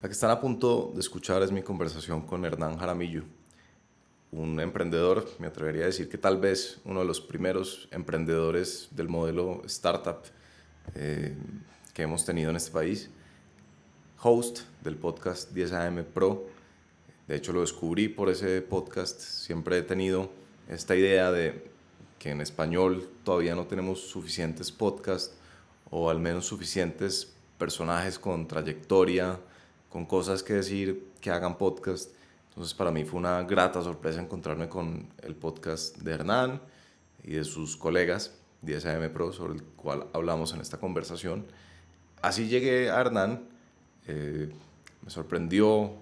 La que están a punto de escuchar es mi conversación con Hernán Jaramillo, un emprendedor, me atrevería a decir que tal vez uno de los primeros emprendedores del modelo startup eh, que hemos tenido en este país, host del podcast 10 AM Pro. De hecho lo descubrí por ese podcast. Siempre he tenido esta idea de que en español todavía no tenemos suficientes podcasts o al menos suficientes personajes con trayectoria, con cosas que decir, que hagan podcast. Entonces para mí fue una grata sorpresa encontrarme con el podcast de Hernán y de sus colegas 10 AM Pro, sobre el cual hablamos en esta conversación. Así llegué a Hernán. Me sorprendió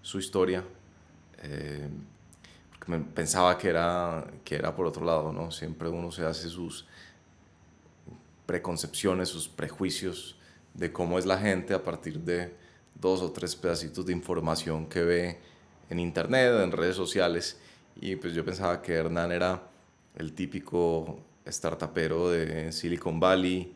su historia, porque pensaba que era por otro lado, ¿no? Siempre uno se hace sus preconcepciones, sus prejuicios de cómo es la gente a partir de dos o tres pedacitos de información que ve en internet, en redes sociales. Y pues yo pensaba que Hernán era el típico startupero de Silicon Valley,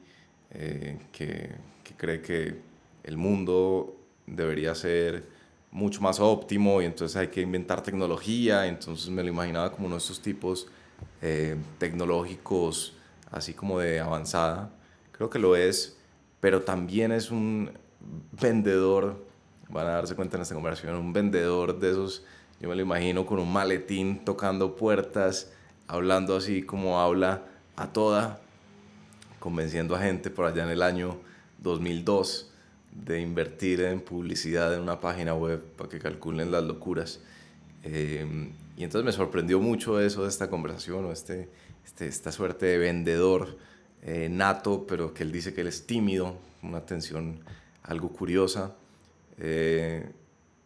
que cree que el mundo debería ser mucho más óptimo y entonces hay que inventar tecnología. Entonces me lo imaginaba como uno de estos tipos tecnológicos, así como de avanzada. Creo que lo es, pero también es un vendedor. Van a darse cuenta en esta conversación, un vendedor de esos. Yo me lo imagino con un maletín tocando puertas, hablando así como habla a toda, convenciendo a gente por allá en el año 2002 de invertir en publicidad en una página web para que calculen las locuras. Y entonces me sorprendió mucho eso de esta conversación, o esta suerte de vendedor nato, pero que él dice que él es tímido, una tensión algo curiosa.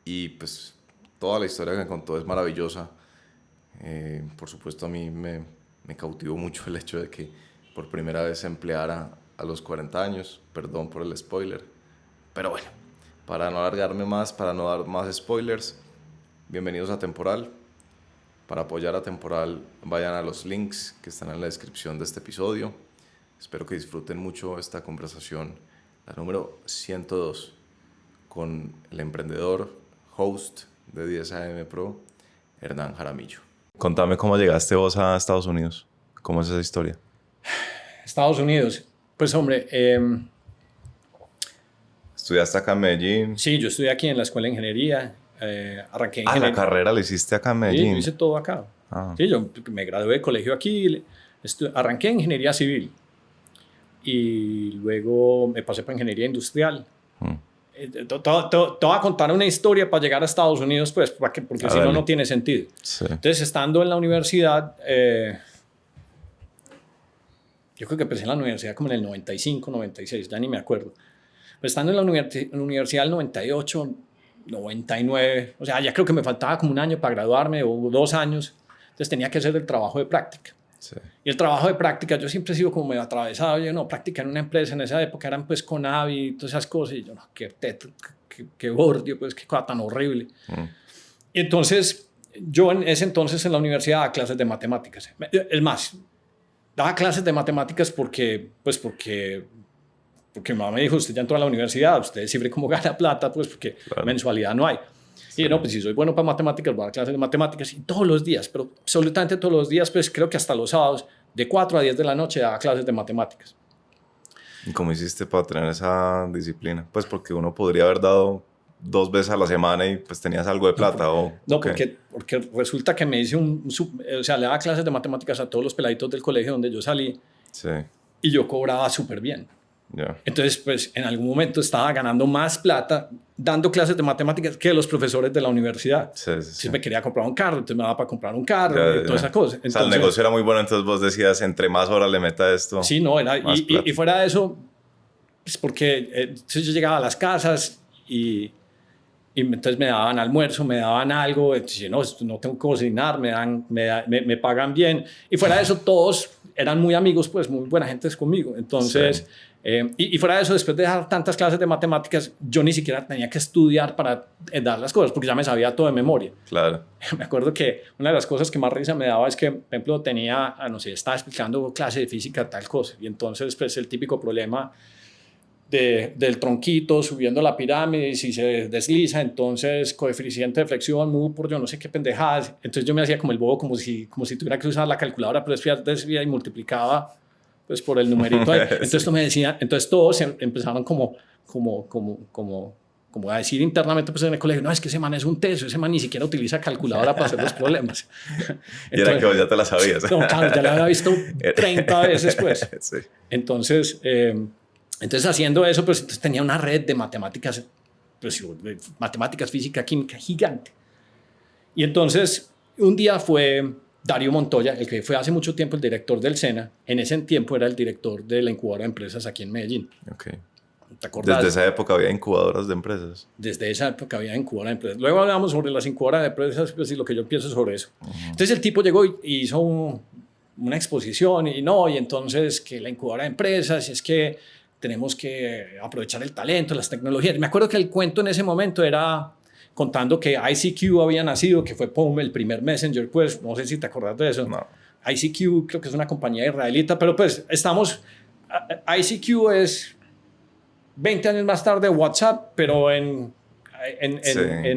Y pues toda la historia que me contó es maravillosa. Por supuesto a mí me cautivó mucho el hecho de que por primera vez se empleara a los 40 años. Perdón por el spoiler. Pero bueno, para no alargarme más, para no dar más spoilers, bienvenidos a Temporal. Para apoyar a Temporal, vayan a los links que están en la descripción de este episodio. Espero que disfruten mucho esta conversación, la número 102, con el emprendedor, host de 10 AM Pro, Hernán Jaramillo. Contame cómo llegaste vos a Estados Unidos. ¿Cómo es esa historia? Estados Unidos. Pues hombre, ¿Estudiaste acá en Medellín? sí, yo estudié aquí en la Escuela de Ingeniería. Arranqué La carrera la hiciste acá en Sí, Medellín. yo hice todo acá. Sí, yo me gradué de colegio aquí. Arranqué en Ingeniería Civil. Y luego me pasé para Ingeniería Industrial. Te voy a contar una historia para llegar a Estados Unidos, pues, porque si no, no tiene sentido. Sí. Entonces, estando en la universidad, yo creo que empecé en la universidad como en el 95, 96, ya ni me acuerdo. Pero estando en la universidad el 98, 99, o sea, ya creo que me faltaba como un año para graduarme o 2 años, entonces tenía que hacer el trabajo de práctica. Sí. Y el trabajo de práctica, yo siempre he sido como medio atravesado. Yo no, práctica en una empresa en esa época eran pues Conavi y todas esas cosas. Y yo, no, qué bordio, pues qué cosa tan horrible. Y entonces, yo en ese entonces en la universidad daba clases de matemáticas. Es más, daba clases de matemáticas porque mi mamá me dijo, usted ya entró a la universidad, usted es libre como gana plata, pues porque claro, mensualidad no hay. Y no, pues si soy bueno para matemáticas, voy a dar clases de matemáticas y todos los días, pero absolutamente todos los días, pues creo que hasta los sábados, de 4 a 10 de la noche, daba clases de matemáticas. ¿Y cómo hiciste para tener esa disciplina? Pues porque uno podría haber dado 2 veces a la semana y pues tenías algo de plata. No, porque resulta que me hice o sea, le daba clases de matemáticas a todos los peladitos del colegio donde yo salí. Sí. Y yo cobraba súper bien. Yeah. Entonces, pues en algún momento estaba ganando más plata dando clases de matemáticas que los profesores de la universidad. Sí. Entonces me quería comprar un carro, entonces me daba para comprar un carro y todas esas cosas. Entonces, o sea, el negocio era muy bueno, entonces vos decías, entre más horas le meta esto. Sí, no, era, y fuera de eso, pues porque entonces yo llegaba a las casas y entonces me daban almuerzo, me daban algo, entonces no tengo que cocinar, me pagan bien. Y fuera de eso, todos eran muy amigos, pues muy buena gente conmigo. Entonces, sí. Y fuera de eso, después de dar tantas clases de matemáticas, yo ni siquiera tenía que estudiar para dar las cosas, porque ya me sabía todo de memoria. Claro. Me acuerdo que una de las cosas que más risa me daba es que, por ejemplo, estaba explicando clase de física, tal cosa, y entonces, pues, el típico problema del tronquito subiendo la pirámide y si se desliza, entonces coeficiente de flexión, mu por yo no sé qué pendejadas. Entonces yo me hacía como el bobo, como si tuviera que usar la calculadora, pero desvía y multiplicaba pues por el numerito ahí. Entonces, esto me decía, entonces todos empezaron como a decir internamente pues en el colegio, no, es que ese man es un teso, ese man ni siquiera utiliza calculadora para hacer los problemas. Entonces, y era que vos ya te la sabías. No, claro, ya la había visto 30 veces pues. Sí. Entonces haciendo eso, pues entonces tenía una red de matemáticas, pues, matemáticas, física, química gigante. Y entonces un día fue Darío Montoya, el que fue hace mucho tiempo el director del SENA, en ese tiempo era el director de la incubadora de empresas aquí en Medellín. Okay. ¿Te acordás? Desde esa época había incubadoras de empresas. Desde esa época había incubadoras de empresas. Luego hablamos sobre las incubadoras de empresas, pues, y lo que yo pienso sobre eso. Entonces el tipo llegó y hizo una exposición y entonces que la incubadora de empresas es que tenemos que aprovechar el talento, las tecnologías. Me acuerdo que el cuento en ese momento era contando que ICQ había nacido, que fue el primer messenger, pues no sé si te acordás de eso. No. ICQ creo que es una compañía israelita, pero pues ICQ es 20 años más tarde WhatsApp, pero en el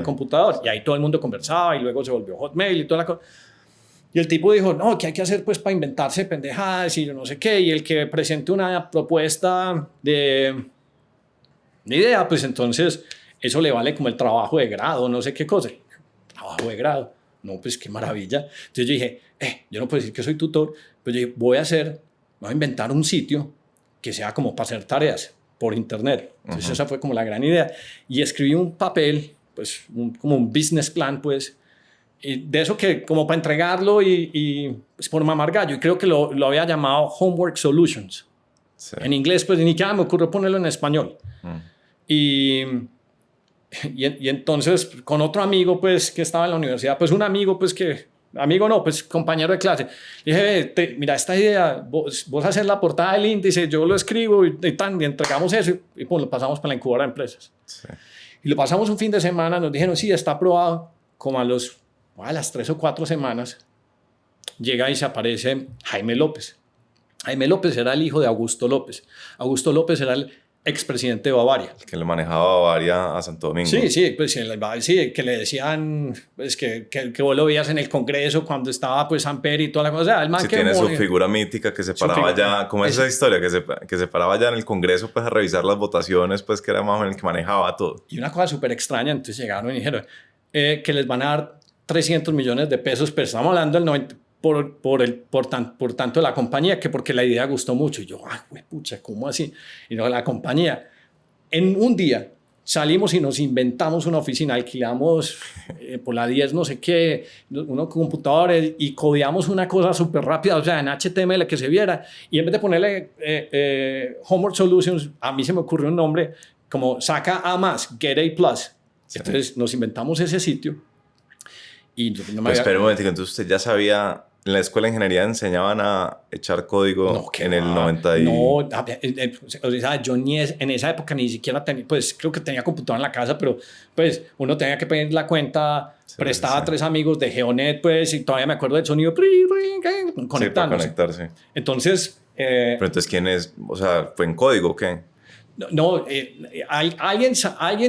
computador. Y ahí todo el mundo conversaba y luego se volvió Hotmail y toda la cosa. Y el tipo dijo, no, ¿qué hay que hacer pues para inventarse pendejadas y yo no sé qué? Y el que presente una propuesta de idea, pues entonces eso le vale como el trabajo de grado, no sé qué cosa. Trabajo de grado. No, pues qué maravilla. Entonces yo dije, yo no puedo decir que soy tutor, pero yo dije, voy a inventar un sitio que sea como para hacer tareas por internet. Entonces esa fue como la gran idea. Y escribí un papel, pues como un business plan, pues, y de eso que como para entregarlo y pues, por mamar gallo. Y creo que lo había llamado Homework Solutions. Sí. En inglés, pues ni siquiera me ocurrió ponerlo en español. Y entonces con otro amigo, pues, que estaba en la universidad, pues un amigo, pues que... Amigo no, pues compañero de clase. Le dije, mira, esta idea, vos haces la portada del índice, yo lo escribo y entregamos eso y pues, lo pasamos para la incubadora de empresas. Sí. Y lo pasamos un fin de semana, nos dijeron, sí, está aprobado. Como a las 3 o 4 semanas, llega y se aparece Jaime López. Jaime López era el hijo de Augusto López. Augusto López era el expresidente de Bavaria. El que le manejaba Bavaria a Santo Domingo. Sí, pues sí, que le decían pues, que vos lo veías en el Congreso cuando estaba pues Samper y toda la cosa. El man sí, que tiene su figura mítica que se paraba ya, ¿cómo es esa historia? Que se paraba ya en el Congreso pues a revisar las votaciones, pues que era más o menos el que manejaba todo. Y una cosa súper extraña, entonces llegaron y dijeron que les van a dar 300 millones de pesos, pero estamos hablando del 90... Por tanto la compañía, que porque la idea gustó mucho. Y yo, pucha, ¿cómo así? Y no, la compañía. En un día salimos y nos inventamos una oficina, alquilamos por la 10 no sé qué, unos computadores y codeamos una cosa súper rápida, o sea, en HTML que se viera. Y en vez de ponerle Homework Solutions, a mí se me ocurrió un nombre como saca A más, Get A+. Sí. Entonces nos inventamos ese sitio. Y no me espera un momentico, entonces usted ya sabía, en la escuela de ingeniería enseñaban a echar código en el 90 y... No, o sea, yo en esa época ni siquiera tenía, pues creo que tenía computadora en la casa, pero pues uno tenía que pedir la cuenta, prestaba a 3 amigos de Geonet, pues, y todavía me acuerdo del sonido conectándose. Sí, para conectarse. Entonces... pero entonces, ¿quién es? O sea, ¿fue en código o qué? No, alguien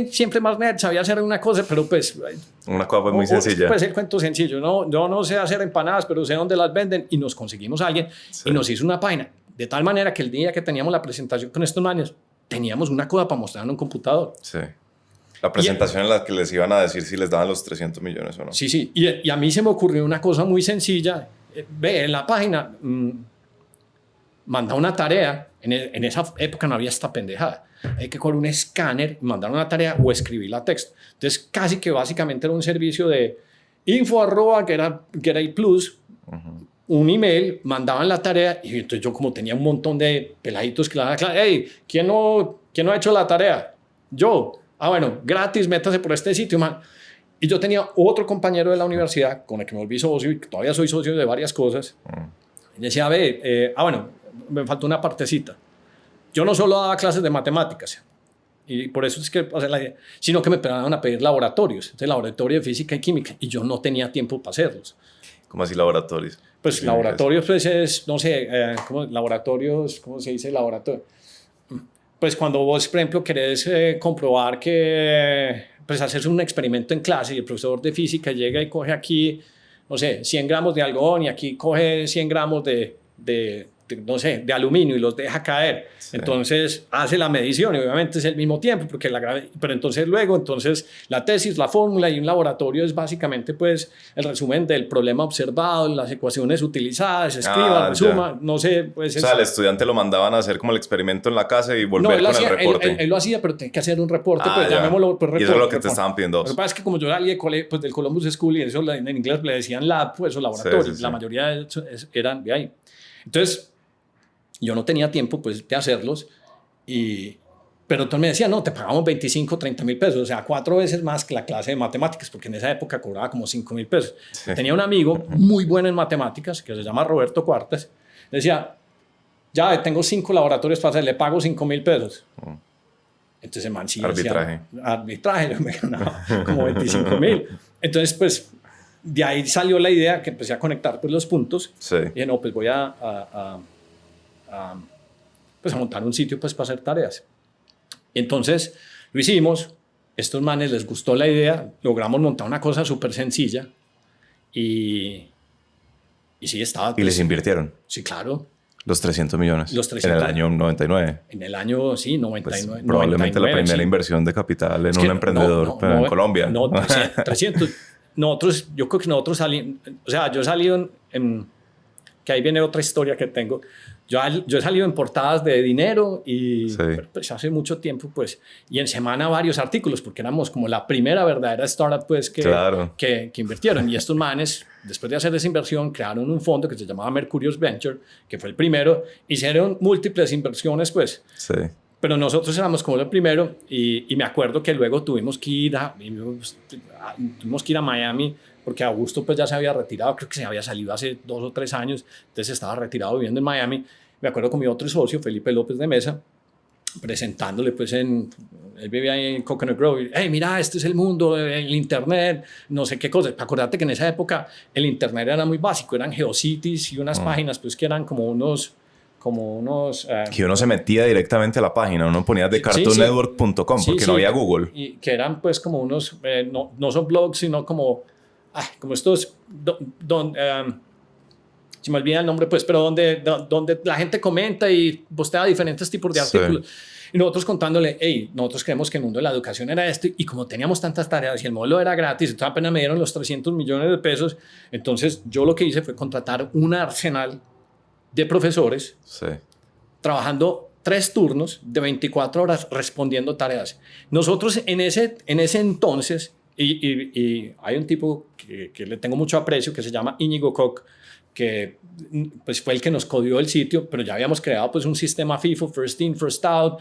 siempre más nerd sabía hacer una cosa, pero pues... Una cosa pues muy sencilla. Pues el cuento sencillo. Yo no sé hacer empanadas, pero sé dónde las venden y nos conseguimos a alguien y nos hizo una página. De tal manera que el día que teníamos la presentación con estos manes, teníamos una cosa para mostrar en un computador. Sí. La presentación en la que les iban a decir si les daban los 300 millones o no. Sí. Y a mí se me ocurrió una cosa muy sencilla. Ve, en la página... manda una tarea, en esa época no había esta pendejada, hay que coger un escáner, mandar una tarea o escribirla a texto. Entonces casi que básicamente era un servicio de info que era Plus, un email, mandaban la tarea y entonces yo como tenía un montón de peladitos que la daban, hey, ¿quién no ha hecho la tarea? Yo. Bueno, gratis, métase por este sitio, man. Y yo tenía otro compañero de la universidad con el que me volví socio y todavía soy socio de varias cosas. Y decía, me faltó una partecita. Yo no solo daba clases de matemáticas, y por eso es que, sino que me empezaron a pedir laboratorios, entonces laboratorio de física y química, y yo no tenía tiempo para hacerlos. ¿Cómo así laboratorios? Pues laboratorios, pues es, no sé, laboratorios, ¿cómo se dice laboratorio? pues cuando vos, por ejemplo, querés comprobar que, pues haces un experimento en clase y el profesor de física llega y coge aquí, no sé, 100 gramos de algodón y aquí coge 100 gramos no sé, de aluminio y los deja caer. Sí. Entonces hace la medición y obviamente es el mismo tiempo, porque pero entonces luego, entonces la tesis, la fórmula y un laboratorio es básicamente pues el resumen del problema observado, las ecuaciones utilizadas, escriba, resuma, no sé. Pues o sea, al estudiante lo mandaban a hacer como el experimento en la casa y volver con el reporte. Él lo hacía, pero tenía que hacer un reporte, pues llamémoslo pues, reporte. Y eso es lo que te estaban pidiendo. Lo que pasa es que como yo salí pues, del Columbus School y eso en inglés le decían lab, pues o laboratorio, la mayoría de eran de ahí. Entonces, yo no tenía tiempo pues de hacerlos, pero entonces me decía, no, te pagamos 25, 30 mil pesos, o sea, 4 veces más que la clase de matemáticas, porque en esa época cobraba como 5 mil pesos. Sí. Tenía un amigo muy bueno en matemáticas, que se llama Roberto Cuartas, decía, ya tengo 5 laboratorios para hacer, le pago 5 mil pesos. Entonces el man sí arbitraje. Decía, arbitraje, yo me ganaba como 25 mil. Entonces, pues, de ahí salió la idea que empecé a conectar pues, los puntos. Sí. Y dije, no, pues voy pues a montar un sitio pues para hacer tareas. Entonces lo hicimos, estos manes les gustó la idea, logramos montar una cosa súper sencilla y sí estaba... ¿Y les invirtieron? Sí, claro. Los 300 millones. Los 300. En el año 99. En el año, sí, 99. Pues, probablemente 99, la primera inversión de capital en un emprendedor en Colombia. No, 300. Nosotros, yo creo que nosotros salimos, o sea, yo he salido que ahí viene otra historia que tengo. Yo he salido en portadas de dinero y sí. Pues hace mucho tiempo, pues, y en semana varios artículos, porque éramos como la primera verdadera startup, pues, claro. que invirtieron. Y estos manes, después de hacer esa inversión, crearon un fondo que se llamaba Mercurius Venture, que fue el primero. Hicieron múltiples inversiones, pues. Sí. Pero nosotros éramos como el primero y me acuerdo que luego tuvimos que ir a Miami, porque Augusto pues ya se había retirado, creo que se había salido hace 2 o 3 años, entonces estaba retirado viviendo en Miami. Me acuerdo con mi otro socio, Felipe López de Mesa, presentándole pues él vivía ahí en Coconut Grove, hey, mira, este es el mundo, el internet, no sé qué cosas. Acordate que en esa época el internet era muy básico, eran GeoCities y unas páginas pues que eran como unos que uno se metía directamente a la página, uno ponía de cartoonnetwork.com porque no había Google. Y que eran pues como unos, no son blogs, sino como estos, se me olvida el nombre pues, pero donde la gente comenta y postea diferentes tipos de artículos. Sí. Y nosotros contándole, hey, nosotros creemos que el mundo de la educación era esto, y como teníamos tantas tareas y el modelo era gratis, entonces apenas me dieron los 300 millones de pesos, entonces yo lo que hice fue contratar un arsenal de profesores, sí, trabajando 3 turnos de 24 horas respondiendo tareas. Nosotros en ese entonces, y hay un tipo que le tengo mucho aprecio que se llama Íñigo Koch, que pues fue el que nos codió el sitio, pero ya habíamos creado pues un sistema FIFO, First In, First Out,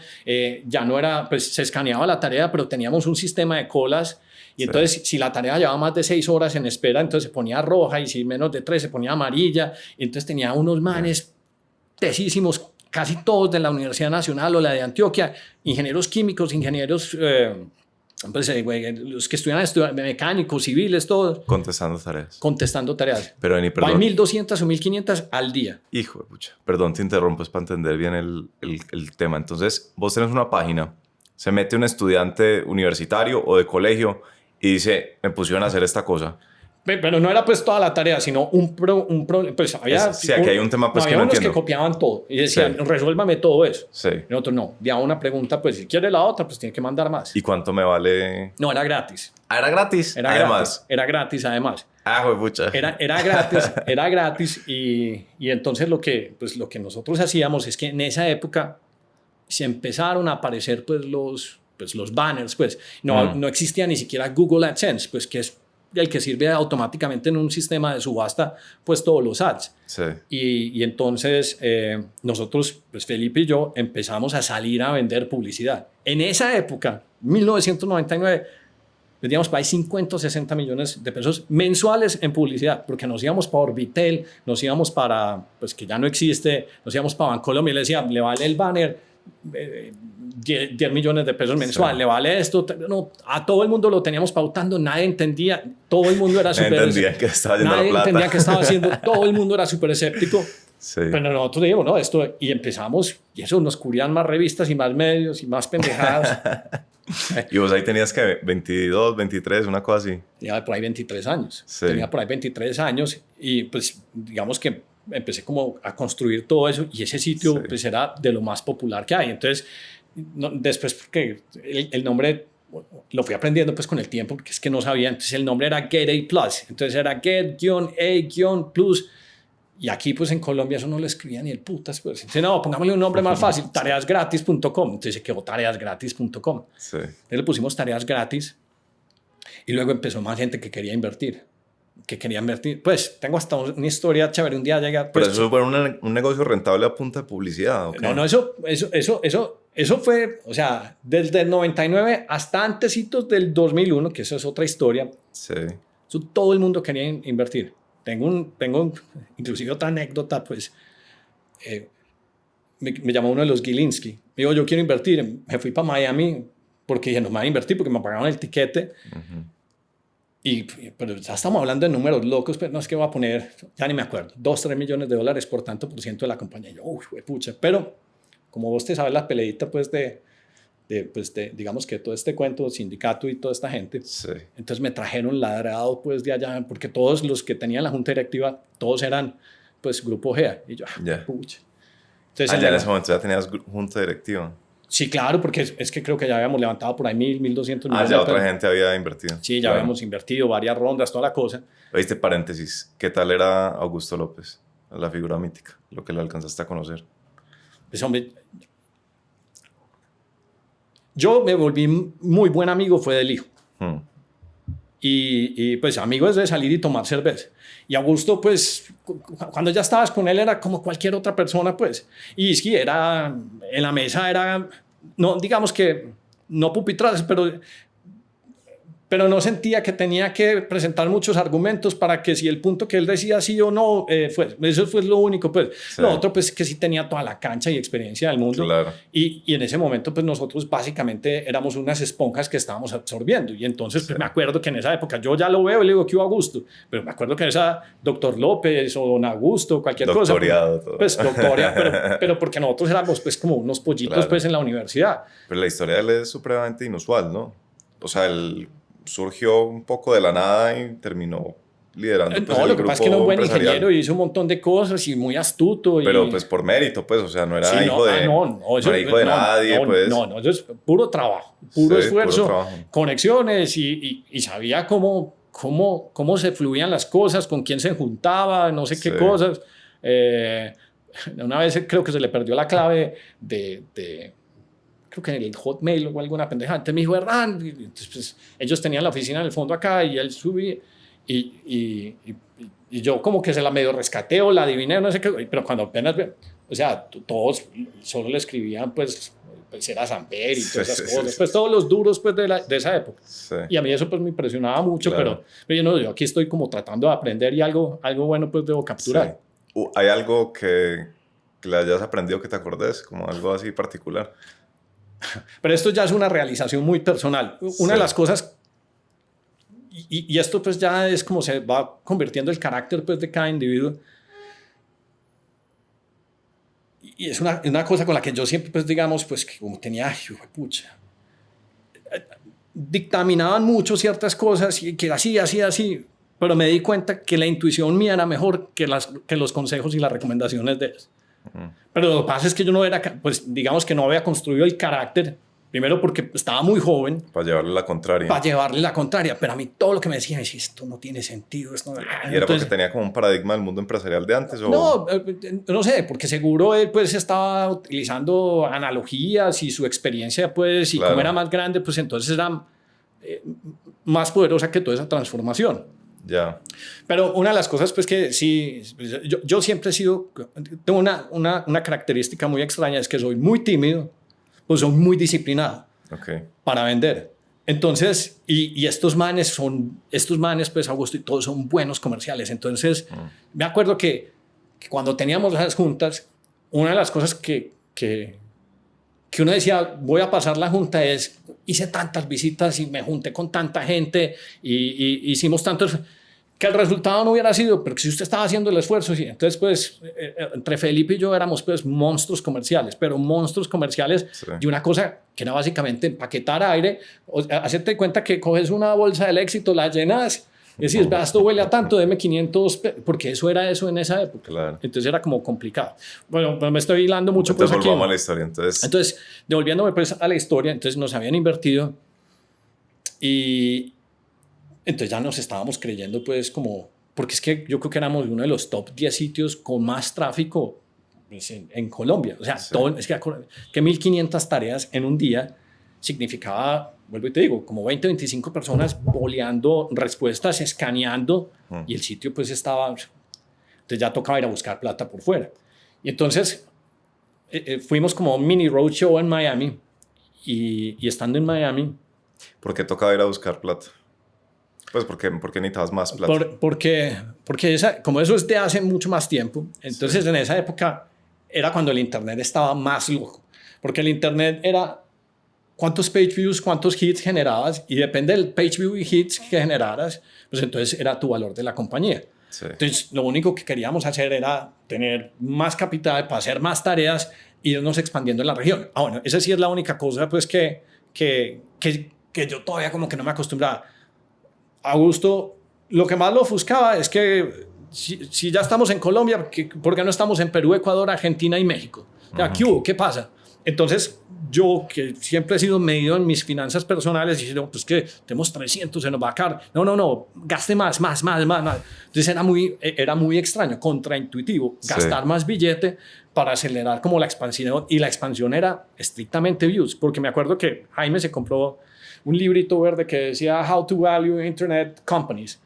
ya no era, pues se escaneaba la tarea, pero teníamos un sistema de colas. Y entonces, si la tarea llevaba más de 6 horas en espera, entonces se ponía roja, y si menos de 3 se ponía amarilla. Y entonces tenía unos manes tesísimos, casi todos de la Universidad Nacional o la de Antioquia, ingenieros químicos, ingenieros, los que estudian mecánicos, civiles, todos. Contestando tareas. Pero, Eni, perdón. Hay 1.200 o 1.500 al día. Hijo de pucha. Perdón, te interrumpo, es para entender bien el tema. Entonces, vos tenés una página, se mete un estudiante universitario o de colegio y dice, me pusieron a hacer esta cosa. Pero no era pues toda la tarea, sino un problema. Pues había, sí, aquí hay un tema pues que no entiendo. Había unos que copiaban todo y decían, sí, resuélvame todo eso. Sí. Y nosotros no, ya una pregunta, pues si quiere la otra, pues tiene que mandar más. ¿Y cuánto me vale? No, era gratis. Ah, ¿era gratis? Era gratis, además. Ah, güey, pucha. Era gratis y entonces lo que nosotros hacíamos es que en esa época se empezaron a aparecer pues los banners, pues no existía ni siquiera Google AdSense, pues que es el que sirve automáticamente en un sistema de subasta pues todos los ads. Sí. Y entonces nosotros, pues Felipe y yo, empezamos a salir a vender publicidad. En esa época, 1999, vendíamos para ahí 50 o 60 millones de pesos mensuales en publicidad, porque nos íbamos para Orbitel, nos íbamos para, pues que ya no existe, nos íbamos para Bancolombia y le decía, le vale el banner 10 millones de pesos mensual, sí, le vale esto. No, a todo el mundo lo teníamos pautando, nadie entendía, todo el mundo era súper... Nadie entendía que estaba yendo nadie la plata. Entendía que estaba haciendo, todo el mundo era súper escéptico. Sí. Pero nosotros dijimos, no, esto, y empezamos, y eso nos cubrían más revistas y más medios y más pendejadas. Y vos ahí tenías que 22, 23, una cosa así. Tenía por ahí 23 años. Sí. Tenía por ahí 23 años y pues digamos que empecé como a construir todo eso y ese sitio Sí. pues era de lo más popular que hay. Entonces, después porque el nombre lo fui aprendiendo pues con el tiempo porque es que no sabía. Entonces el nombre era Get A Plus. Entonces era Get-A-Plus. Y aquí, pues en Colombia, eso no lo escribía ni el putas. Pues. Entonces, no, pongámosle un nombre más fácil, tareasgratis.com. Entonces se quedó tareasgratis.com. Sí. Entonces le pusimos tareas gratis y luego empezó más gente que quería invertir. Pues tengo hasta una historia chévere. Un día llega. Pues, Pero eso fue un negocio rentable a punta de publicidad, ¿o qué? No, eso fue, o sea, desde el 99 hasta antesitos del 2001, que eso es otra historia. Sí. Eso todo el mundo quería invertir. Tengo inclusive otra anécdota, pues, me llamó uno de los Gilinski. Me dijo, yo quiero invertir. Me fui para Miami porque dije, no me voy a invertir porque me pagaron el tiquete. Pero ya estamos hablando de números locos, pero no es que voy a poner, ya ni me acuerdo, 2-3 millones de dólares por tanto por ciento de la compañía. Y yo, uy, pucha. Pero como vos te sabes la peleita, pues, digamos que todo este cuento, sindicato y toda esta gente, Sí. entonces me trajeron ladrado pues de allá, porque todos los que tenían la junta directiva, todos eran pues grupo GEA. Y yo, pucha. Entonces, ya en ese momento ya tenías junta directiva. Sí, claro, porque es que creo que ya habíamos levantado por ahí 1.200 millones. Ya otra gente había invertido. Sí, ya habíamos invertido varias rondas, toda la cosa. Oíste, paréntesis, ¿qué tal era Augusto López? La figura mítica, lo que le alcanzaste a conocer. Pues hombre, yo me volví muy buen amigo, fue del hijo. Y pues amigo es de salir y tomar cerveza. Y Augusto, pues, cuando ya estabas con él era como cualquier otra persona, pues. Y sí, era, en la mesa era, no, digamos que, no pupitradas, pero no sentía que tenía que presentar muchos argumentos para que si el punto que él decía sí o no, eso fue lo único, pues. Sí. Lo otro, pues, que sí tenía toda la cancha y experiencia del mundo. Claro. Y en ese momento, pues, nosotros básicamente éramos unas esponjas que estábamos absorbiendo. Y entonces, pues, me acuerdo que en esa época, yo ya lo veo y le digo, ¿qué hubo Augusto? Pero me acuerdo que esa doctor López o don Augusto, cualquier doctoriado, cosa. Pues, doctoria, pero porque nosotros éramos, pues, como unos pollitos, claro, pues, en la universidad. Pero la historia de él es supremamente inusual, ¿no? O sea, él surgió un poco de la nada y terminó liderando. Pues, no, lo que pasa es que era un buen ingeniero y hizo un montón de cosas y muy astuto. Pero pues por mérito, pues, o sea, no era hijo de nadie. No, eso es puro trabajo, puro esfuerzo, puro trabajo. Conexiones y sabía cómo se fluían las cosas, con quién se juntaba, no sé qué cosas. Una vez creo que se le perdió la clave creo que en el Hotmail o alguna pendejada. Entonces me dijo, Hernán, entonces, pues, ellos tenían la oficina en el fondo acá y él subía y yo como que se la medio rescaté o la adiviné, no sé qué, pero cuando apenas, o sea, todos solo le escribían, pues era Samper y todas esas cosas, pues todos los duros pues de esa época. Sí. Y a mí eso pues me impresionaba mucho, claro. pero yo aquí estoy como tratando de aprender y algo bueno pues debo capturar. Sí. ¿Hay algo que le hayas aprendido que te acordes, como algo así particular? Pero esto ya es una realización muy personal. Una de las cosas, y esto pues ya es como se va convirtiendo el carácter pues de cada individuo, y es una cosa con la que yo siempre pues digamos pues que como tenía, pucha, dictaminaban mucho ciertas cosas y que así, pero me di cuenta que la intuición mía era mejor que los consejos y las recomendaciones de ellos. Pero lo que pasa es que yo no era, pues digamos que no había construido el carácter, primero porque estaba muy joven. Para llevarle la contraria. Pero a mí todo lo que me decía, esto no tiene sentido. Esto no... ¿Y era porque tenía como un paradigma del mundo empresarial de antes? ¿O? No sé, porque seguro él pues estaba utilizando analogías y su experiencia pues, y como era más grande, pues entonces era más poderosa que toda esa transformación. Ya. Pero una de las cosas pues que sí, yo siempre tengo una característica muy extraña, es que soy muy tímido, pues soy muy disciplinado para vender. Entonces, y estos manes pues Augusto y todos son buenos comerciales. Entonces, me acuerdo que cuando teníamos las juntas, una de las cosas que uno decía, voy a pasar la junta hice tantas visitas y me junté con tanta gente y hicimos tantos... que el resultado no hubiera sido, pero que si usted estaba haciendo el esfuerzo, sí. Entonces, pues, entre Felipe y yo éramos, pues, monstruos comerciales, pero monstruos comerciales de una cosa que era básicamente empaquetar aire, hacerte cuenta que coges una bolsa del éxito, la llenas, y decís, esto huele a tanto, deme 500, porque eso era eso en esa época. Claro. Entonces era como complicado. Bueno, me estoy hilando mucho. Entonces pues, volvamos a la historia. Entonces, devolviéndome pues a la historia, entonces nos habían invertido y entonces ya nos estábamos creyendo pues como, porque es que yo creo que éramos uno de los top 10 sitios con más tráfico pues, en Colombia. O sea, sí. Todo, es que 1.500 tareas en un día significaba, vuelvo y te digo, como 20, 25 personas boleando respuestas, escaneando, y el sitio pues estaba, entonces ya tocaba ir a buscar plata por fuera. Y entonces fuimos como un mini roadshow en Miami, y estando en Miami... ¿Por qué tocaba ir a buscar plata? Pues porque necesitabas más plata. Porque como eso es de hace mucho más tiempo, entonces sí. En esa época era cuando el internet estaba más loco, porque el internet era cuántos page views, cuántos hits generabas, y depende del page view y hits que generaras, pues entonces era tu valor de la compañía. Sí. Entonces lo único que queríamos hacer era tener más capital para hacer más tareas y irnos expandiendo en la región. Bueno, esa sí es la única cosa pues que yo todavía como que no me acostumbraba. Augusto, lo que más lo ofuscaba es que si ya estamos en Colombia, ¿por qué no estamos en Perú, Ecuador, Argentina y México? O sea, ¿qué hubo? ¿Qué pasa? Entonces, yo que siempre he sido medido en mis finanzas personales, y no, pues que tenemos 300, se nos va a caer. No, gaste más. Entonces era muy extraño, contraintuitivo, gastar más billete para acelerar como la expansión, y la expansión era estrictamente views, porque me acuerdo que Jaime se compró un librito verde que decía How to Value Internet Companies.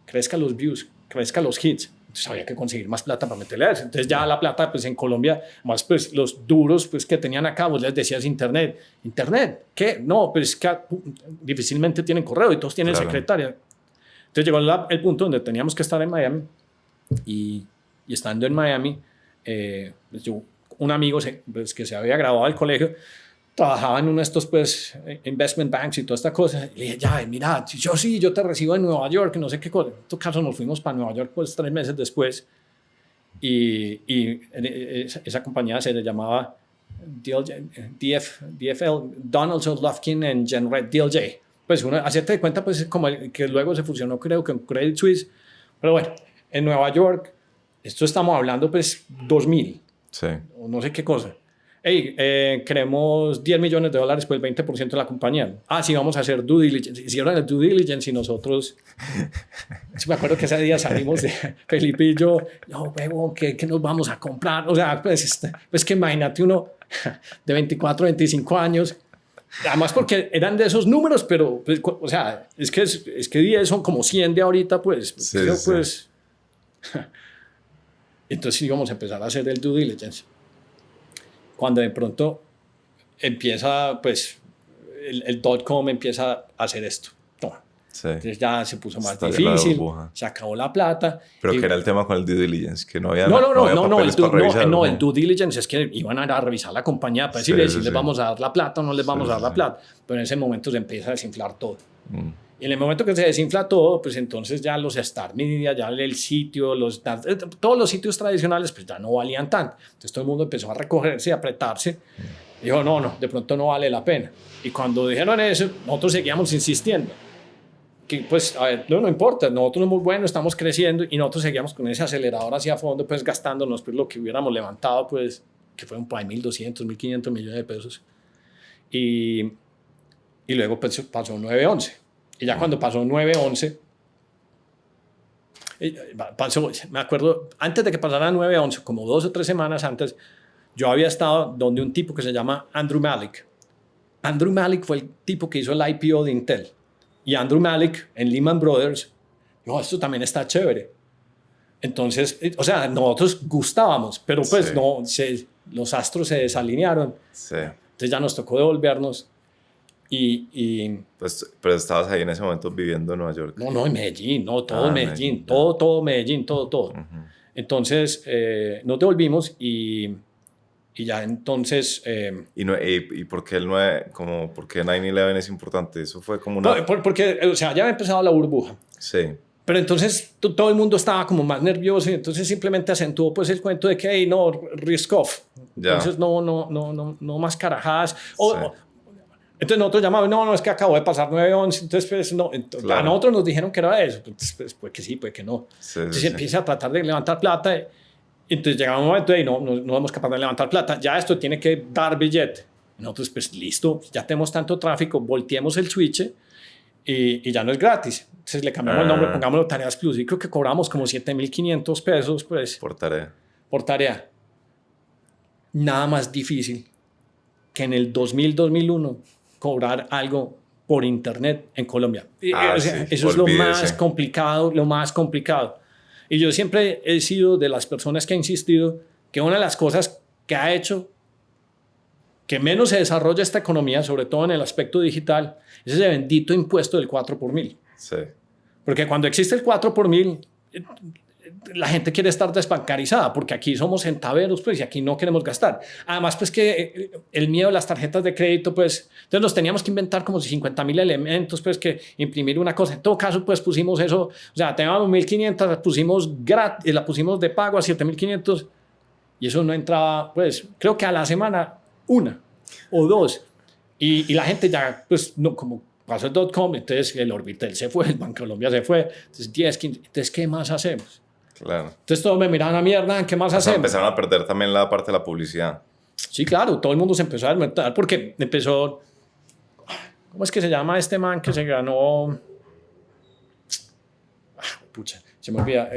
Crezca los views, crezca los hits. Entonces había que conseguir más plata para meterle a eso. Entonces ya la plata, pues en Colombia, más pues los duros pues que tenían acá, vos les decías internet. ¿Internet? ¿Qué? No, pues es que difícilmente tienen correo y todos tienen secretaria. Entonces llegó el punto donde teníamos que estar en Miami y estando en Miami, pues yo, un amigo pues, que se había graduado del colegio, trabajaba en uno de estos pues investment banks y toda esta cosa, y le dije, ya, mira, yo te recibo en Nueva York, no sé qué cosa. En todo caso nos fuimos para Nueva York pues 3 meses después, y esa compañía se le llamaba DFL, Donaldson, Lufkin and Jenred DLJ. Pues uno, hacerte de cuenta pues como que luego se fusionó creo que con Credit Suisse, pero bueno, en Nueva York, esto estamos hablando pues 2000, sí. O no sé qué cosa. Hey, queremos $10 millones, pues el 20% de la compañía. Sí, vamos a hacer due diligence. Hicieron el due diligence y nosotros... me acuerdo que ese día salimos de Felipe y yo, huevo, ¿qué nos vamos a comprar? O sea, pues que imagínate uno de 24, 25 años. Además porque eran de esos números, pero, pues, o sea, es que 10 son como 100 de ahorita, pues. Sí, pues entonces íbamos a empezar a hacer el due diligence. Cuando de pronto empieza, pues, el .com empieza a hacer esto. Sí. Entonces ya se puso más difícil, se acabó la plata. ¿Pero qué era el tema con el due diligence? Que no había papeles para revisar. No, el due diligence es que iban a revisar la compañía para decirles si les vamos a dar la plata o no les vamos a dar la plata. Pero en ese momento se empieza a desinflar todo. Y en el momento que se desinfla todo, pues entonces ya los Star Media, ya el sitio, todos los sitios tradicionales, pues ya no valían tanto. Entonces todo el mundo empezó a recogerse y a apretarse. Y dijo, no, de pronto no vale la pena. Y cuando dijeron eso, nosotros seguíamos insistiendo. Que pues, a ver, no importa, nosotros somos buenos, estamos creciendo, y nosotros seguíamos con ese acelerador hacia fondo, pues gastándonos pues lo que hubiéramos levantado, pues, que fueron por ahí 1.200, 1.500 millones de pesos. Y luego pues pasó 9/11. Y ya cuando pasó 9/11, me acuerdo, antes de que pasara 9/11, como 2 o 3 semanas antes, yo había estado donde un tipo que se llama Andrew Malik. Andrew Malik fue el tipo que hizo el IPO de Intel. Y Andrew Malik en Lehman Brothers, esto también está chévere. Entonces, o sea, nosotros gustábamos, pero pues los astros se desalinearon. Sí. Entonces ya nos tocó devolvernos. Pues, pero estabas ahí en ese momento viviendo en Nueva York. No, en Medellín, todo en Medellín, todo Medellín, todo. Uh-huh. Entonces nos devolvimos y ya entonces... ¿Y por qué por qué 9/11 es importante? Eso fue como una... No, porque, o sea, ya había empezado la burbuja. Sí. Pero entonces todo el mundo estaba como más nervioso y entonces simplemente acentuó pues el cuento de que, hey, no, risk off. Entonces no más carajadas. Sí. Entonces nosotros llamamos, no, es que acabó de pasar 9-11, entonces pues no. Entonces, claro. A nosotros nos dijeron que era eso. Entonces pues que sí, pues que no. Sí, entonces empieza a tratar de levantar plata. Entonces llega un momento y no somos capaces de levantar plata. Ya esto tiene que dar billete. Nosotros pues listo, ya tenemos tanto tráfico, volteemos el switch y ya no es gratis. Entonces le cambiamos el nombre, pongámoslo Tareas Plus y creo que cobramos como 7.500 pesos pues, por tarea. Por tarea. Nada más difícil que en el 2000-2001 cobrar algo por internet en Colombia. O sea, eso es lo más complicado. Y yo siempre he sido de las personas que ha insistido que una de las cosas que ha hecho que menos se desarrolla esta economía, sobre todo en el aspecto digital, es ese bendito impuesto del 4 por mil. Sí. Porque cuando existe el 4 por mil, la gente quiere estar desbancarizada, porque aquí somos centaveros, pues, y aquí no queremos gastar. Además, pues, que el miedo a las tarjetas de crédito, pues, entonces nos teníamos que inventar como 50.000 elementos, pues, que imprimir una cosa. En todo caso, pues, pusimos eso, o sea, teníamos 1.500, la pusimos de pago a 7.500, y eso no entraba, pues, creo que a la semana, una o dos. Y la gente ya, pues, no, como pasó el .com, entonces el Orbitel se fue, el Banco Colombia se fue, entonces 10, 15, entonces, ¿qué más hacemos? Claro. Entonces todos me miraban a mierda, ¿qué más hacemos? Empezaron a perder también la parte de la publicidad. Sí, claro, todo el mundo se empezó a desmontar porque empezó, ¿cómo es que se llama este man que se ganó? Pucha, se me olvida,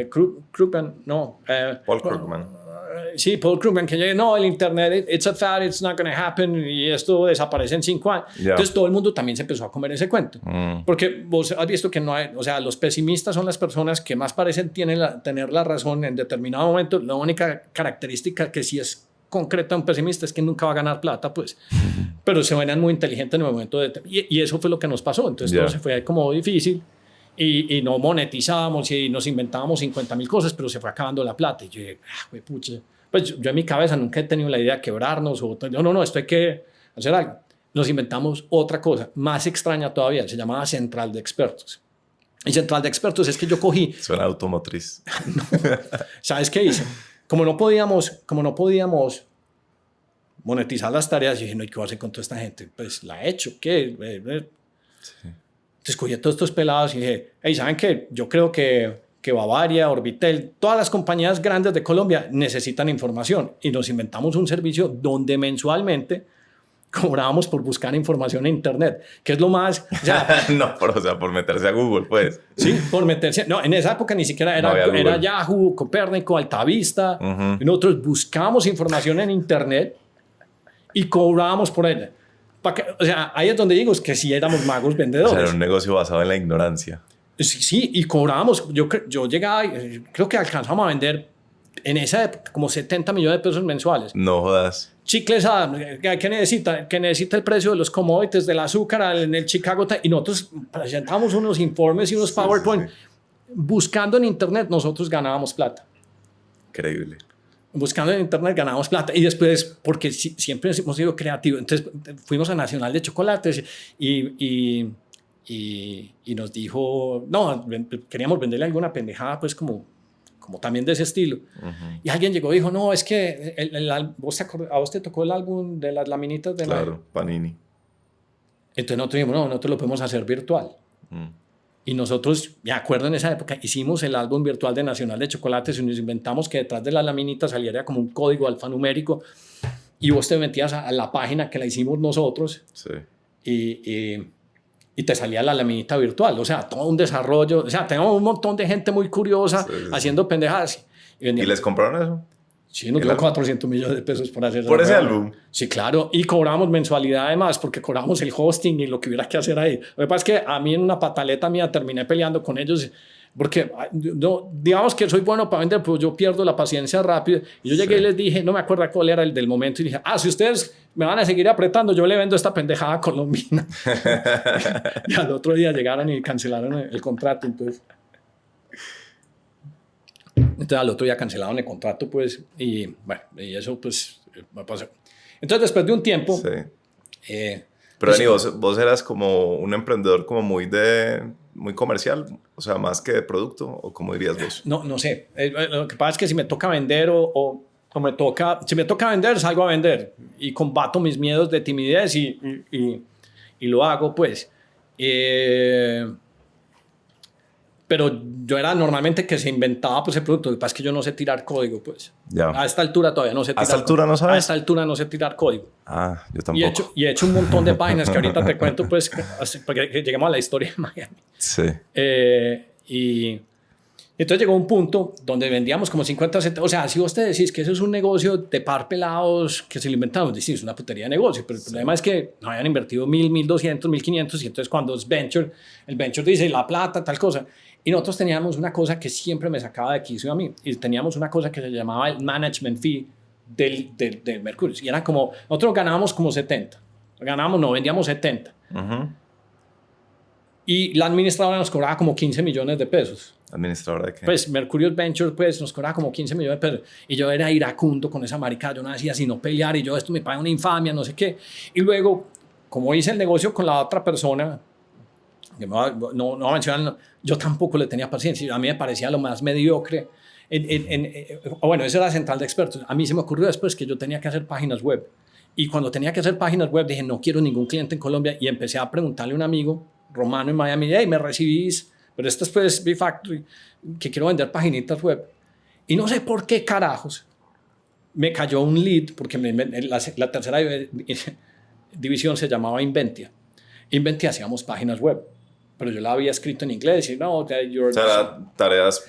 Krugman, no. Paul Krugman. Sí, Paul Krugman, que llega, no, el internet, it's a fad, it's not going to happen, y esto desaparece en 5 años. Yeah. Entonces todo el mundo también se empezó a comer ese cuento. Porque vos has visto que no hay, o sea, los pesimistas son las personas que más parecen tener la razón en determinado momento. La única característica que sí es concreta de un pesimista es que nunca va a ganar plata, pues. Pero se ven muy inteligentes en el momento de... Y eso fue lo que nos pasó. Entonces todo se fue como difícil. Y no monetizábamos y nos inventábamos 50.000 cosas, pero se fue acabando la plata. Y yo dije, pucha. Pues yo en mi cabeza nunca he tenido la idea de quebrarnos. No, esto hay que hacer algo. Nos inventamos otra cosa, más extraña todavía. Se llamaba Central de Expertos. Y Central de Expertos es que yo cogí... Suena automotriz. No, ¿sabes qué hice? Como no podíamos monetizar las tareas, yo dije, no, ¿y qué voy a hacer con toda esta gente? Pues la he hecho, ¿qué? Sí. Entonces cogí a todos estos pelados y dije, hey, ¿saben qué? Yo creo que Bavaria, Orbitel, todas las compañías grandes de Colombia necesitan información y nos inventamos un servicio donde mensualmente cobrábamos por buscar información en internet, que es lo más... O sea, no, por meterse a Google, pues. Sí, por meterse... No, en esa época ni siquiera era Yahoo, Copérnico, Altavista. Y nosotros buscábamos información en internet y cobrábamos por ella. O sea, ahí es donde digo que sí éramos magos vendedores. O sea, era un negocio basado en la ignorancia. Sí, y cobrábamos. Yo llegaba, creo que alcanzamos a vender en esa época como 70 millones de pesos mensuales. No jodas. Chicles, ¿qué necesita? Que necesita el precio de los commodities, del azúcar en el Chicago. Y nosotros presentamos unos informes y unos PowerPoint. Sí. Buscando en internet, nosotros ganábamos plata. Increíble. Buscando en internet ganábamos plata. Y después, porque siempre hemos sido creativos, entonces fuimos a Nacional de Chocolates y nos dijo, no, queríamos venderle alguna pendejada, pues como también de ese estilo. Y alguien llegó y dijo, no, es que a vos te tocó el álbum de las laminitas de Claro, Panini. Entonces nosotros dijimos, no, nosotros lo podemos hacer virtual. Y nosotros, me acuerdo en esa época, hicimos el álbum virtual de Nacional de Chocolates y nos inventamos que detrás de la laminita saliera como un código alfanumérico y vos te metías a la página que la hicimos nosotros. Sí. Y te salía la laminita virtual, o sea, todo un desarrollo, o sea, teníamos un montón de gente muy curiosa haciendo pendejadas. ¿Y les compraron eso? Sí, nos dio 400 millones de pesos por hacer eso. ¿Por ese álbum? Sí, claro, y cobramos mensualidad además, porque cobramos el hosting y lo que hubiera que hacer ahí. Lo que pasa es que a mí en una pataleta mía terminé peleando con ellos, porque digamos que soy bueno para vender, pero yo pierdo la paciencia rápido. Y yo llegué y les dije, no me acuerdo cuál era el del momento, y dije, si ustedes me van a seguir apretando, yo le vendo esta pendejada colombiana. Y al otro día llegaron y cancelaron el contrato, entonces al otro día cancelaron el contrato, pues, y bueno, y eso pues pasó. Entonces después de un tiempo... Sí. Pero pues, Dani, vos eras como un emprendedor como muy de muy comercial, o sea, más que de producto, o cómo dirías vos. No sé. Lo que pasa es que si me toca vender si me toca vender, salgo a vender y combato mis miedos de timidez y lo hago, pues. Pero yo era normalmente que se inventaba pues el producto. Lo que pasa es que yo no sé tirar código, pues. Ya. A esta altura todavía no sé tirar. ¿A esta altura no sabes? A esta altura no sé tirar código. Ah, yo tampoco. Y he hecho un montón de páginas que ahorita te cuento, pues, porque lleguemos a la historia de Miami. Sí. Y entonces llegó un punto donde vendíamos como 50, 70. O sea, si vos te decís que eso es un negocio de par pelados que se lo inventamos, decís, es una putería de negocio. Pero el problema es que no habían invertido 1.000, 1.200, 1.500. Y entonces cuando es venture, el venture dice la plata, tal cosa. Y nosotros teníamos una cosa que siempre me sacaba de quicio a mí. Y teníamos una cosa que se llamaba el management fee del Mercurio. Y era como, nosotros ganábamos como 70. Vendíamos 70. Y la administradora nos cobraba como 15 millones de pesos. ¿Administradora de qué? Pues Mercurius Venture pues nos cobraba como 15 millones de pesos. Y yo era iracundo con esa marica. Yo no hacía sino pelear. Y yo, esto me paga una infamia, no sé qué. Y luego, como hice el negocio con la otra persona, que no mencionan, yo tampoco le tenía paciencia. A mí me parecía lo más mediocre. Bueno, esa era la central de expertos. A mí se me ocurrió después que yo tenía que hacer páginas web. Y cuando tenía que hacer páginas web, dije, no quiero ningún cliente en Colombia. Y empecé a preguntarle a un amigo romano en Miami, hey, ¿me recibís? Pero esto es pues B-Factory, que quiero vender paginitas web. Y no sé por qué carajos me cayó un lead, porque la tercera división se llamaba Inventia. Inventia hacíamos páginas web, pero yo la había escrito en inglés y no, o sea, tareas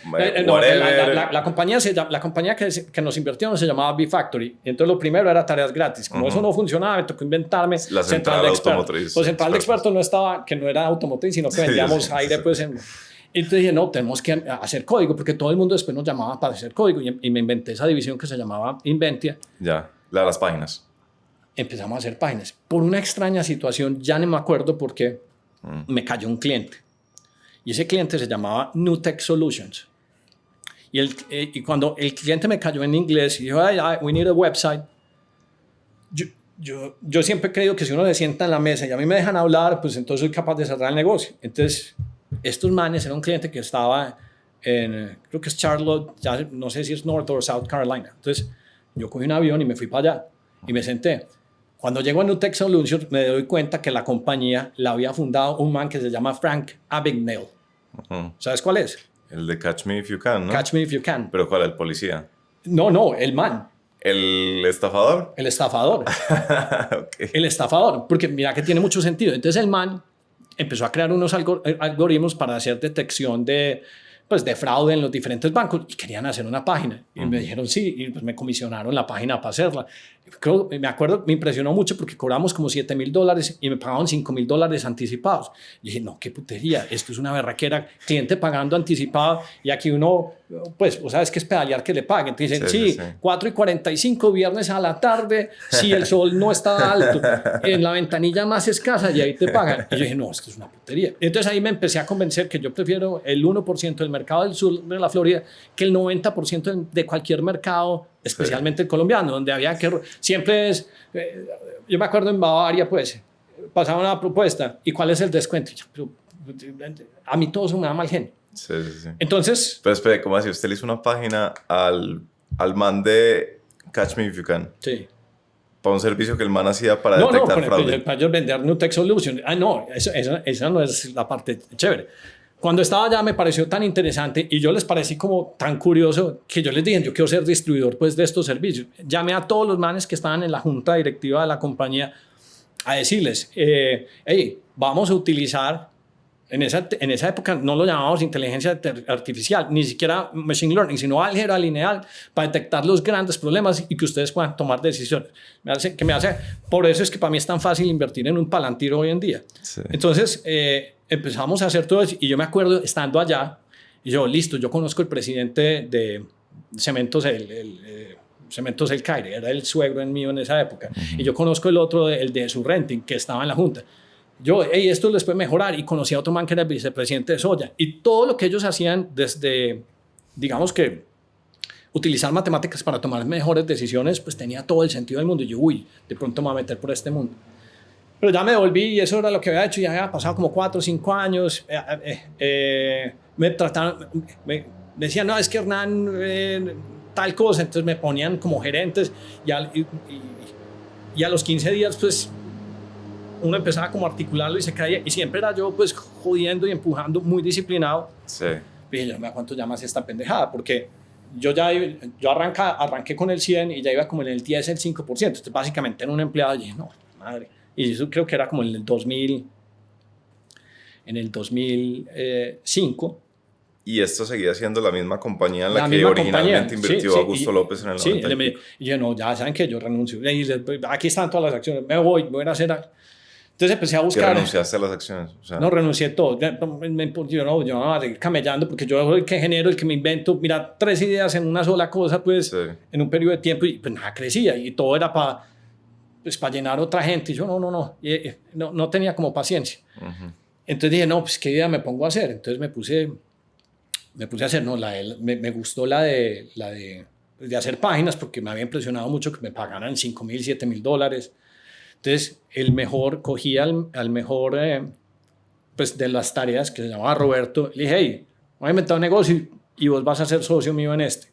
la compañía que nos invirtió se llamaba B-Factory, y entonces lo primero era tareas gratis. Como eso no funcionaba, me tocó inventarme la central de automotriz. Pues central de expertos no estaba, que no era automotriz, sino que vendíamos aire, pues. Entonces dije, no, tenemos que hacer código, porque todo el mundo después nos llamaba para hacer código, y me inventé esa división que se llamaba Inventia. Ya, la de las páginas. Empezamos a hacer páginas. Por una extraña situación, ya no me acuerdo por qué, me cayó un cliente. Y ese cliente se llamaba Nutech Solutions. Y cuando el cliente me cayó en inglés y dijo, we need a website, yo siempre he creído que si uno se sienta en la mesa y a mí me dejan hablar, pues entonces soy capaz de cerrar el negocio. Entonces, estos manes, era un cliente que estaba en, creo que es Charlotte, ya no sé si es North o South Carolina. Entonces, yo cogí un avión y me fui para allá y me senté. Cuando llego a Nutech Solutions, me doy cuenta que la compañía la había fundado un man que se llama Frank Abagnale. ¿Sabes cuál es? El de Catch Me If You Can, ¿no? Catch Me If You Can. ¿Pero cuál? ¿El policía? No, el man. ¿El estafador? El estafador. Okay. El estafador, porque mira que tiene mucho sentido. Entonces el man empezó a crear unos algoritmos para hacer detección de fraude en los diferentes bancos y querían hacer una página. Y me dijeron sí, y pues me comisionaron la página para hacerla. Me acuerdo, me impresionó mucho porque cobramos como $7,000 y me pagaban $5,000 anticipados. Y dije, no, qué putería, esto es una berraquera, cliente pagando anticipado y aquí uno, pues, vos sabes que es pedalear que le paguen. Te dicen, sí, 4:45, viernes a la tarde, si el sol no está alto, en la ventanilla más escasa y ahí te pagan. Y yo dije, no, esto es una putería. Y entonces ahí me empecé a convencer que yo prefiero el 1% del mercado del sur de la Florida que el 90% de cualquier mercado, especialmente el colombiano, donde había que... Siempre es... yo me acuerdo en Bavaria, pues, pasaba una propuesta, ¿y cuál es el descuento? A mí todo eso me da mal genio. Sí. Entonces... Pero espere, ¿cómo así? ¿Usted le hizo una página al man de Catch Me If You Can? Sí. Para un servicio que el man hacía para detectar fraude. Para yo vender Nutech Solutions. No, esa no es la parte chévere. Cuando estaba allá me pareció tan interesante y yo les parecí como tan curioso que yo les dije, yo quiero ser distribuidor pues de estos servicios. Llamé a todos los manes que estaban en la junta directiva de la compañía a decirles, hey, vamos a utilizar, en esa época no lo llamábamos inteligencia artificial, ni siquiera machine learning, sino álgebra lineal para detectar los grandes problemas y que ustedes puedan tomar decisiones. Por eso es que para mí es tan fácil invertir en un Palantir hoy en día. Sí. Entonces, empezamos a hacer todo eso y yo me acuerdo estando allá y yo, listo, yo conozco el presidente de Cementos Cementos El Caire, era el suegro mío en esa época, y yo conozco el otro, el de su renting, que estaba en la junta. Yo, hey, esto les puede mejorar, y conocí a otro man que era el vicepresidente de Soya, y todo lo que ellos hacían desde, digamos que utilizar matemáticas para tomar mejores decisiones, pues tenía todo el sentido del mundo. Y yo, uy, de pronto me voy a meter por este mundo. Pero ya me devolví y eso era lo que había hecho. Ya había pasado como 4 o 5 años. Me trataron, me decían, no, es que Hernán, tal cosa. Entonces me ponían como gerentes y a los 15 días, pues, uno empezaba como a articularlo y se caía. Y siempre era yo, pues, jodiendo y empujando, muy disciplinado. Sí. Dije, yo me cuánto llamas esta pendejada, porque yo arranqué con el 100 y ya iba como en el 10, el 5%. Entonces, básicamente era un empleado y dije, no, madre. Y eso creo que era como en el 2005. Y esto seguía siendo la misma compañía en la que originalmente invirtió Augusto López en el 90. Y yo, no, ya saben que yo renuncio. Y aquí están todas las acciones, me voy a hacer algo. Entonces empecé a buscar. ¿Que renunciaste a las acciones? O sea, no, renuncié todo. Yo no voy a seguir camellando porque yo soy el que genero, el que me invento. Mira, 3 ideas en una sola cosa, pues, en un periodo de tiempo y pues nada, crecía. Y todo era para llenar a otra gente. Y yo no tenía como paciencia. Entonces dije, no, pues qué idea me pongo a hacer. Entonces me puse a hacer, no, me gustó la de hacer páginas porque me había impresionado mucho que me pagaran $5,000, $7,000. Entonces, cogí al mejor pues, de las tareas, que se llamaba Roberto. Le dije, hey, voy a inventar un negocio y vos vas a ser socio mío en este.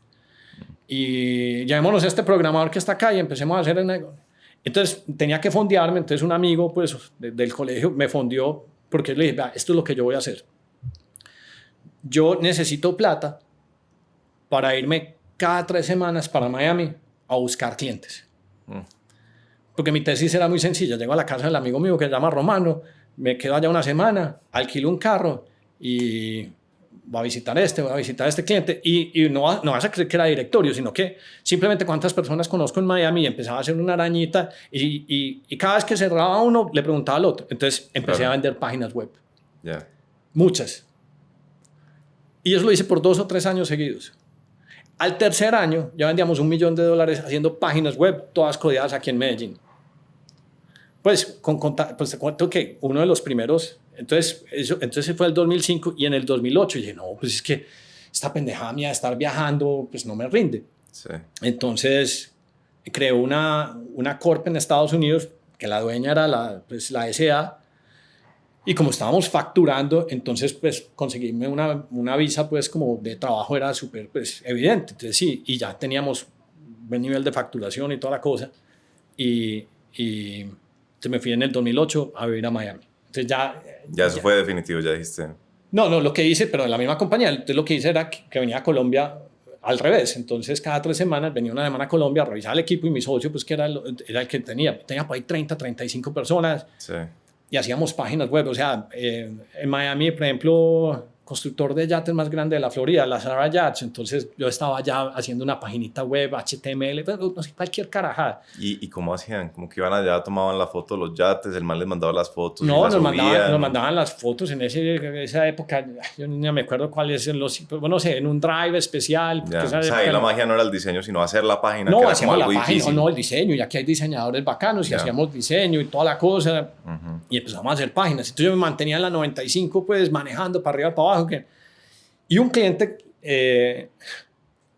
Y llamémonos a este programador que está acá y empecemos a hacer el negocio. Entonces, tenía que fondearme. Entonces, un amigo pues, del colegio me fondeó porque le dije, esto es lo que yo voy a hacer. Yo necesito plata para irme cada 3 semanas para Miami a buscar clientes. Porque mi tesis era muy sencilla. Llego a la casa del amigo mío que se llama Romano, me quedo allá una semana, alquilo un carro y voy a visitar este cliente. Y no vas a creer que era directorio, sino que simplemente cuántas personas conozco en Miami y empezaba a hacer una arañita y cada vez que cerraba uno le preguntaba al otro. Entonces empecé a vender páginas web. Muchas. Y eso lo hice por 2 o 3 años seguidos. Al tercer año ya vendíamos $1 millón haciendo páginas web, todas codeadas aquí en Medellín. Pues te cuento que uno de los primeros, entonces fue el 2005 y en el 2008 dije, no, pues es que esta pendejada mía de estar viajando, pues no me rinde. Sí. Entonces creé una corp en Estados Unidos, que la dueña era la SA, y como estábamos facturando, entonces pues conseguirme una visa pues como de trabajo era súper pues evidente. Entonces sí, y ya teníamos buen nivel de facturación y toda la cosa. Y me fui en el 2008 a vivir a Miami. Entonces ya eso fue definitivo, ya dijiste. No, lo que hice, pero en la misma compañía, entonces lo que hice era que venía a Colombia al revés. Entonces cada 3 semanas venía una semana a Colombia a revisar el equipo y mi socio pues que era el que tenía por ahí 30, 35 personas. Sí. Y hacíamos páginas web. O sea, en Miami, por ejemplo, constructor de yates más grande de la Florida, la Sarah Yachts. Entonces yo estaba ya haciendo una paginita web, HTML, no sé, cualquier carajada. ¿Y cómo hacían? Como que iban allá, tomaban la foto de los yates, el man les mandaba las fotos. No, nos mandaban las fotos en esa época. Yo ni me acuerdo cuáles eran bueno, no sé, en un drive especial. O sea, ahí la magia no era el diseño, sino hacer la página. No, que hacíamos la página, difícil. no el diseño. Y aquí hay diseñadores bacanos y hacíamos diseño y toda la cosa. Y empezamos a hacer páginas. Entonces yo me mantenía en la 95, pues manejando para arriba, para abajo. Y un cliente,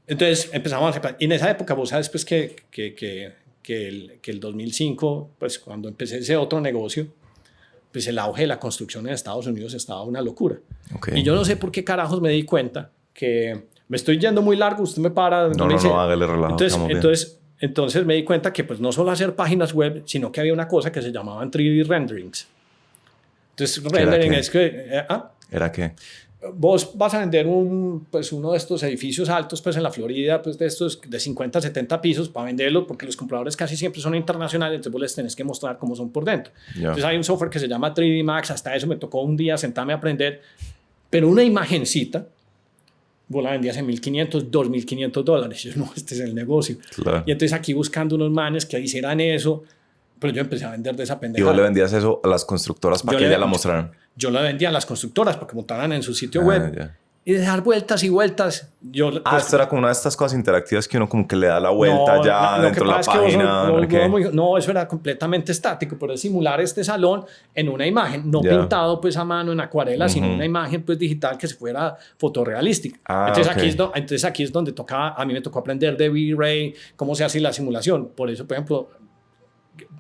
entonces empezamos a hacer, y en esa época vos sabes pues que el 2005, pues cuando empecé ese otro negocio, pues el auge de la construcción en Estados Unidos estaba una locura. Okay. Y yo no sé por qué carajos me di cuenta que me estoy yendo muy largo, usted me para. No, hágale relajado. Entonces me di cuenta que pues no solo hacer páginas web, sino que había una cosa que se llamaban 3D renderings. Entonces rendering es que... ¿Era qué? Vos vas a vender uno de estos edificios altos pues en la Florida, pues de estos de 50, 70 pisos para venderlos, porque los compradores casi siempre son internacionales, entonces vos les tenés que mostrar cómo son por dentro. Entonces hay un software que se llama 3D Max, hasta eso me tocó un día sentarme a aprender, pero una imagencita vos la vendías en $1,500, $2,500. Yo, no, este es el negocio. Claro. Y entonces aquí buscando unos manes que hicieran eso, pero yo empecé a vender de esa pendejada. ¿Y vos le vendías eso a las constructoras para que ya la mostraran? Yo la vendía a las constructoras para que montaran en su sitio web. Y de dar vueltas y vueltas. Esto era como una de estas cosas interactivas que uno como que le da la vuelta dentro de la página. No, eso era completamente estático, pero es simular este salón en una imagen, no pintado pues a mano en acuarela, sino una imagen pues digital que se fuera fotorrealística. Entonces aquí es donde a mí me tocó aprender de V-Ray, cómo se hace la simulación. Por eso, por ejemplo,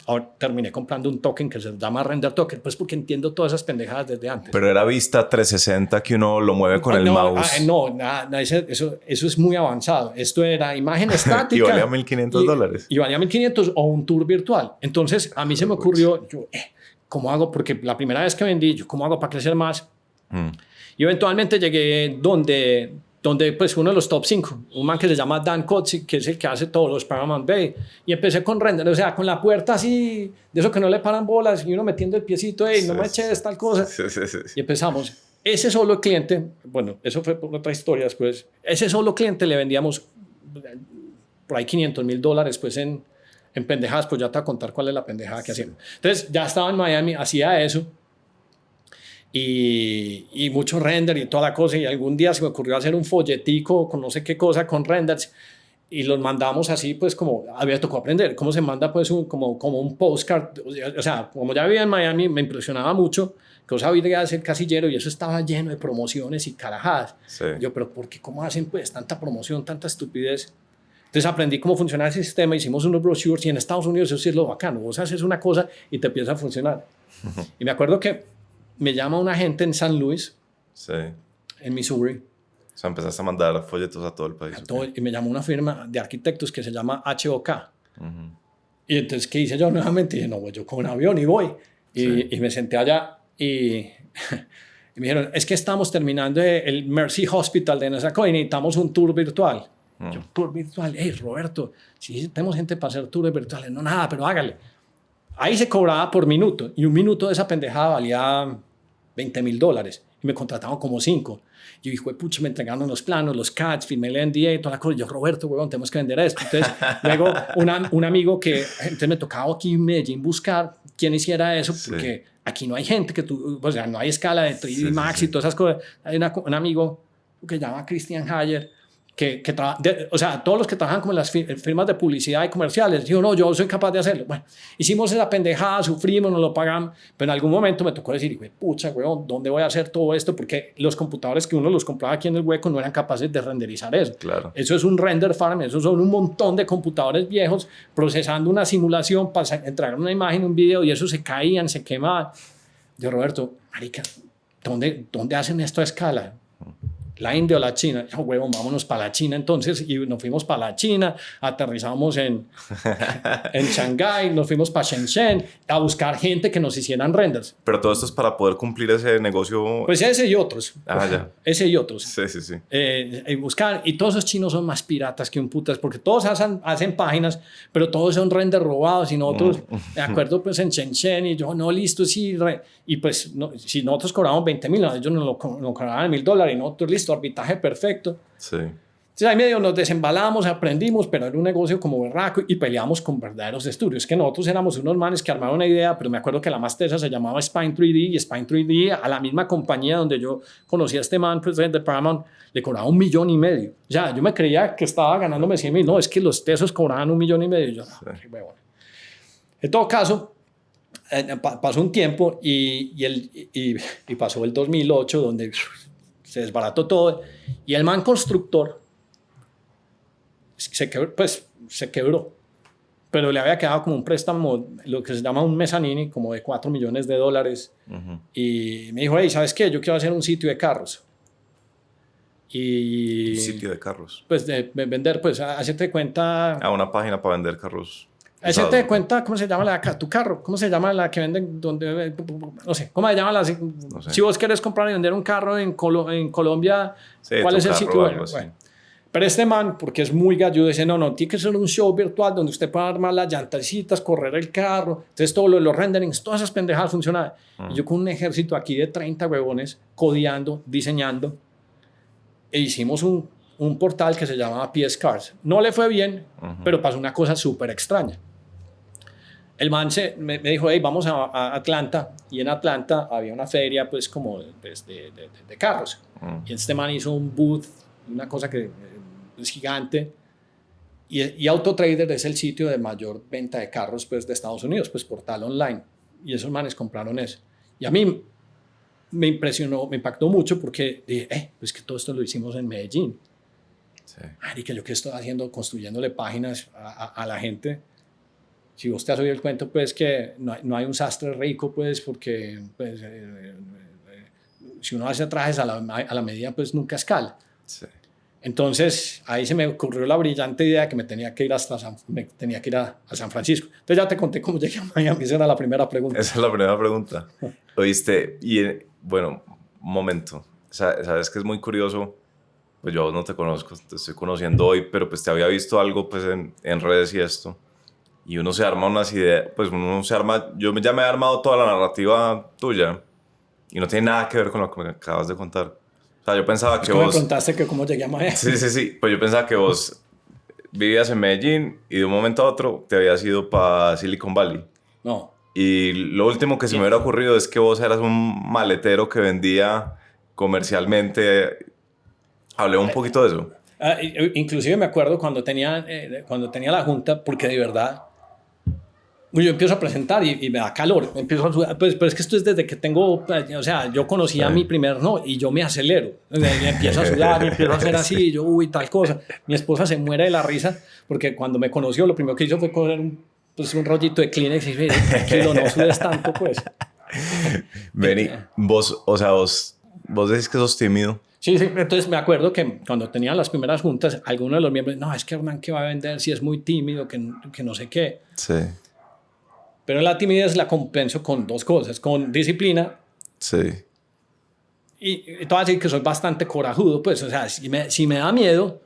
ahora terminé comprando un token que se llama Render Token, pues porque entiendo todas esas pendejadas desde antes. Pero era vista 360 que uno lo mueve con el mouse. No, nada, eso es muy avanzado. Esto era imagen estática. Y valía $1,500. Y valía 1.500 o un tour virtual. Entonces a mí se me ocurrió, yo, ¿cómo hago? Porque la primera vez que vendí, yo, ¿cómo hago para crecer más? Y eventualmente llegué donde pues uno de los top 5, un man que se llama Dan Kotzik, que es el que hace todos los Paramount Bay, y empecé con render, o sea, con la puerta así, de eso que no le paran bolas, y uno metiendo el piecito, no me eches tal cosa, y empezamos. Ese solo cliente, bueno, eso fue por otra historia después, ese solo cliente le vendíamos por ahí $500,000 pues en pendejadas, pues ya te voy a contar cuál es la pendejada que hacíamos. Entonces ya estaba en Miami, hacía eso, y mucho render y toda la cosa, y algún día se me ocurrió hacer un folletico con no sé qué cosa con renders y los mandamos así, pues como había tocado aprender cómo se manda pues como un postcard, o sea, como ya vivía en Miami me impresionaba mucho que yo sabía hacer casillero y eso estaba lleno de promociones y carajadas. Yo, pero ¿por qué? ¿Cómo hacen pues tanta promoción, tanta estupidez? Entonces aprendí cómo funcionaba el sistema, hicimos unos brochures y en Estados Unidos eso sí es lo bacano, vos haces una cosa y te empieza a funcionar. Y me acuerdo que me llama una gente en San Luis, en Missouri. O sea, empezaste a mandar folletos a todo el país. Y me llamó una firma de arquitectos que se llama HOK. Y entonces, ¿qué hice yo nuevamente? Y dije, no, pues yo con un avión y voy. Y me senté allá y, y me dijeron, es que estamos terminando el Mercy Hospital de Nezaco y necesitamos un tour virtual. Yo, tour virtual, hey, Roberto, si tenemos gente para hacer tours virtuales, no nada, pero hágale. Ahí se cobraba por minuto y un minuto de esa pendejada valía $20,000 y me contrataban como 5. Yo dije, pucha, me entregaron los planos, los CADs, firmé el NDA y toda la cosa. Y yo, Roberto, huevón, tenemos que vender esto. Entonces, luego un amigo que entonces me tocaba aquí en Medellín buscar quién hiciera eso, porque aquí no hay gente que tú, o sea, no hay escala de 3D Max y todas esas cosas. Hay un amigo que se llama Christian Hayer, o sea, todos los que trabajan como en las firmas de publicidad y comerciales, digo, no, yo soy capaz de hacerlo. Bueno, hicimos esa pendejada, sufrimos, nos lo pagamos, pero en algún momento me tocó decir, pucha, weón, ¿dónde voy a hacer todo esto? Porque los computadores que uno los compraba aquí en el hueco no eran capaces de renderizar eso. Claro. Eso es un render farm, eso son un montón de computadores viejos procesando una simulación para entregar una imagen, un video, y eso se caían, se quemaban. Yo, Roberto, marica, ¿dónde hacen esto a escala? ¿La India o la China? Yo, huevón, vámonos para la China entonces. Y nos fuimos para la China, aterrizamos en Shanghái, nos fuimos para Shenzhen a buscar gente que nos hicieran renders. Pero todo esto es para poder cumplir ese negocio. Pues ese y otros. Ya. Ese y otros. Sí. Buscar, y todos esos chinos son más piratas que un putas, porque todos hacen páginas, pero todos son renders robados y nosotros, de acuerdo, pues en Shenzhen, y yo, no, listo, sí. Y pues, no, si nosotros cobramos 20,000, ellos nos lo cobraban $1,000 y nosotros, listo, arbitraje perfecto. Entonces ahí medio nos desembalamos, aprendimos, pero era un negocio como berraco y peleamos con verdaderos estudios. Que nosotros éramos unos manes que armaron una idea, pero me acuerdo que la más tesa se llamaba Spine 3D, y Spine 3D a la misma compañía donde yo conocí a este man, pues de Paramount, le cobraba $1,500,000. Ya, yo me creía que estaba ganándome 100,000. No, es que los tesos cobraban $1,500,000. Yo, no, qué huevón. En todo caso, pasó un tiempo y pasó el 2008, donde se desbarató todo, y el man constructor se quebró, pero le había quedado como un préstamo, lo que se llama un mezzanine, como de $4 millones, y me dijo, hey, ¿sabes qué? Yo quiero hacer un sitio de carros. Y ¿Un sitio de carros? Pues de vender, pues, hacerte cuenta... una página para vender carros. Hacerte cuenta, ¿cómo se llama tu carro? ¿Cómo se llama la que venden? Donde, no sé, ¿cómo se llama la? No sé. Si vos querés comprar y vender un carro en Colombia, ¿cuál es el sitio? Bueno, pero este man, porque es muy galludo, dice, no, tiene que ser un show virtual donde usted pueda armar las llantecitas, correr el carro, entonces todo los renderings, todas esas pendejadas funcionaban. Y yo con un ejército aquí de 30 huevones, codeando, diseñando, e hicimos un portal que se llamaba PS Cars. No le fue bien, pero pasó una cosa súper extraña. El man me dijo, hey, vamos a Atlanta, y en Atlanta había una feria pues como pues, de carros. Y este man hizo un booth, una cosa que es gigante, y Autotrader es el sitio de mayor venta de carros pues, de Estados Unidos, pues portal online, y esos manes compraron eso. Y a mí me impresionó, me impactó mucho, porque dije, pues que todo esto lo hicimos en Medellín. Marica, yo qué estoy haciendo, construyéndole páginas a la gente. si vos te has oído el cuento, pues que no hay un sastre rico, pues porque pues, si uno hace trajes a la medida, pues nunca escala. Sí. Entonces ahí se me ocurrió la brillante idea de que me tenía que ir a San Francisco. Entonces ya te conté cómo llegué a Miami, esa era la primera pregunta. Esa es la primera pregunta. Oíste, y bueno, un momento, sabes que es muy curioso, pues yo no te conozco, te estoy conociendo hoy, pero pues te había visto algo pues en redes y esto, y uno se arma unas ideas, pues uno se arma, yo ya me he armado toda la narrativa tuya, y no tiene nada que ver con lo que me acabas de contar. O sea, yo pensaba que vos... me preguntaste que cómo llegué a Miami. Sí, pues yo pensaba que vos vivías en Medellín y de un momento a otro te habías ido para Silicon Valley. No. Y lo último que se me hubiera ocurrido es que vos eras un maletero que vendía comercialmente. Hablé un poquito de eso. Inclusive me acuerdo cuando tenía la junta, porque de verdad yo empiezo a presentar y me da calor, empiezo a sudar, pues, pero es que esto es desde que tengo, o sea, yo conocí a mi primer no y yo me acelero, y empiezo a sudar, y empiezo a hacer así, y yo, uy, tal cosa. Mi esposa se muere de la risa porque cuando me conoció lo primero que hizo fue coger un rollito de Kleenex y dice, tranquilo, no sudes tanto, pues. Benny, vos decís que sos tímido. Sí, entonces me acuerdo que cuando tenía las primeras juntas, algunos de los miembros, no, es que Hernán, ¿qué va a vender si es muy tímido, que no sé qué? Sí. Pero la timidez la compenso con dos cosas, con disciplina. Sí. Y te voy a decir que soy bastante corajudo, pues, o sea, si me da miedo,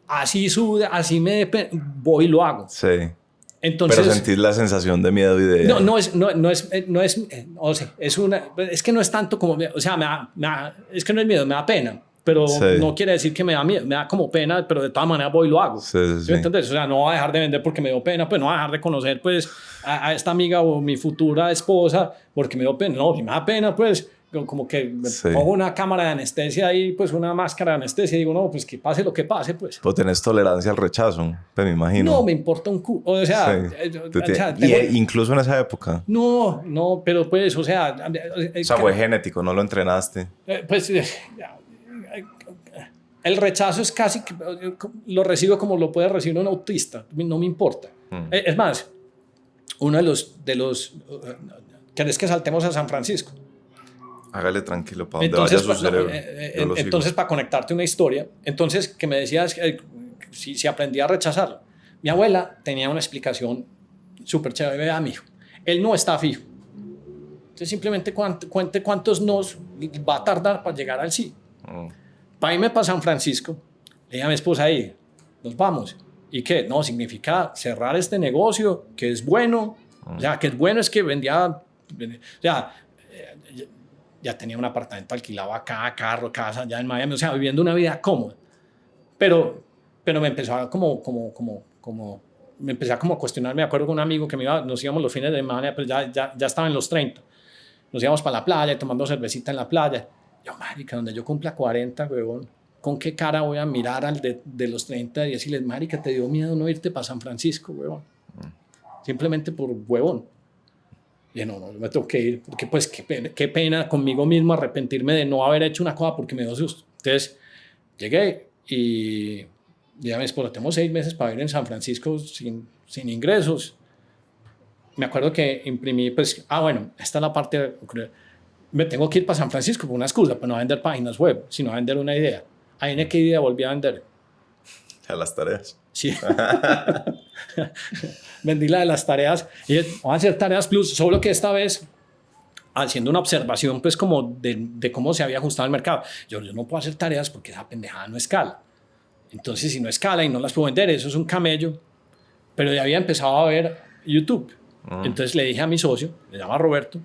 así suda, así voy y lo hago. Sí. Entonces, pero sentís la sensación de miedo y de... es que no es tanto como, o sea, es que no es miedo, me da pena, pero sí. No quiere decir que me da miedo, me da como pena, pero de todas maneras voy y lo hago. Sí. ¿Entendés? O sea, no voy a dejar de vender porque me dio pena, pues no voy a dejar de conocer pues a esta amiga o mi futura esposa porque me dio pena. No, si me da pena, pues como que me pongo una cámara de anestesia ahí, pues una máscara de anestesia y digo, no, pues que pase lo que pase, pues. Pues tenés tolerancia al rechazo, pues me imagino. No, me importa un culo, o sea... incluso en esa época. No, pero pues, o sea... fue genético, no lo entrenaste. Pues... el rechazo es casi que lo recibo como lo puede recibir un autista, no me importa. Es más, uno de los ¿querés que saltemos a San Francisco? Hágale tranquilo, para donde vaya su cerebro. Entonces, para conectarte una historia, entonces, que me decías si aprendí a rechazarlo. Mi abuela tenía una explicación súper chévere. Vea, mijo, él no está fijo. Entonces, simplemente cuente cuántos nos va a tardar para llegar al sí. Para irme para San Francisco, le dije a mi esposa ahí, nos vamos. ¿Y qué? No, significa cerrar este negocio, que es bueno. O sea, que es bueno es que vendía... O sea, ya tenía un apartamento alquilado acá, carro, casa, allá en Miami, o sea, viviendo una vida cómoda. Pero me empezó a me empecé a cuestionar. Me acuerdo con un amigo que nos íbamos los fines de semana, pues ya estaba en los 30. Nos íbamos para la playa, tomando cervecita en la playa. Yo, marica, donde yo cumpla 40, huevón, ¿con qué cara voy a mirar al de los 30 y decirles, marica, te dio miedo no irte para San Francisco, huevón? Simplemente por huevón. Y no, me tengo que ir, porque pues qué pena conmigo mismo arrepentirme de no haber hecho una cosa porque me dio susto. Entonces, llegué y dije a mi esposa, tenemos 6 meses para ir en San Francisco sin ingresos. Me acuerdo que imprimí, pues, bueno, esta es la parte, me tengo que ir para San Francisco por una excusa, pues no a vender páginas web, sino a vender una idea. Ahí en qué idea volví a vender. A las tareas. Sí. Vendí la de las tareas y vamos a hacer tareas plus, solo que esta vez haciendo una observación pues como de cómo se había ajustado el mercado. Yo no puedo hacer tareas porque esa pendejada no escala. Entonces si no escala y no las puedo vender, eso es un camello. Pero ya había empezado a ver YouTube. Entonces le dije a mi socio, le llama Roberto,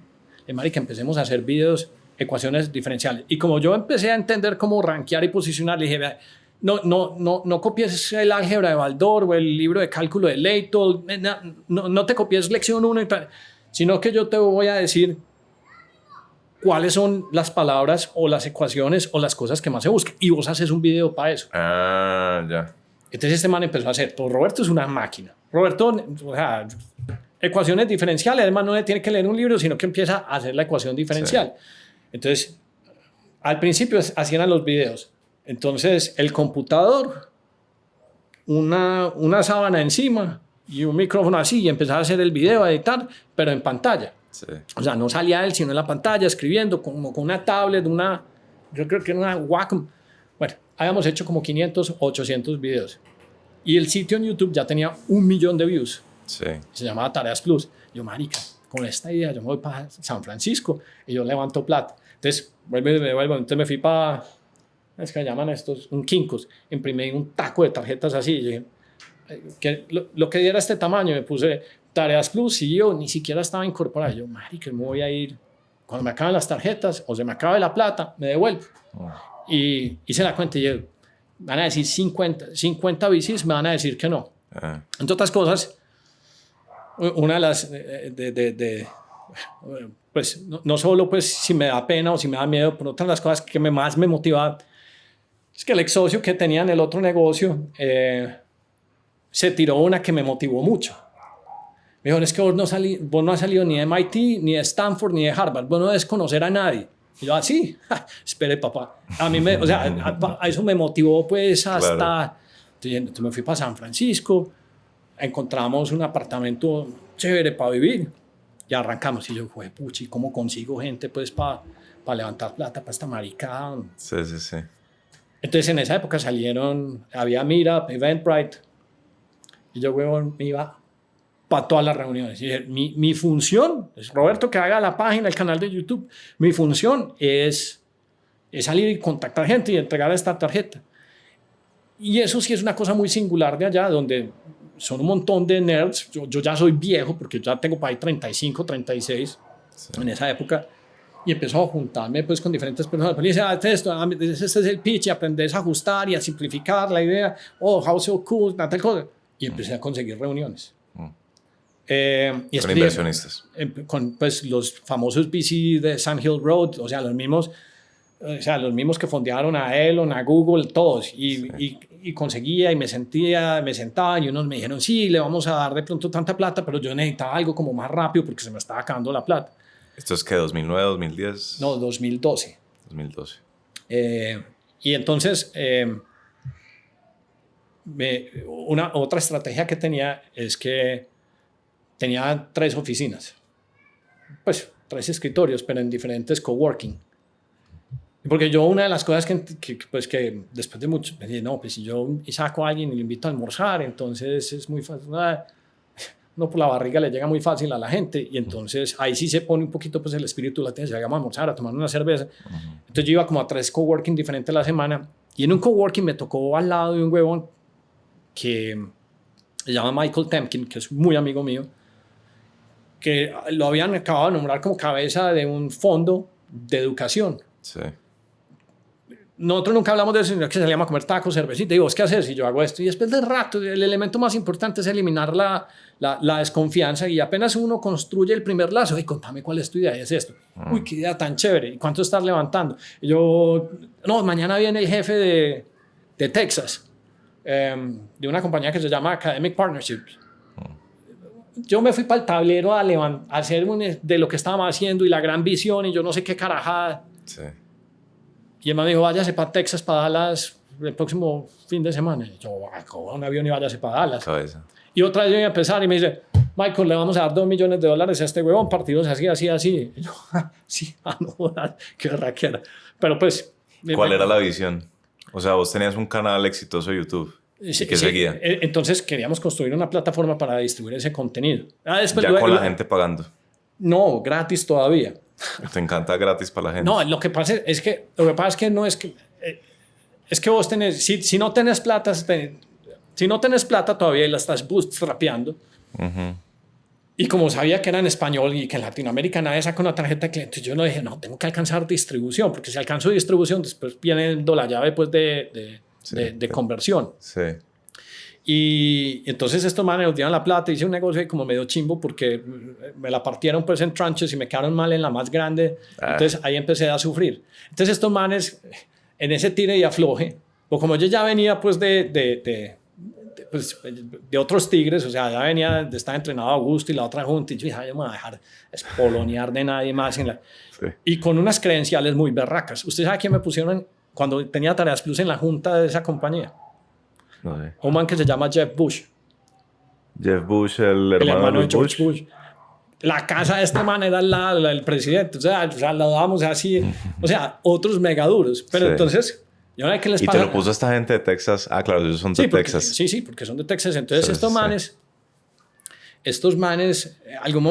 marica, empecemos a hacer videos, ecuaciones diferenciales. Y como yo empecé a entender cómo rankear y posicionar, le dije, vea, no copies el álgebra de Baldor o el libro de cálculo de Leitol, no te copies lección 1, sino que yo te voy a decir cuáles son las palabras o las ecuaciones o las cosas que más se buscan. Y vos haces un video para eso. Ya. Entonces este man empezó a hacer, pues Roberto es una máquina. Roberto, o sea, ecuaciones diferenciales, además no le tiene que leer un libro, sino que empieza a hacer la ecuación diferencial. Sí. Entonces, al principio hacían los videos. Entonces, el computador, una sábana encima y un micrófono así y empezaba a hacer el video, a editar, pero en pantalla. Sí. O sea, no salía él, sino en la pantalla, escribiendo como con una tablet, yo creo que era una Wacom. Bueno, habíamos hecho como 500, 800 videos. Y el sitio en YouTube ya tenía 1 millón de views. Sí. Se llamaba Tareas Plus. Yo, marica, con esta idea yo me voy para San Francisco y yo levanto plata. Entonces, entonces me fui para, es que llaman estos, un Kinko's. Imprimí un taco de tarjetas así. Y dije, que lo que diera este tamaño, me puse Tareas Plus y yo ni siquiera estaba incorporado. Yo, marica, me voy a ir. Cuando me acaben las tarjetas o se me acabe la plata, me devuelvo. Y hice la cuenta y yo, van a decir 50 VCs, me van a decir que no. Entre otras cosas, una de las, pues no solo pues si me da pena o si me da miedo, pero otra de las cosas que más me motivaba es que el ex socio que tenía en el otro negocio se tiró una que me motivó mucho. Me dijo, es que vos no has salido ni de MIT, ni de Stanford, ni de Harvard, vos no debes conocer a nadie. Y yo, sí, espere papá. O sea, a eso me motivó pues hasta... Claro. Entonces me fui para San Francisco, encontramos un apartamento chévere para vivir y arrancamos. Y yo, puchi, ¿cómo consigo gente pues para levantar plata para esta maricada? Sí. Entonces en esa época había Meetup, Eventbrite, y yo, huevón, me iba para todas las reuniones. Y mi función, es Roberto que haga la página, el canal de YouTube, mi función es salir y contactar gente y entregar esta tarjeta. Y eso sí es una cosa muy singular de allá, donde son un montón de nerds. Yo ya soy viejo, porque ya tengo para ahí 35, 36 en esa época. Y empezó a juntarme pues, con diferentes personas. Y dice, este es el pitch, y aprendes a ajustar y a simplificar la idea. Oh, how so cool, tal cosa. Y empecé a conseguir reuniones. Y con inversionistas. Con pues, los famosos VC de Sand Hill Road, o sea, los mismos que fondearon a Elon, a Google, todos. Y conseguía y me sentaba y unos me dijeron, sí, le vamos a dar de pronto tanta plata, pero yo necesitaba algo como más rápido porque se me estaba acabando la plata. ¿Esto es qué, 2009, 2010? No, 2012. 2012. Y entonces, otra estrategia que tenía es que tenía 3 oficinas, pues 3 escritorios, pero en diferentes coworking. Porque yo una de las cosas que después de mucho, me dije, no, pues si yo saco a alguien y lo invito a almorzar, entonces es muy fácil, no por la barriga le llega muy fácil a la gente, y entonces ahí sí se pone un poquito pues el espíritu latino, se vamos a almorzar, a tomar una cerveza. Entonces yo iba como a 3 coworking diferentes a la semana, y en un coworking me tocó al lado de un huevón que se llama Michael Temkin, que es muy amigo mío, que lo habían acabado de nombrar como cabeza de un fondo de educación. Sí. Nosotros nunca hablamos de eso, sino que salíamos a comer tacos, cervecita. Y digo, ¿qué haces? Y yo hago esto. Y después de rato, el elemento más importante es eliminar la desconfianza. Y apenas uno construye el primer lazo, y contame cuál es tu idea. Y es esto. Uy, qué idea tan chévere. ¿Y cuánto estás levantando? Y yo, no, mañana viene el jefe de Texas, de una compañía que se llama Academic Partnerships. Yo me fui para el tablero a hacer de lo que estábamos haciendo y la gran visión y yo no sé qué carajada. Sí. Y él me dijo, váyase para Texas, para Dallas, el próximo fin de semana. Y yo, coja un avión y váyase para Dallas. Cabeza. Y otra vez yo iba a empezar y me dice, Michael, le vamos a dar $2 millones a este huevón, partidos así. Y yo, sí, no, qué raquera. Pero pues... ¿Cuál era la visión? O sea, vos tenías un canal exitoso de YouTube. ¿Y qué seguía? Entonces queríamos construir una plataforma para distribuir ese contenido. Después ya con la gente pagando. No, gratis todavía. Te encanta gratis para la gente. No, lo que pasa es que no es que es que vos tenés, si no tenés plata, si no tenés plata todavía y la estás bootstrapeando. Y como sabía que era en español y que en Latinoamérica nadie saca una tarjeta de cliente, yo no dije, no, tengo que alcanzar distribución, porque si alcanzo distribución, después viene la llave pues, de conversión. Sí. Y entonces estos manes nos dieron la plata, hice un negocio como medio chimbo porque me la partieron pues en tranches y me quedaron mal en la más grande. Entonces ahí empecé a sufrir. Entonces estos manes en ese tire y afloje, o como yo ya venía pues de otros tigres, o sea, ya venía de estar entrenado a Augusto y la otra junta, y yo dije, yo me voy a dejar espolonear de nadie más. Sí. Y con unas credenciales muy berracas. ¿Usted sabe quién me pusieron cuando tenía Tareas Plus en la junta de esa compañía? No sé. Un man que se llama Jeb Bush. Jeff Bush, el hermano de George Bush. La casa de este man era la del presidente, o sea la dábamos así, o sea, otros megaduros. Pero sí. Entonces, yo no sé qué les pasa. ¿Y te lo puso esta gente de Texas? Ah, claro, ellos son de Texas. Sí, porque son de Texas. Entonces, sí, estos manes, en algún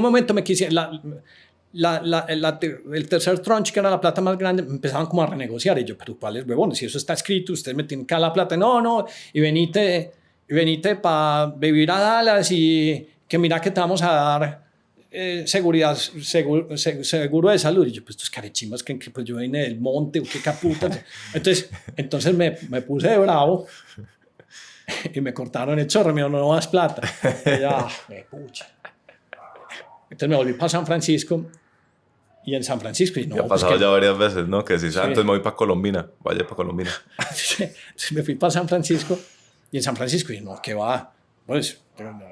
momento me quisieron, el tercer tranche, que era la plata más grande, empezaban como a renegociar. Y yo, pero ¿cuáles huevones? Si eso está escrito, ustedes me tienen que dar la plata. No, y venite para vivir a Dallas y que mira que te vamos a dar seguridad, seguro de salud. Y yo, pues estos carechimbas creen que pues yo vine del monte o qué caputa. Entonces me puse de bravo y me cortaron el chorro. Me dijeron, no das plata. Y yo, pucha. Entonces me volví para San Francisco. Y en San Francisco... Y no, ya ha pasado ya varias veces, ¿no? Que si sí. Entonces me voy para Colombina. Vaya para Colombina. Me fui para San Francisco. Y en San Francisco, y no, ¿qué va? Pues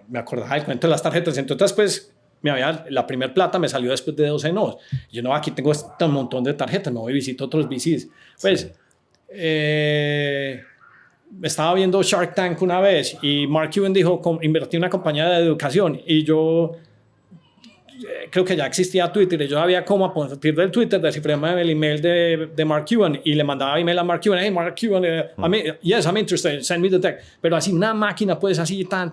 me acordaba del cuento de las tarjetas. Entonces, pues, la primer plata me salió después de 12 no. Yo, no, aquí tengo un montón de tarjetas. Me voy y visito otros VCs. Pues... Sí. Estaba viendo Shark Tank una vez y Mark Cuban dijo, invertí en una compañía de educación, y yo creo que ya existía Twitter y yo había como a partir del Twitter descifrarme el email de Mark Cuban y le mandaba email a Mark Cuban, hey Mark Cuban, yes, I'm interested, send me the tech, pero así una máquina pues así tan.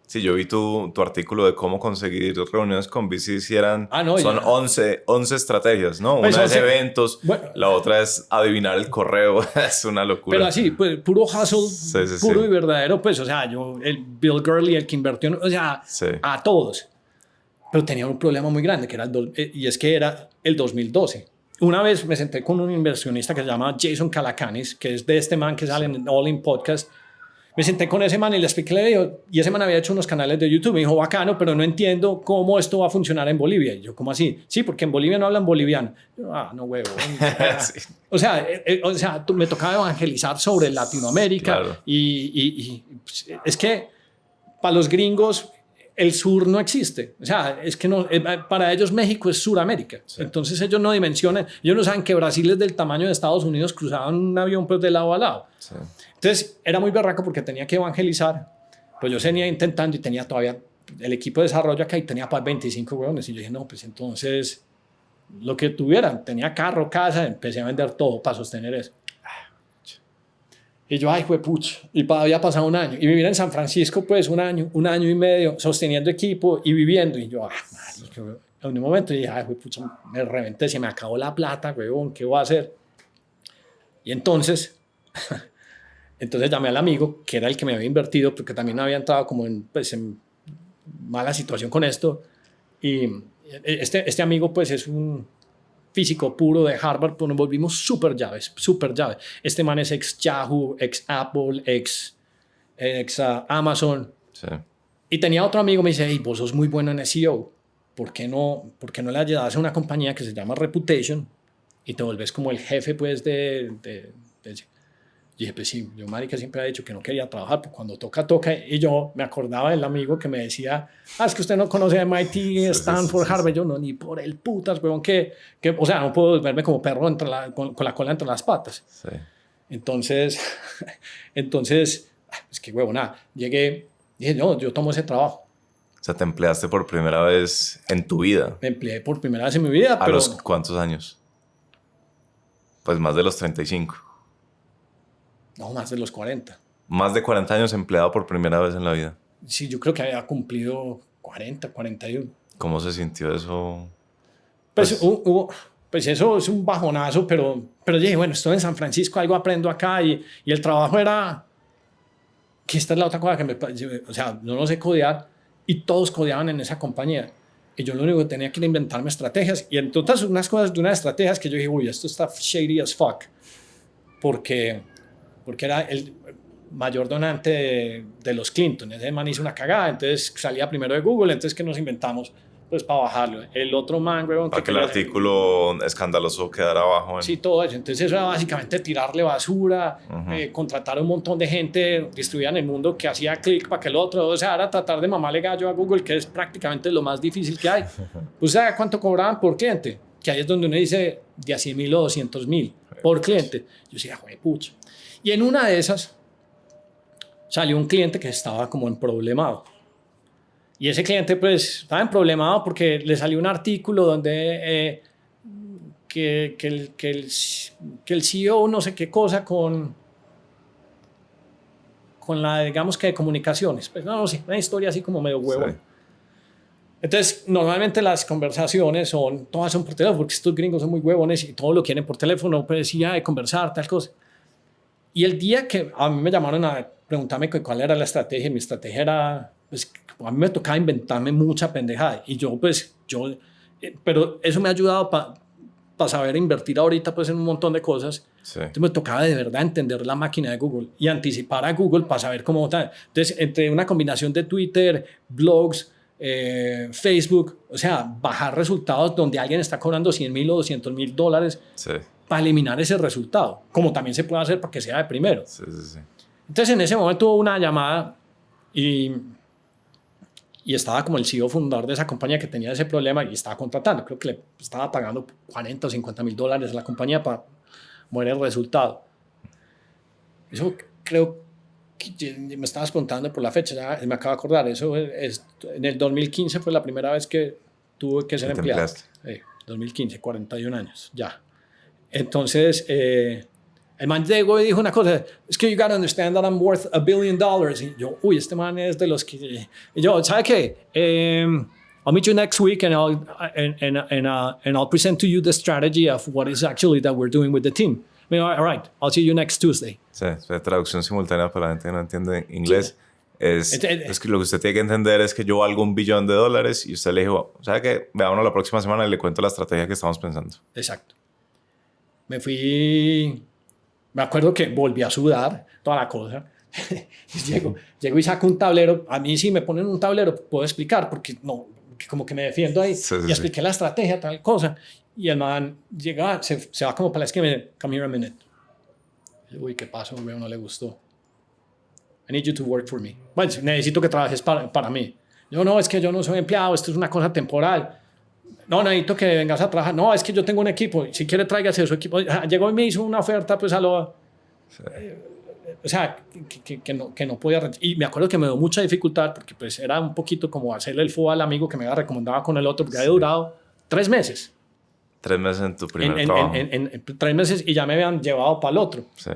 Sí, yo vi tu artículo de cómo conseguir reuniones con VCs y son 11 estrategias, ¿no? Pues una es eventos, bueno, la otra es adivinar el correo, es una locura. Pero así, pues puro hustle, puro y verdadero, pues, o sea, el Bill Gurley, el que invirtió, o sea, a todos. Pero tenía un problema muy grande, que era el 2012. Una vez me senté con un inversionista que se llama Jason Calacanis, que es de este man que sale en All In Podcast. Me senté con ese man y le expliqué, y ese man había hecho unos canales de YouTube. Me dijo, bacano, pero no entiendo cómo esto va a funcionar en Bolivia. Y yo, ¿cómo así? Sí, porque en Bolivia no hablan boliviano. Yo, no, huevo. Sí. O sea, me tocaba evangelizar sobre Latinoamérica. Claro. Y es que para los gringos el sur no existe. O sea, es que no, para ellos México es Suramérica. Sí. Entonces ellos no dimensionan, ellos no saben que Brasil es del tamaño de Estados Unidos, cruzaban un avión pues de lado a lado. Sí. Entonces era muy berraco porque tenía que evangelizar. Pues yo seguía intentando y tenía todavía el equipo de desarrollo acá y tenía para 25 huevones. Y yo dije, no, pues entonces lo que tuviera, tenía carro, casa, empecé a vender todo para sostener eso. Y yo, ay, juepucha, y había pasado un año. Y vivir en San Francisco, pues un año y medio, sosteniendo equipo y viviendo. Y yo, marica, en un momento dije, ay, juepucha, me reventé, se me acabó la plata, huevón, ¿qué voy a hacer? Y entonces llamé al amigo, que era el que me había invertido, porque también había entrado como en mala situación con esto. Y este amigo, pues, es un físico puro de Harvard, pues nos volvimos súper llaves. Este man es ex Yahoo, ex Apple, ex Amazon. Sí. Y tenía otro amigo, me dice, hey, vos sos muy bueno en SEO, ¿por qué no le ayudas a una compañía que se llama Reputation y te volvés como el jefe, pues, Y dije, pues sí, yo, marica, siempre he dicho que no quería trabajar, pues cuando toca. Y yo me acordaba del amigo que me decía, es que usted no conoce MIT, Stanford, Harvard. Yo, no, ni por el putas, weón, o sea, no puedo verme como perro con la cola entre las patas. Sí. Entonces, es que, huevo, nada. Llegué, dije, no, yo tomo ese trabajo. O sea, te empleaste por primera vez en tu vida. Me empleé por primera vez en mi vida. ¿A los cuántos años? Pues más de los 35. No, más de los 40. Más de 40 años empleado por primera vez en la vida. Sí, yo creo que había cumplido 40, 41. ¿Cómo se sintió eso? Pues eso es un bajonazo, pero dije, bueno, estoy en San Francisco, algo aprendo acá y el trabajo era... Que esta es la otra cosa que o sea, yo no sé codear y todos codeaban en esa compañía. Y yo lo único que tenía que era inventarme estrategias. Y entonces unas cosas de unas estrategias que yo dije, uy, esto está shady as fuck. Porque era el mayor donante de los Clinton. Ese man hizo una cagada, entonces salía primero de Google, entonces que nos inventamos pues para bajarlo. El otro man, weón, para que el artículo escandaloso quedara abajo. Sí, todo eso. Entonces eso era básicamente tirarle basura, contratar a un montón de gente distribuida en el mundo que hacía clic para que el otro, o sea, era tratar de mamarle gallo a Google, que es prácticamente lo más difícil que hay. Pues, ¿sabes cuánto cobraban por cliente? Que ahí es donde uno dice de a 100,000 o 200,000 por cliente. Yo decía, joder, pucha. Y en una de esas, salió un cliente que estaba como en problemado. Y ese cliente pues estaba en problemado porque le salió un artículo donde que el CEO no sé qué cosa con la, digamos que de comunicaciones. Pues no sé, una historia así como medio huevo. Sí. Entonces, normalmente las conversaciones todas son por teléfono, porque estos gringos son muy huevones y todo lo quieren por teléfono, pues ya de conversar, tal cosa. Y el día que a mí me llamaron a preguntarme cuál era la estrategia, mi estrategia era, pues, a mí me tocaba inventarme mucha pendejada. Y pero eso me ha ayudado para saber invertir ahorita pues en un montón de cosas. Sí. Entonces me tocaba de verdad entender la máquina de Google y anticipar a Google para saber cómo está. Entonces, entre una combinación de Twitter, blogs, Facebook, o sea, bajar resultados donde alguien está cobrando $100,000 o $200,000 sí. para eliminar ese resultado, como también se puede hacer para que sea de primero. Sí. Entonces, en ese momento hubo una llamada y estaba como el CEO fundador de esa compañía que tenía ese problema y estaba contratando. Creo que le estaba pagando $40,000 o $50,000 a la compañía para mover el resultado. Eso creo que me estabas preguntando por la fecha, ya me acabo de acordar. Eso en el 2015 fue la primera vez que tuve que ser empleado. 2015, 41 años, ya. Entonces, el man llegó y dijo una cosa, es que you gotta understand that I'm worth $1 billion. Y yo, uy, este man es de los que... Y yo, ¿sabe qué? I'll meet you next week and I'll present to you the strategy of what is actually that we're doing with the team. I mean, all right, I'll see you next Tuesday. Sí, traducción simultánea para la gente que no entiende inglés. Sí. Es que lo que usted tiene que entender es que yo valgo $1 billón y usted le dijo, ¿sabe qué? Veámonos la próxima semana y le cuento la estrategia que estamos pensando. Exacto. Me fui... Me acuerdo que volví a sudar, toda la cosa. llego y saco un tablero. A mí sí me ponen un tablero, puedo explicar, porque no, como que me defiendo ahí. Sí, y expliqué la estrategia, tal cosa. Y el man llega, se va como para la esquina y me dice, come here a minute. Uy, ¿qué pasó? Hombre, no le gustó. I need you to work for me. Bueno, necesito que trabajes para mí. Yo, no, es que yo no soy empleado, esto es una cosa temporal. No, necesito que vengas a trabajar. No, es que yo tengo un equipo. Si quiere, tráigase su equipo. Llegó y me hizo una oferta, pues a lo... Sí. O sea, que no podía... Y me acuerdo que me dio mucha dificultad porque pues era un poquito como hacerle el fútbol al amigo que me había recomendado con el otro, porque había durado 3 meses. 3 meses en tu primer trabajo. En 3 meses y ya me habían llevado para el otro. Sí.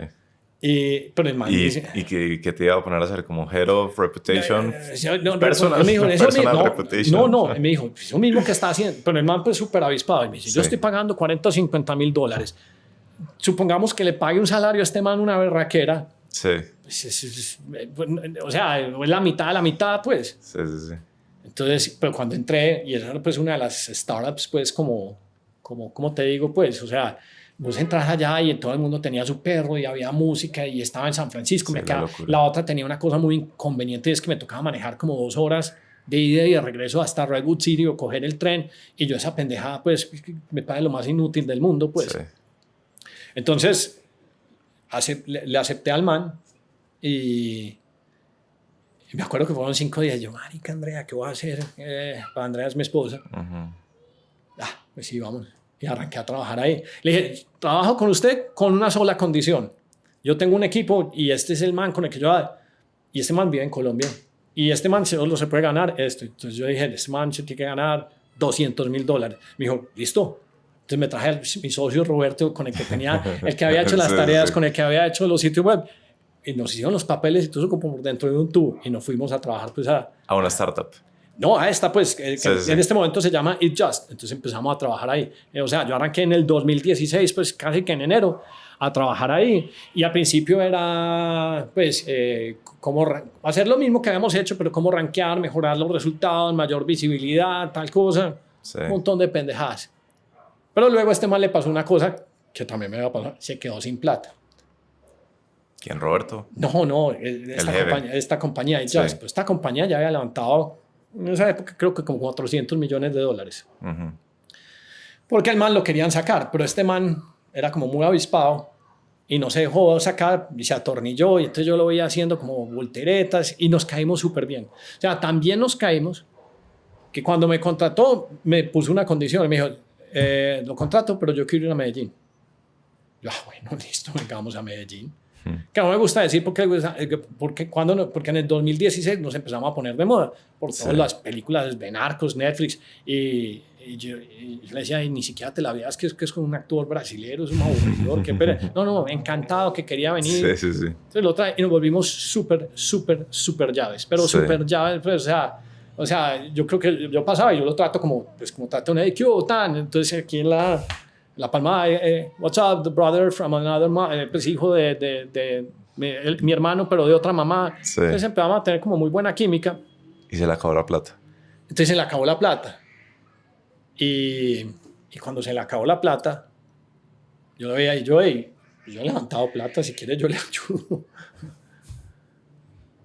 Pero el man dice, ¿Y qué te iba a poner a hacer? ¿Como Head of Reputation? Personal Reputation. No, me dijo, eso mismo que está haciendo. Pero el man pues súper avispado. Y me dice, yo estoy pagando $40,000 o $50,000. Supongamos que le pague un salario a este man una berraquera. Sí. Pues, o sea, es la mitad de la mitad, pues. Sí. Entonces, pero cuando entré, y esa era pues una de las startups, pues como te digo, pues, o sea... Vos entras allá y todo el mundo tenía su perro y había música y estaba en San Francisco. Sí, la otra tenía una cosa muy inconveniente, es que me tocaba manejar como 2 horas de ida y de regreso hasta Redwood City o coger el tren. Y yo esa pendejada, pues, me parece lo más inútil del mundo, pues. Sí. Entonces, le acepté al man y me acuerdo que fueron 5 días. Yo, marica, Andrea, ¿qué voy a hacer? Andrea es mi esposa. Pues sí, vamos. Y arranqué a trabajar ahí. Le dije, trabajo con usted con una sola condición. Yo tengo un equipo y este es el man con el que yo... Y este man vive en Colombia. Y este man solo se puede ganar esto. Entonces yo dije, este man se tiene que ganar $200,000. Me dijo, listo. Entonces me traje a mi socio Roberto, con el que tenía, el que había hecho las tareas, con el que había hecho los sitios web. Y nos hicieron los papeles y todo eso como por dentro de un tubo. Y nos fuimos a trabajar pues a una startup. No, a esta pues, que en este momento se llama It Just. Entonces empezamos a trabajar ahí. O sea, yo arranqué en el 2016, pues casi que en enero, a trabajar ahí. Y al principio era, pues, cómo hacer lo mismo que habíamos hecho, pero cómo rankear, mejorar los resultados, mayor visibilidad, tal cosa. Sí. Un montón de pendejadas. Pero luego a este man le pasó una cosa que también me va a pasar. Se quedó sin plata. ¿Quién, Roberto? No, esta compañía It Just. Sí. Pues esta compañía ya había levantado... En esa época creo que como $400 millones. Uh-huh. Porque el man lo querían sacar, pero este man era como muy avispado y no se dejó sacar y se atornilló, y entonces yo lo veía haciendo como volteretas y nos caímos súper bien. O sea, también nos caímos que cuando me contrató me puso una condición y me dijo, lo contrato, pero yo quiero ir a Medellín. Yo, bueno, listo, vengamos a Medellín. Que no me gusta decir porque en el 2016 nos empezamos a poner de moda por todas las películas de narcos, Netflix, y yo le decía, ni siquiera te la veas que es con un actor brasilero, es un aburridor, no, encantado que quería venir. Sí. Entonces lo trae y nos volvimos súper llaves, pero súper llaves, pues, o sea, yo creo que yo pasaba y yo lo trato como trato una de tan, entonces aquí en la palma, what's up, the brother from another mom, pues hijo de mi hermano, pero de otra mamá. Sí. Entonces empezamos a tener como muy buena química. Y se le acabó la plata. Entonces se le acabó la plata. Y cuando se le acabó la plata, yo lo veía y yo he levantado plata, si quieres yo le ayudo.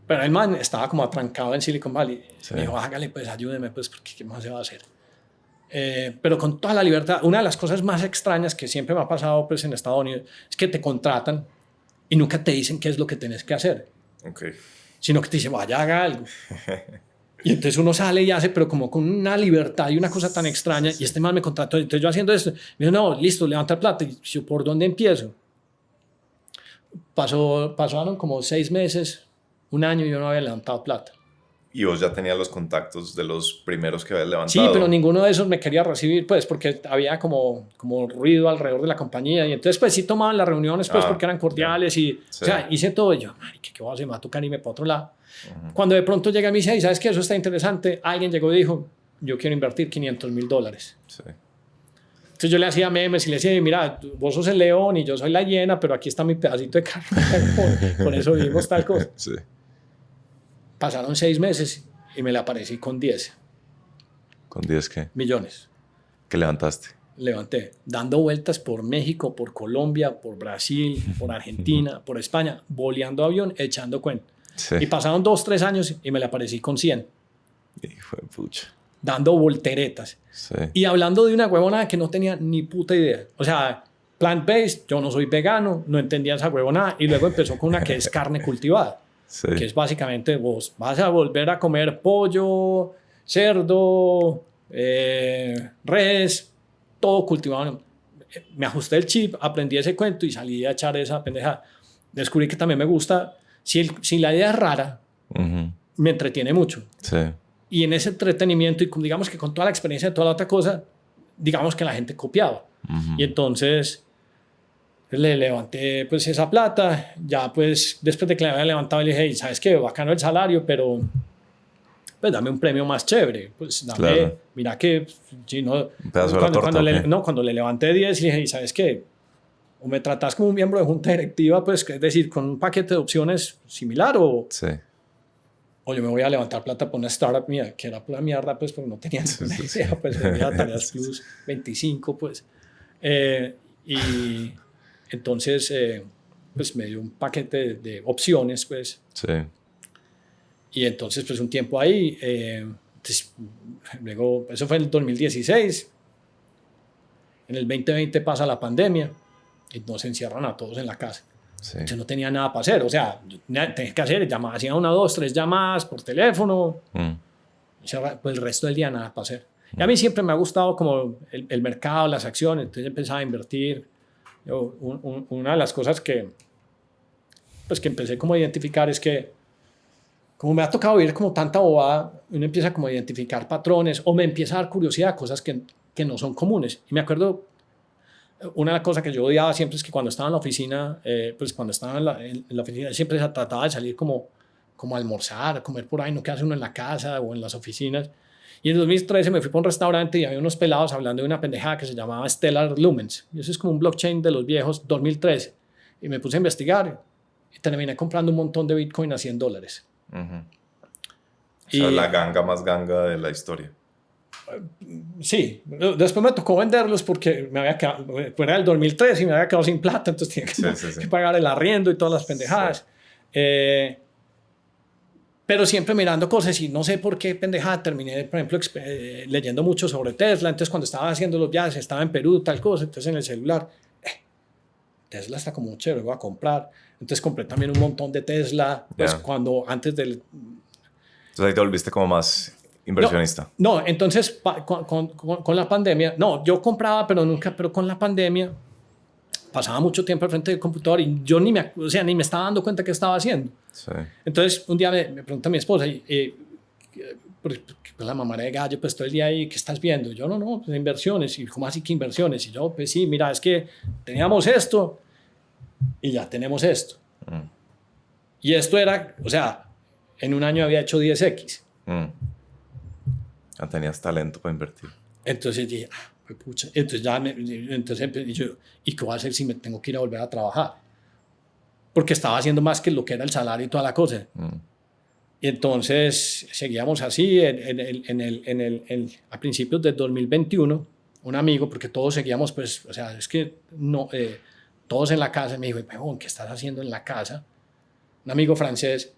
Pero el man estaba como atrancado en Silicon Valley. Sí. Me dijo, hágale, pues ayúdeme, pues, porque ¿qué más se va a hacer? Pero con toda la libertad. Una de las cosas más extrañas que siempre me ha pasado pues, en Estados Unidos es que te contratan y nunca te dicen qué es lo que tienes que hacer. Okay. Sino que te dicen, vaya, haga algo. Y entonces uno sale y hace, pero como con una libertad y una cosa tan extraña. Y este man me contrató. Entonces yo haciendo esto, me dijo, no, listo, levanta plata. Y yo, ¿por dónde empiezo? Pasaron como 6 meses, 1 año y yo no había levantado plata. Y vos ya tenías los contactos de los primeros que habías levantado. Sí, pero ninguno de esos me quería recibir, pues, porque había como ruido alrededor de la compañía. Y entonces, pues, sí tomaban las reuniones, pues, porque eran cordiales. Y, sí. O sea, hice todo. Y yo, marica, ¿qué voy a hacer? Me va a tocar irme para otro lado. Cuando de pronto llega y me dice, ¿sabes qué? Eso está interesante. Alguien llegó y dijo, yo quiero invertir $500,000. Sí. Entonces yo le hacía memes y le decía, mira, vos sos el león y yo soy la hiena, pero aquí está mi pedacito de carne. Con eso vivimos tal cosa. Sí. Pasaron 6 meses y me le aparecí con 10. ¿Con 10 qué? Millones. ¿Qué levantaste? Levanté, dando vueltas por México, por Colombia, por Brasil, por Argentina, por España, boleando avión, echando cuenta. Sí. Y pasaron 2-3 años y me le aparecí con 100. Hijo de pucha. Dando volteretas. Sí. Y hablando de una huevonada que no tenía ni puta idea. O sea, plant-based, yo no soy vegano, no entendía esa huevonada. Y luego empezó con una que es carne cultivada. Sí. Que es básicamente vos vas a volver a comer pollo, cerdo, res, todo cultivado. Me ajusté el chip, aprendí ese cuento y salí a echar esa pendeja. Descubrí que también me gusta. Si la idea es rara, me entretiene mucho. Sí. Y en ese entretenimiento, y digamos que con toda la experiencia de toda la otra cosa, digamos que la gente copiaba. Y entonces le levanté pues esa plata. Ya pues después de que la había levantado, le dije, hey, ¿sabes qué? Bacano el salario, pero pues dame un premio más chévere. Pues dame, claro. Mira que si no, un pedazo de la torta, cuando le levanté 10, le dije, ¿sabes qué? O me tratás como un miembro de junta directiva, pues es decir, con un paquete de opciones similar, o yo me voy a levantar plata por una startup mía, que era pura mierda, pues porque no tenía ninguna idea, pues venía Tareas Plus 25, pues. Y entonces, pues me dio un paquete de opciones, pues. Sí. Y entonces, pues un tiempo ahí, entonces, luego, eso fue en el 2016. En el 2020 pasa la pandemia. Y nos encierran a todos en la casa. Sí. Yo no tenía nada para hacer. O sea, tenía que hacer llamadas. Hacía 1, 2, 3 llamadas por teléfono. Pues el resto del día nada para hacer. Y a mí siempre me ha gustado como el mercado, las acciones. Entonces empezaba a invertir. Una de las cosas que empecé como a identificar es que como me ha tocado vivir como tanta bobada, uno empieza como a identificar patrones o me empieza a dar curiosidad, cosas que no son comunes. Y me acuerdo... Una cosa que yo odiaba siempre es que cuando estaba en la oficina, pues cuando estaba en la oficina siempre se trataba de salir como a almorzar, a comer por ahí, no que hace uno en la casa o en las oficinas. Y en 2013 me fui para un restaurante y había unos pelados hablando de una pendejada que se llamaba Stellar Lumens. Y eso es como un blockchain de los viejos, 2013. Y me puse a investigar y terminé comprando un montón de Bitcoin a $100. O sea, la ganga más ganga de la historia. Sí, después me tocó venderlos porque me había quedado, fuera del 2003 y me había quedado sin plata, entonces tenía que pagar el arriendo y todas las pendejadas. Sí. Pero siempre mirando cosas y no sé por qué pendejada terminé, por ejemplo, leyendo mucho sobre Tesla. Entonces cuando estaba haciendo los viajes, estaba en Perú, tal cosa, entonces en el celular, Tesla está como chévere, voy a comprar. Entonces compré también un montón de Tesla, pues antes del... Entonces ahí te volviste como más... inversionista. No, entonces con la pandemia, no, yo compraba, pero con la pandemia pasaba mucho tiempo al frente del computador y yo ni me estaba dando cuenta qué estaba haciendo. Sí. Entonces, un día me pregunta mi esposa, pues la mamá de gallo, pues todo el día ahí, ¿qué estás viendo? Yo, no, pues inversiones. Y ¿cómo así que inversiones? Y yo, pues sí, mira, es que teníamos esto y ya tenemos esto. Y esto era, o sea, en un año había hecho 10x. Ya tenías talento para invertir. Entonces dije, pues pucha. Entonces yo, ¿y qué voy a hacer si me tengo que ir a volver a trabajar? Porque estaba haciendo más que lo que era el salario y toda la cosa. Y entonces seguíamos así. A principios del 2021, un amigo, porque todos seguíamos, pues, o sea, es que no, todos en la casa, me dijo, ¿qué estás haciendo en la casa? Un amigo francés,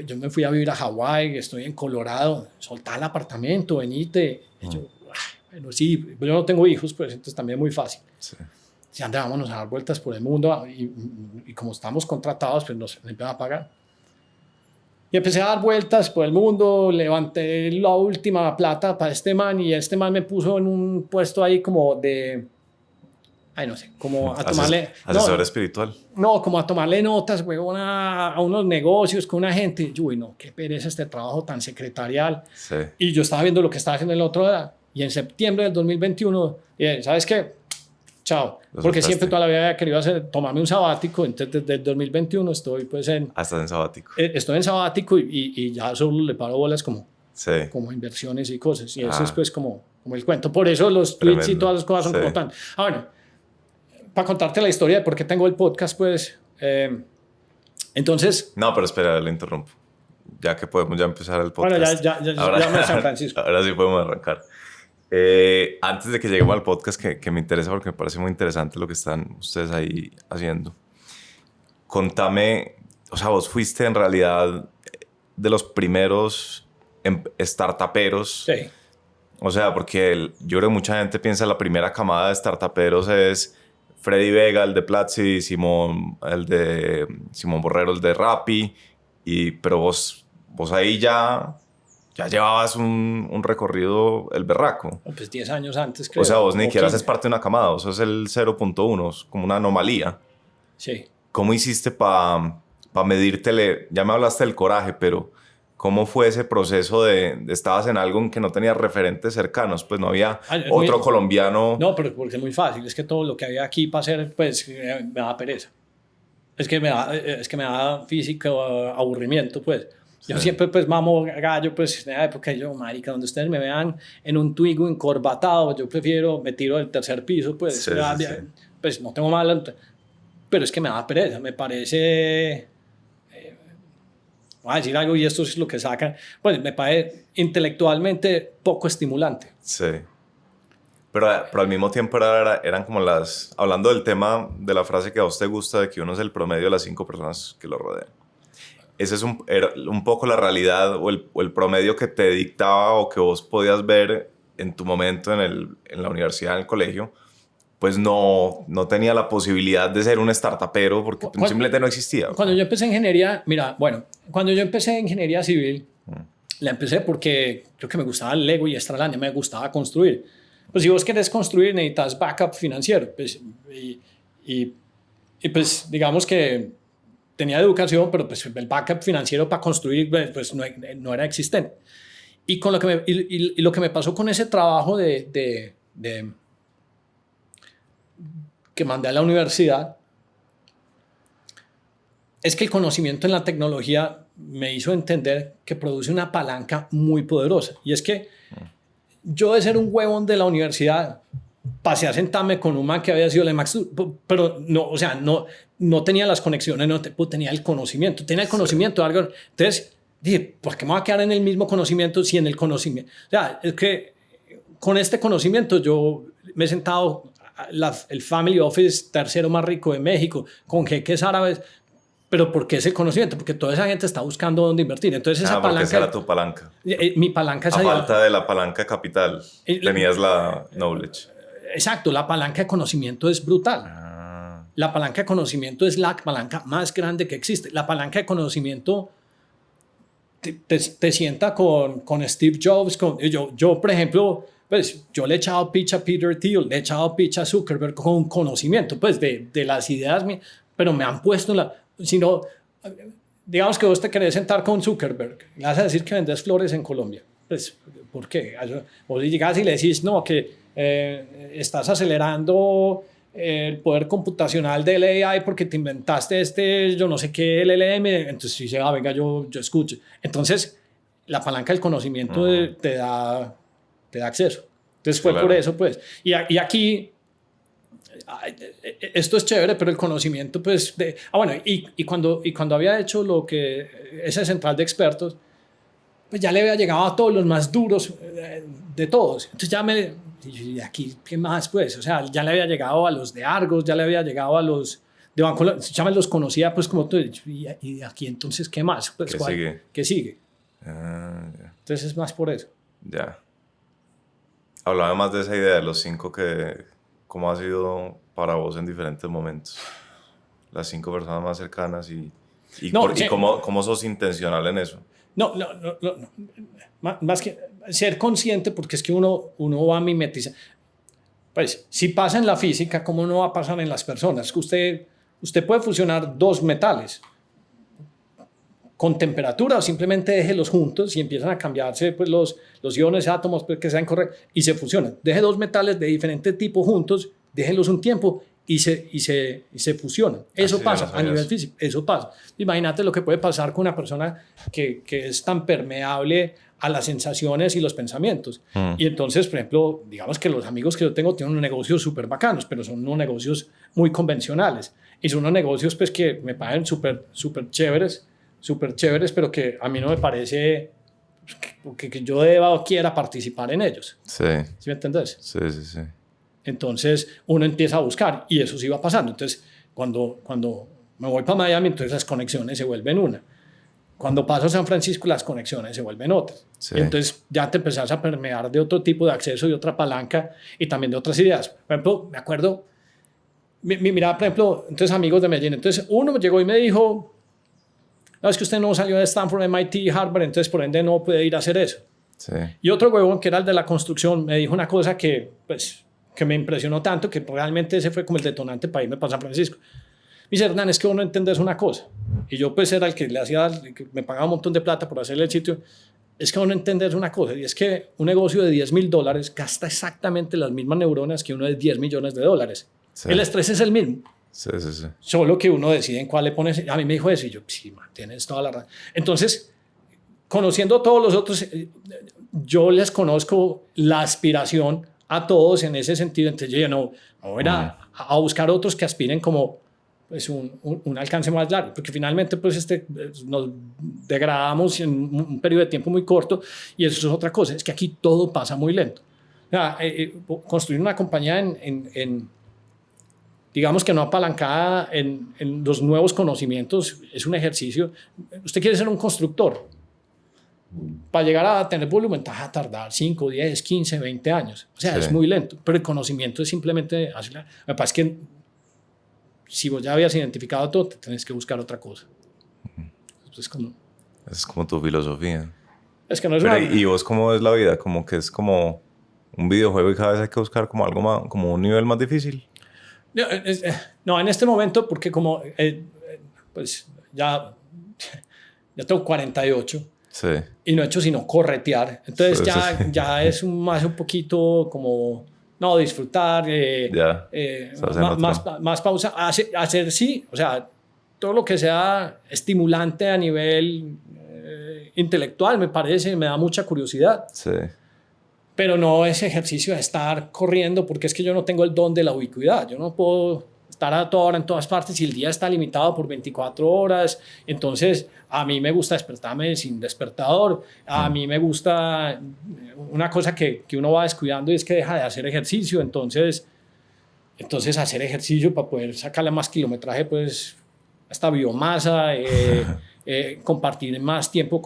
yo me fui a vivir a Hawái, estoy en Colorado, soltá el apartamento, venite. Y yo, bueno, sí, yo no tengo hijos, pues entonces también es muy fácil. Sí. Si André, vámonos a dar vueltas por el mundo y como estamos contratados, pues nos empiezan a pagar. Y empecé a dar vueltas por el mundo, levanté la última plata para este man y este man me puso en un puesto ahí como de... no sé, como a tomarle... Asesor espiritual. No, como a tomarle notas, huevón, a unos negocios con una gente. Y yo, uy, no, qué pereza este trabajo tan secretarial. Sí. Y yo estaba viendo lo que estaba haciendo el otro día. Y en septiembre del 2021, ¿sabes qué? Chao. Porque siempre toda la vida había querido tomarme un sabático. Entonces, desde el 2021 estoy pues en... Estás en sabático. Estoy en sabático y ya solo le paro bolas como inversiones y cosas. Y eso es pues como el cuento. Por eso los tweets y todas las cosas son como tan... Bueno, para contarte la historia de por qué tengo el podcast, pues... entonces... No, pero espera, le interrumpo. Ya que podemos ya empezar el podcast. Bueno, ya me San Francisco. Ahora sí podemos arrancar. Antes de que lleguemos al podcast, que me interesa porque me parece muy interesante lo que están ustedes ahí haciendo. Contame, o sea, vos fuiste en realidad de los primeros startuperos. Sí. O sea, porque yo creo que mucha gente piensa la primera camada de startuperos es Freddy Vega, el de Platzi, el de Simón Borrero, el de Rappi, pero vos ahí ya llevabas un recorrido el berraco. Pues 10 años antes, creo. O sea, vos ni siquiera haces parte de una camada, vos sos el 0.1, es como una anomalía. Sí. ¿Cómo hiciste para medírtele? Ya me hablaste del coraje, pero ¿cómo fue ese proceso de estabas en algo en que no tenías referentes cercanos? Pues no había otro colombiano. No, pero porque es muy fácil. Es que todo lo que había aquí para hacer, pues me da pereza. Es que me da físico aburrimiento, pues. Yo siempre, pues, mamo gallo, pues, en la época, yo, marica, donde ustedes me vean en un Twigo encorbatado, yo prefiero, me tiro del tercer piso, pues, pues, no tengo mal, pero es que me da pereza, me parece, voy a decir algo y esto es lo que sacan, pues, me parece intelectualmente poco estimulante. Sí. Pero al mismo tiempo eran como hablando del tema de la frase que a vos te gusta, de que uno es el promedio de las 5 personas que lo rodean. Ese es era un poco la realidad o el promedio que te dictaba o que vos podías ver en tu momento en la universidad, en el colegio, pues no tenía la posibilidad de ser un startupero porque simplemente no existía. Cuando yo empecé ingeniería, cuando yo empecé ingeniería civil, la empecé porque creo que me gustaba el Lego y Stralandia, me gustaba construir. Pues si vos querés construir necesitas backup financiero, pues, y pues digamos que tenía educación, pero pues el backup financiero para construir pues no era existente. Y con lo que me pasó con ese trabajo que mandé a la universidad es que el conocimiento en la tecnología me hizo entender que produce una palanca muy poderosa. Y es que yo, de ser un huevón de la universidad, pasé a sentarme con un man que había sido el Max, pero no, o sea, no tenía las conexiones, no tenía el conocimiento, tenía el conocimiento de algo. Entonces dije, ¿por qué me voy a quedar en el mismo conocimiento si en el conocimiento? O sea, es que con este conocimiento yo me he sentado el Family Office tercero más rico de México, con jeques árabes, pero ¿por qué ese conocimiento? Porque toda esa gente está buscando dónde invertir. Entonces esa palanca... Esa era tu palanca. Mi palanca... A falta de la palanca capital, tenías la knowledge. Exacto, la palanca de conocimiento es brutal. La palanca de conocimiento es la palanca más grande que existe. La palanca de conocimiento te sienta con Steve Jobs. Yo, por ejemplo, pues yo le he echado pitch a Peter Thiel, le he echado pitch a Zuckerberg con conocimiento, pues de las ideas, pero me han puesto en la... Sino, digamos que vos te querés sentar con Zuckerberg, le vas a decir que vendes flores en Colombia. Pues, ¿por qué? Vos llegas y le decís, no, que estás acelerando el poder computacional del AI porque te inventaste yo no sé qué LLM, entonces dice, venga, yo escucho. Entonces, la palanca del conocimiento te da acceso. Entonces fue por eso, pues. Y aquí, esto es chévere, pero el conocimiento, pues, bueno, y cuando había hecho lo que, ese central de expertos, pues ya le había llegado a todos los más duros de todos. Entonces y aquí, ¿qué más, pues? O sea, ya le había llegado a los de Argos, ya le había llegado a los de Banco, ya me los conocía, pues, como tú. Y aquí, entonces, ¿qué más? Pues, ¿Qué sigue? ¿Qué sigue? Yeah. Entonces es más por eso. Ya. Hablaba más de esa idea de los 5 ¿cómo ha sido para vos en diferentes momentos? Las 5 personas más cercanas y cómo sos intencional en eso. No. Más que ser consciente, porque es que uno va a mimetizar. Pues, si pasa en la física, ¿cómo no va a pasar en las personas? Que usted puede fusionar 2 metales con temperatura o simplemente déjelos juntos y empiezan a cambiarse pues, los iones, átomos pues, que sean correctos y se fusionan. Deje 2 metales de diferente tipo juntos, déjenlos un tiempo y se fusionan. Eso pasa a nivel físico, eso pasa. Imagínate lo que puede pasar con una persona que es tan permeable a las sensaciones y los pensamientos. Y entonces, por ejemplo, digamos que los amigos que yo tengo tienen unos negocios súper bacanos, pero son unos negocios muy convencionales. Y son unos negocios pues, que me parecen súper chéveres, pero que a mí no me parece que yo deba o quiera participar en ellos. Sí. ¿Sí me entendés? Sí. Entonces uno empieza a buscar y eso sí va pasando. Entonces cuando me voy para Miami, entonces las conexiones se vuelven una. Cuando paso a San Francisco, las conexiones se vuelven otras. Sí. Y entonces ya te empezás a permear de otro tipo de acceso, de otra palanca y también de otras ideas. Por ejemplo, me acuerdo, mira, por ejemplo, entonces amigos de Medellín. Entonces uno me llegó y me dijo, no, es que usted no salió de Stanford, MIT, Harvard, entonces por ende no puede ir a hacer eso. Sí. Y otro huevón, que era el de la construcción, me dijo una cosa que me impresionó tanto, que realmente ese fue como el detonante para irme para San Francisco. Me dice, Hernán, es que vos no entendés una cosa. Y yo pues era el que que me pagaba un montón de plata por hacerle el sitio. Es que vos no entendés una cosa, y es que un negocio de $10,000 gasta exactamente las mismas neuronas que uno de $10 millones. Sí. El estrés es el mismo. Sí. Solo que uno decide en cuál le pones. A mí me dijo eso y yo, sí, man, tienes toda la razón. Entonces, conociendo a todos los otros, yo les conozco la aspiración a todos en ese sentido. Entonces yo no voy a buscar otros que aspiren como pues, un alcance más largo, porque finalmente pues, nos degradamos en un periodo de tiempo muy corto y eso es otra cosa, es que aquí todo pasa muy lento. O sea, construir una compañía digamos que no apalancada en los nuevos conocimientos es un ejercicio. Usted quiere ser un constructor. Para llegar a tener volumen, te vas a tardar 5, 10, 15, 20 años. O sea, sí. Es muy lento. Pero el conocimiento es simplemente... Lo que pasa es que si vos ya habías identificado todo, te tenés que buscar otra cosa. Es como tu filosofía. Es que no es pero ¿y vos cómo ves la vida? Como que es como un videojuego y cada vez hay que buscar como algo más, como un nivel más difícil. No, en este momento, porque como pues ya tengo 48 sí. Y no he hecho sino corretear, entonces ya es más un poquito como disfrutar, más pausa, hacer sí, o sea, todo lo que sea estimulante a nivel intelectual me da mucha curiosidad. Sí. Pero no ese ejercicio de estar corriendo, porque es que yo no tengo el don de la ubicuidad. Yo no puedo estar a toda hora en todas partes y el día está limitado por 24 horas. Entonces, a mí me gusta despertarme sin despertador. A mí me gusta una cosa que uno va descuidando y es que deja de hacer ejercicio. Entonces hacer ejercicio para poder sacarle más kilometraje, pues, esta biomasa, compartir más tiempo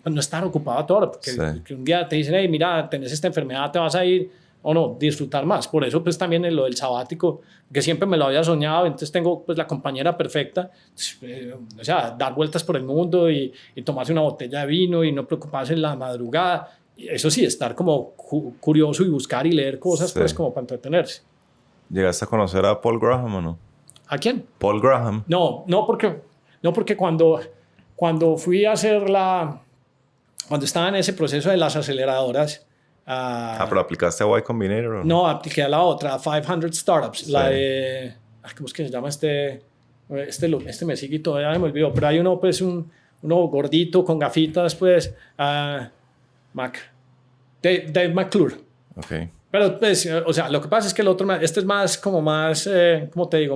no estar ocupado a toda hora, porque sí. Un día te dicen, hey, mira, tenés esta enfermedad, te vas a ir, o no, disfrutar más. Por eso pues también en lo del sabático, que siempre me lo había soñado, entonces tengo pues la compañera perfecta, o sea, dar vueltas por el mundo y tomarse una botella de vino y no preocuparse en la madrugada, eso sí, estar como curioso y buscar y leer cosas, Sí. pues como para entretenerse. ¿Llegaste a conocer a Paul Graham o no? ¿A quién? Paul Graham. No, porque cuando fui a hacer cuando estaba en ese proceso de las aceleradoras, Pero aplicaste a Y Combinator, ¿o no? no, apliqué a la otra, a 500 Startups, Sí. la de, ¿cómo es que se llama este me sigue y todavía me olvidó, pero hay uno, pues, uno gordito con gafitas, pues, Dave McClure. Ok. Pero, pues, o sea, lo que pasa es que el otro, este es más, ¿cómo te digo?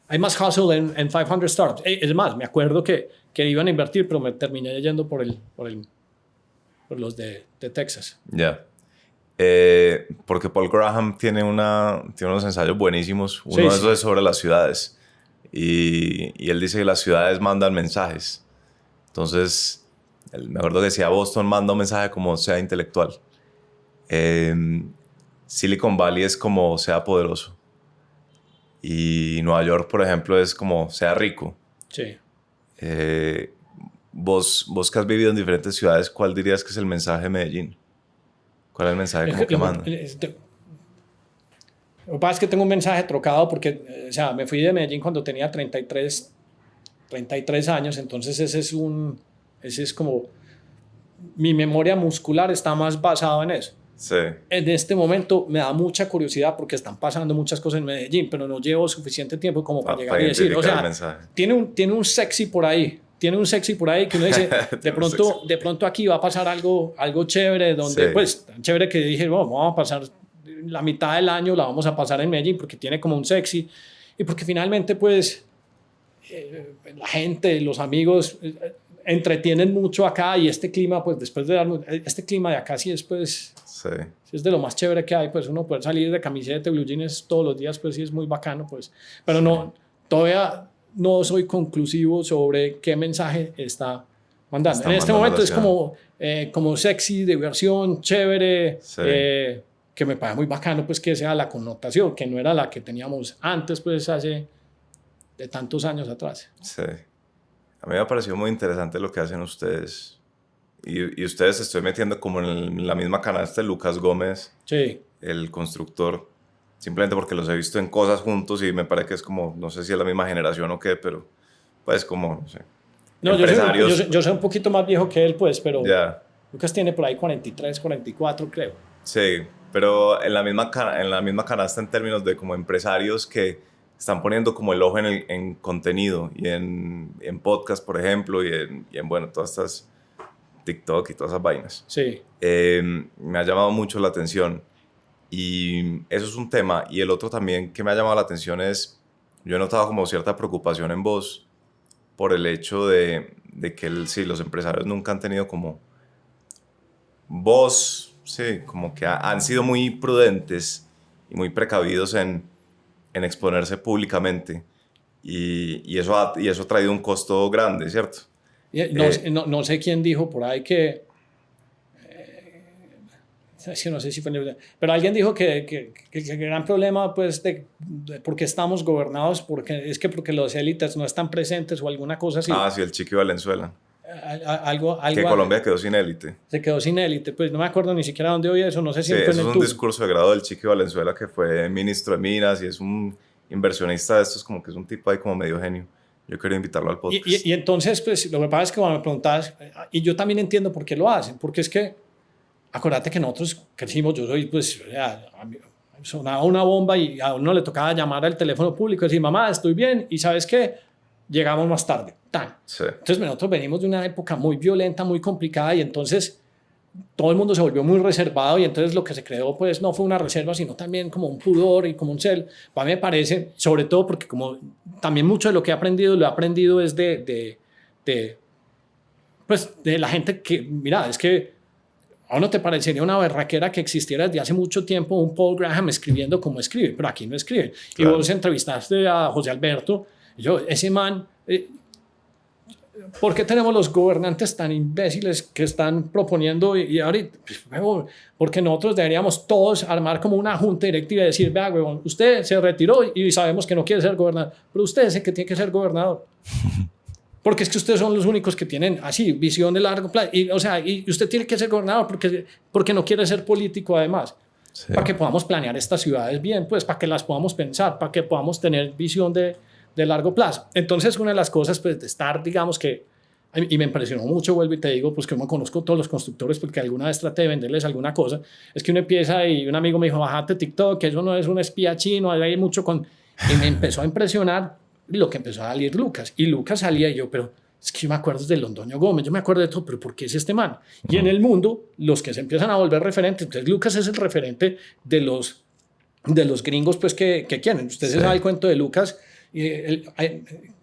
Hay más hustle en 500 Startups. Es más, me acuerdo que iban a invertir, pero me terminé yendo por los de Texas. Ya. Porque Paul Graham tiene unos ensayos buenísimos. Uno de esos es sobre las ciudades. Y él dice que las ciudades mandan mensajes. Entonces, me acuerdo que decía Boston manda un mensaje como sea intelectual. Silicon Valley es como sea poderoso. Y Nueva York, por ejemplo, es como sea rico. Sí. Vos que has vivido en diferentes ciudades, ¿cuál dirías que es el mensaje de Medellín? ¿Cuál es el mensaje como que manda? Lo que pasa es que tengo un mensaje trocado porque, o sea, me fui de Medellín cuando tenía 33 años, entonces ese es como, mi memoria muscular está más basada en eso. Sí. En este momento me da mucha curiosidad porque están pasando muchas cosas en Medellín, pero no llevo suficiente tiempo como para llegar y decir, o sea, tiene un sexy por ahí. Tiene un sexy por ahí que uno dice, de pronto aquí va a pasar algo chévere, donde sí. pues tan chévere que dije, bueno, vamos a pasar la mitad del año, la vamos a pasar en Medellín porque tiene como un sexy y porque finalmente pues la gente, los amigos entretienen mucho acá y este clima pues después de este clima de acá sí es pues sí. Es de lo más chévere que hay, pues uno poder salir de camiseta de blue jeans todos los días pues sí es muy bacano pues, pero sí. No, todavía no soy conclusivo sobre qué mensaje está mandando. En este momento es como sexy, diversión, chévere, sí. Que me parece muy bacano pues que sea la connotación, que no era la que teníamos antes pues hace de tantos años atrás. Sí. A mí me ha parecido muy interesante lo que hacen ustedes. Y ustedes se estoy metiendo como en la misma canasta de Lucas Gómez, sí. El constructor. Simplemente porque los he visto en cosas juntos y me parece que es como, no sé si es la misma generación o qué, pero pues como, no sé. No, empresarios. Yo soy un poquito más viejo que él, pues, pero yeah. Lucas tiene por ahí 43, 44, creo. Sí, pero en la misma canasta en términos de como empresarios que están poniendo como el ojo en contenido y en podcast, por ejemplo, y en bueno, todas estas TikTok y todas esas vainas. Sí. Me ha llamado mucho la atención. Y eso es un tema. Y el otro también que me ha llamado la atención es, yo he notado como cierta preocupación en vos por el hecho de que sí, los empresarios nunca han tenido como vos, sí, como que han sido muy prudentes y muy precavidos en exponerse públicamente. Y eso ha traído un costo grande, ¿cierto? No sé quién dijo por ahí que no sé si fue, pero alguien dijo que el gran problema pues de porque estamos gobernados porque los élites no están presentes o alguna cosa así. Sí, el Chiqui Valenzuela. Algo que Colombia quedó sin élite. Se quedó sin élite, pues no me acuerdo ni siquiera dónde oí eso, no sé si fue en el un discurso de grado del Chiqui Valenzuela, que fue ministro de Minas y es un inversionista de estos, como que es un tipo ahí como medio genio. Yo quería invitarlo al podcast. Y entonces, pues lo que pasa es que cuando me preguntabas, y yo también entiendo por qué lo hacen, porque es que acuérdate que nosotros crecimos, yo soy, pues, sonaba una bomba y a uno le tocaba llamar al teléfono público y decir, mamá, estoy bien, y ¿sabes qué? Llegamos más tarde. Sí. Entonces nosotros venimos de una época muy violenta, muy complicada, y entonces todo el mundo se volvió muy reservado, y entonces lo que se creó, pues, no fue una reserva, sino también como un pudor y como un cel. A mí me parece, sobre todo porque como también mucho de lo que he aprendido, lo he aprendido es de la gente que, mira, es que ¿a uno te parecería una berraquera que existiera desde hace mucho tiempo un Paul Graham escribiendo como escribe? Pero aquí no escribe. Claro. Y vos entrevistaste a José Alberto. Ese man... ¿Por qué tenemos los gobernantes tan imbéciles que están proponiendo? Y ahorita, porque nosotros deberíamos todos armar como una junta directiva y decir, vea, huevón, usted se retiró y sabemos que no quiere ser gobernador, pero usted es el que tiene que ser gobernador. Porque es que ustedes son los únicos que tienen así visión de largo plazo. Y, o sea, y usted tiene que ser gobernador porque no quiere ser político además. Sí. Para que podamos planear estas ciudades bien, pues para que las podamos pensar, para que podamos tener visión de largo plazo. Entonces, una de las cosas pues de estar, digamos que, y me impresionó mucho, vuelvo y te digo, pues que no conozco todos los constructores porque alguna vez traté de venderles alguna cosa, es que uno empieza y un amigo me dijo, bájate TikTok, que eso no es un espía chino, hay mucho con... Y me empezó a impresionar lo que empezó a salir Lucas. Y Lucas salía y yo, pero es que yo me acuerdo de Londoño Gómez, yo me acuerdo de todo, pero ¿por qué es este man? Y en el mundo, los que se empiezan a volver referentes, entonces Lucas es el referente de los gringos pues que quieren. Usted se sabe el cuento de Lucas,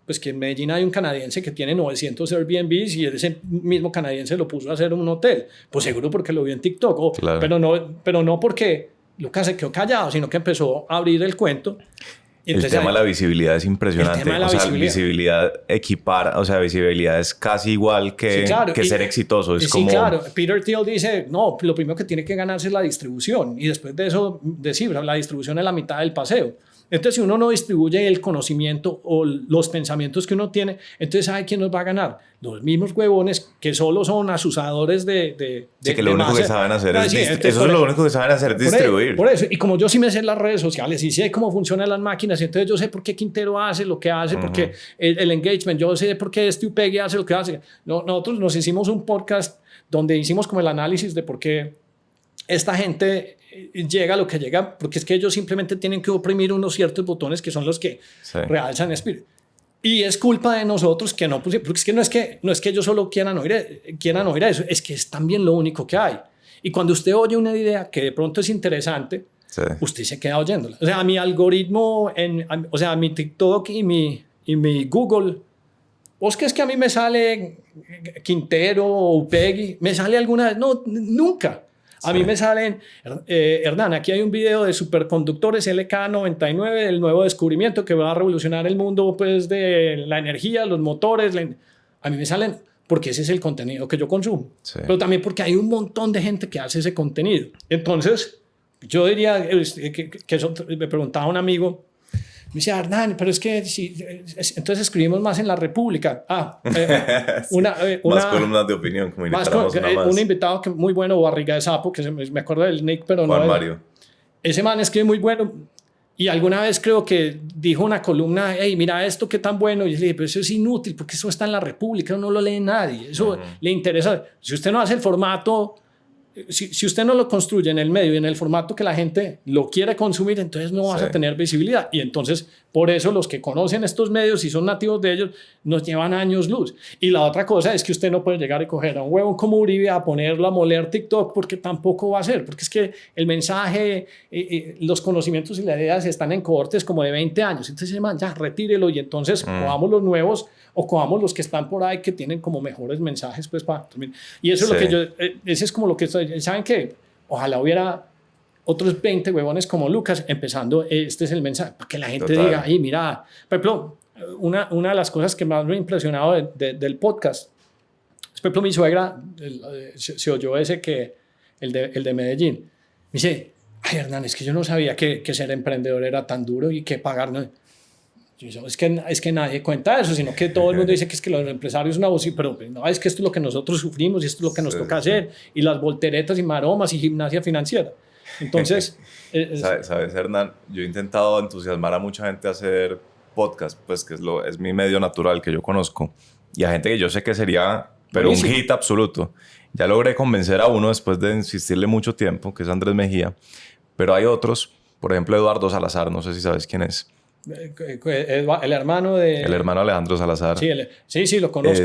pues que en Medellín hay un canadiense que tiene 900 Airbnbs y ese mismo canadiense lo puso a hacer un hotel. Pues seguro porque lo vio en TikTok, claro. pero no porque Lucas se quedó callado, sino que empezó a abrir el cuento. Entonces, el tema de la visibilidad es impresionante. Visibilidad equipar, o sea, visibilidad es casi igual que, sí, claro, que ser exitoso. Es como... claro. Peter Thiel dice, no, lo primero que tiene que ganarse es la distribución. Y después de eso, la distribución es la mitad del paseo. Entonces, si uno no distribuye el conocimiento o los pensamientos que uno tiene, entonces ¿sabe quién nos va a ganar? Los mismos huevones que solo son asusadores de que lo único que saben hacer es lo único que saben hacer es distribuir. Por eso, y como yo sí me sé las redes sociales y sé cómo funcionan las máquinas, entonces yo sé por qué Quintero hace lo que hace, porque el engagement, yo sé por qué Upegui hace lo que hace. Nosotros nos hicimos un podcast donde hicimos como el análisis de por qué esta gente llega a lo que llega, porque es que ellos simplemente tienen que oprimir unos ciertos botones que son los que realzan espíritu. Y es culpa de nosotros que no, porque es que no es que ellos solo quieran oír eso, es que es también lo único que hay. Y cuando usted oye una idea que de pronto es interesante, usted se queda oyéndola. O sea, mi algoritmo, o sea, mi TikTok y mi Google, ¿vos crees que a mí me sale Quintero o Upegui? ¿Me sale alguna vez? No, nunca. A mí me salen, Hernán, aquí hay un video de superconductores LK99, el nuevo descubrimiento que va a revolucionar el mundo pues, de la energía, los motores. A mí me salen porque ese es el contenido que yo consumo. Sí. Pero también porque hay un montón de gente que hace ese contenido. Entonces, yo diría que eso, me preguntaba un amigo, me dice, Hernán, pero es que entonces escribimos más en La República. Más columnas de opinión, como un invitado que muy bueno, Barriga de Sapo, que me acuerdo del nick, pero Juan Mario. Ese man escribe muy bueno. Y alguna vez creo que dijo una columna, hey, mira esto, qué tan bueno. Y yo le dije, pero eso es inútil, porque eso está en La República, no lo lee nadie. Eso le interesa. Si usted no hace el formato... Si usted no lo construye en el medio y en el formato que la gente lo quiere consumir, entonces no vas a tener visibilidad. Y entonces, por eso los que conocen estos medios y son nativos de ellos, nos llevan años luz. Y la otra cosa es que usted no puede llegar y coger a un huevón como Uribe a ponerlo a moler TikTok, porque tampoco va a ser. Porque es que el mensaje, los conocimientos y las ideas están en cohortes como de 20 años. Entonces, man, ya, retírelo y entonces cojamos los nuevos o cojamos los que están por ahí que tienen como mejores mensajes. Pues, y eso es lo que yo... Ese es como lo que estoy... ¿Saben qué? Ojalá hubiera otros 20 huevones como Lucas empezando, este es el mensaje, para que la gente diga, ay, mira, por ejemplo, una de las cosas que más me ha impresionado del podcast, es, por ejemplo, mi suegra, se oyó ese que, el de Medellín, me dice, ay, Hernán, es que yo no sabía que ser emprendedor era tan duro y que pagar, ¿no? Es que nadie cuenta eso, sino que todo el mundo dice que es que los empresarios son abusivos, pero no, es que esto es lo que nosotros sufrimos y esto es lo que nos toca hacer, y las volteretas y maromas y gimnasia financiera. Entonces... ¿Sabes, Hernán? Yo he intentado entusiasmar a mucha gente a hacer podcast, pues que es mi medio natural que yo conozco, y a gente que yo sé que sería, pero buenísimo, un hit absoluto. Ya logré convencer a uno después de insistirle mucho tiempo, que es Andrés Mejía, pero hay otros, por ejemplo, Eduardo Salazar, no sé si sabes quién es. El hermano de... El hermano Alejandro Salazar. Sí, lo conozco.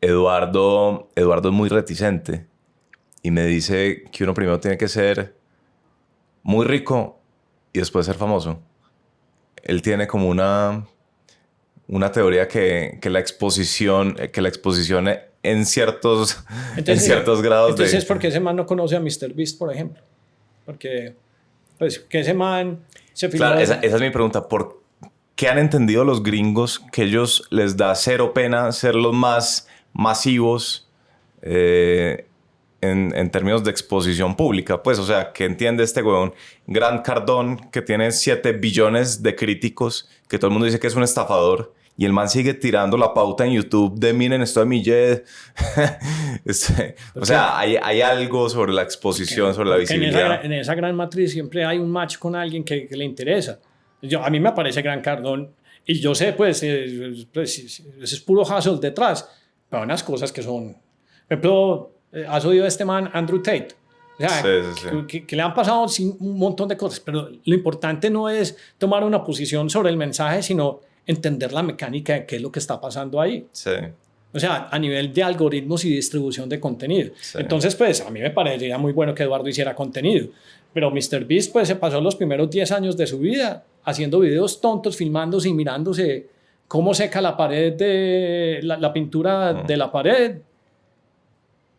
Eduardo es muy reticente y me dice que uno primero tiene que ser muy rico y después ser famoso. Él tiene como una teoría que la exposición en ciertos grados entonces es porque ese man no conoce a MrBeast, por ejemplo. Porque pues, que ese man se filmó... Claro, esa es mi pregunta. ¿Por qué han entendido los gringos que ellos les da cero pena ser los más masivos en en términos de exposición pública, pues, o sea, ¿qué entiende este huevón? Grant Cardone, que tiene 7 billones de críticos, que todo el mundo dice que es un estafador, y el man sigue tirando la pauta en YouTube de miren, esto de Millet. O sea, hay algo sobre la exposición, sobre la visibilidad. En esa gran matriz siempre hay un match con alguien que le interesa. A mí me aparece Grant Cardone y yo sé, pues, es puro hustle detrás, pero hay unas cosas que son... Por ejemplo, has oído de este man, Andrew Tate. O sea, que le han pasado un montón de cosas, pero lo importante no es tomar una posición sobre el mensaje, sino entender la mecánica de qué es lo que está pasando ahí. Sí. O sea, a nivel de algoritmos y distribución de contenido. Sí. Entonces, pues, a mí me parecería muy bueno que Eduardo hiciera contenido. Pero MrBeast, pues, se pasó los primeros 10 años de su vida haciendo videos tontos, filmándose y mirándose cómo seca la pared de... la pintura de la pared.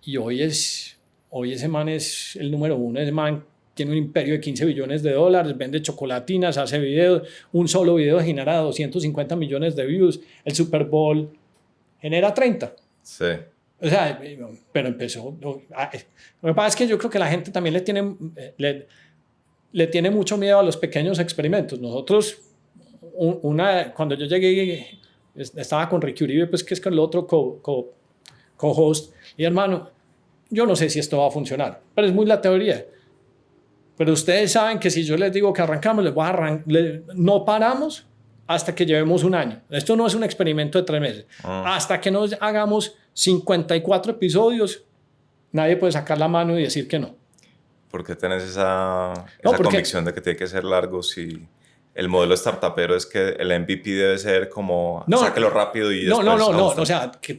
Y hoy ese man es el número uno. Ese man tiene un imperio de 15 billones de dólares, vende chocolatinas, hace videos. Un solo video genera 250 millones de views. El Super Bowl genera 30. Sí. O sea, pero empezó... Lo que pasa es que yo creo que la gente también le tiene mucho miedo a los pequeños experimentos. Nosotros, cuando yo llegué, estaba con Ricky Uribe, pues que es con el otro co-host, y hermano, yo no sé si esto va a funcionar, pero es muy la teoría. Pero ustedes saben que si yo les digo que arrancamos, no paramos hasta que llevemos un año. Esto no es un experimento de 3 meses. Hasta que nos hagamos 54 episodios, nadie puede sacar la mano y decir que no. ¿Por qué tenés esa convicción de que tiene que ser largo si el modelo startupero es que el MVP debe ser como sáquelo rápido y después... No, o sea, que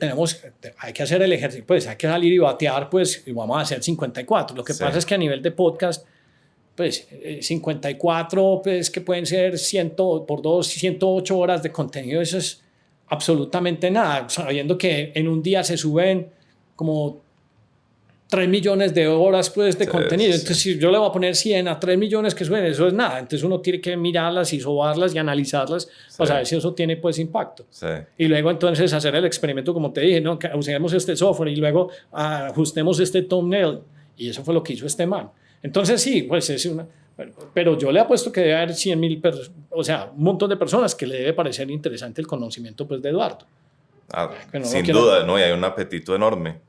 hay que hacer el ejercicio, pues hay que salir y batear, pues, y vamos a hacer 54. Lo que pasa es que a nivel de podcast, pues 54, pues que pueden ser 108 horas de contenido, eso es absolutamente nada, sabiendo que en un día se suben como 3 millones de horas, pues, de contenido. Entonces, si yo le voy a poner 100 a 3 millones que suben, eso es nada. Entonces uno tiene que mirarlas y sobarlas y analizarlas para saber si eso tiene, pues, impacto. Y luego entonces hacer el experimento, como te dije, ¿no? Que usemos este software y luego ajustemos este thumbnail. Y eso fue lo que hizo este man. Entonces sí, pues es una... Pero yo le apuesto que debe haber 100,000 personas, o sea, un montón de personas que le debe parecer interesante el conocimiento, pues, de Eduardo. Sin duda, ¿no? Y hay un apetito enorme.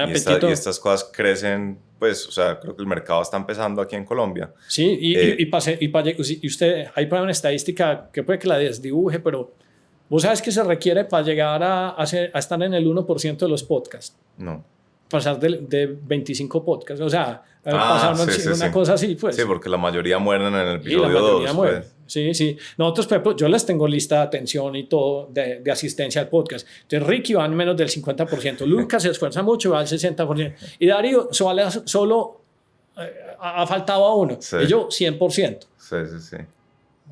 Y estas cosas crecen, pues, o sea, creo que el mercado está empezando aquí en Colombia. Sí, y usted, hay una estadística que puede que la desdibuje, pero ¿vos sabes qué se requiere para llegar a estar en el 1% de los podcasts? No. Pasar de 25 podcasts, o sea, pasar una cosa así, pues. Sí, porque la mayoría mueren en el episodio 2. Pues. Sí. Nosotros, por ejemplo, yo les tengo lista de atención y todo de asistencia al podcast. Entonces, Ricky va en menos del 50%, Lucas se esfuerza mucho, va al 60%, y Darío solo ha faltado a uno, y yo 100%. Sí.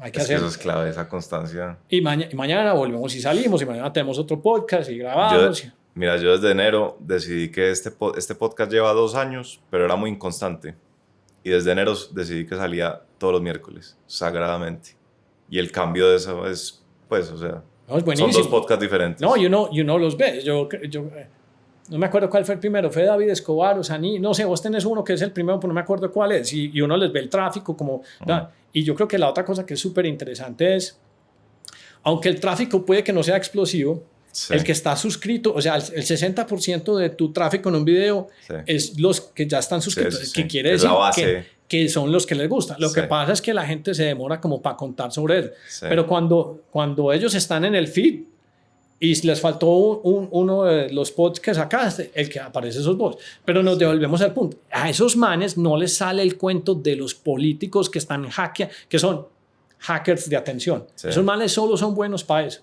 Hay que hacer. Eso es clave, esa constancia. Y mañana volvemos y salimos, y mañana tenemos otro podcast y grabamos. Mira, yo desde enero decidí que este podcast lleva 2 años, pero era muy inconstante. Y desde enero decidí que salía todos los miércoles, sagradamente. Y el cambio de eso es, pues, o sea, son 2 podcasts diferentes. No, y uno los ve. Yo no me acuerdo cuál fue el primero, fue David Escobar, o Saní, no sé, vos tenés uno que es el primero, pero no me acuerdo cuál es. Y uno les ve el tráfico como... Y yo creo que la otra cosa que es súper interesante es, aunque el tráfico puede que no sea explosivo, el que está suscrito, o sea, el 60% de tu tráfico en un video es los que ya están suscritos, que quiere decir que son los que les gusta. Lo que pasa es que la gente se demora como para contar sobre eso. Pero cuando ellos están en el feed y les faltó uno de los pods que sacaste, el que aparece esos dos. Pero nos devolvemos al punto. A esos manes no les sale el cuento de los políticos que están hackeando, que son hackers de atención. Esos manes solo son buenos para eso.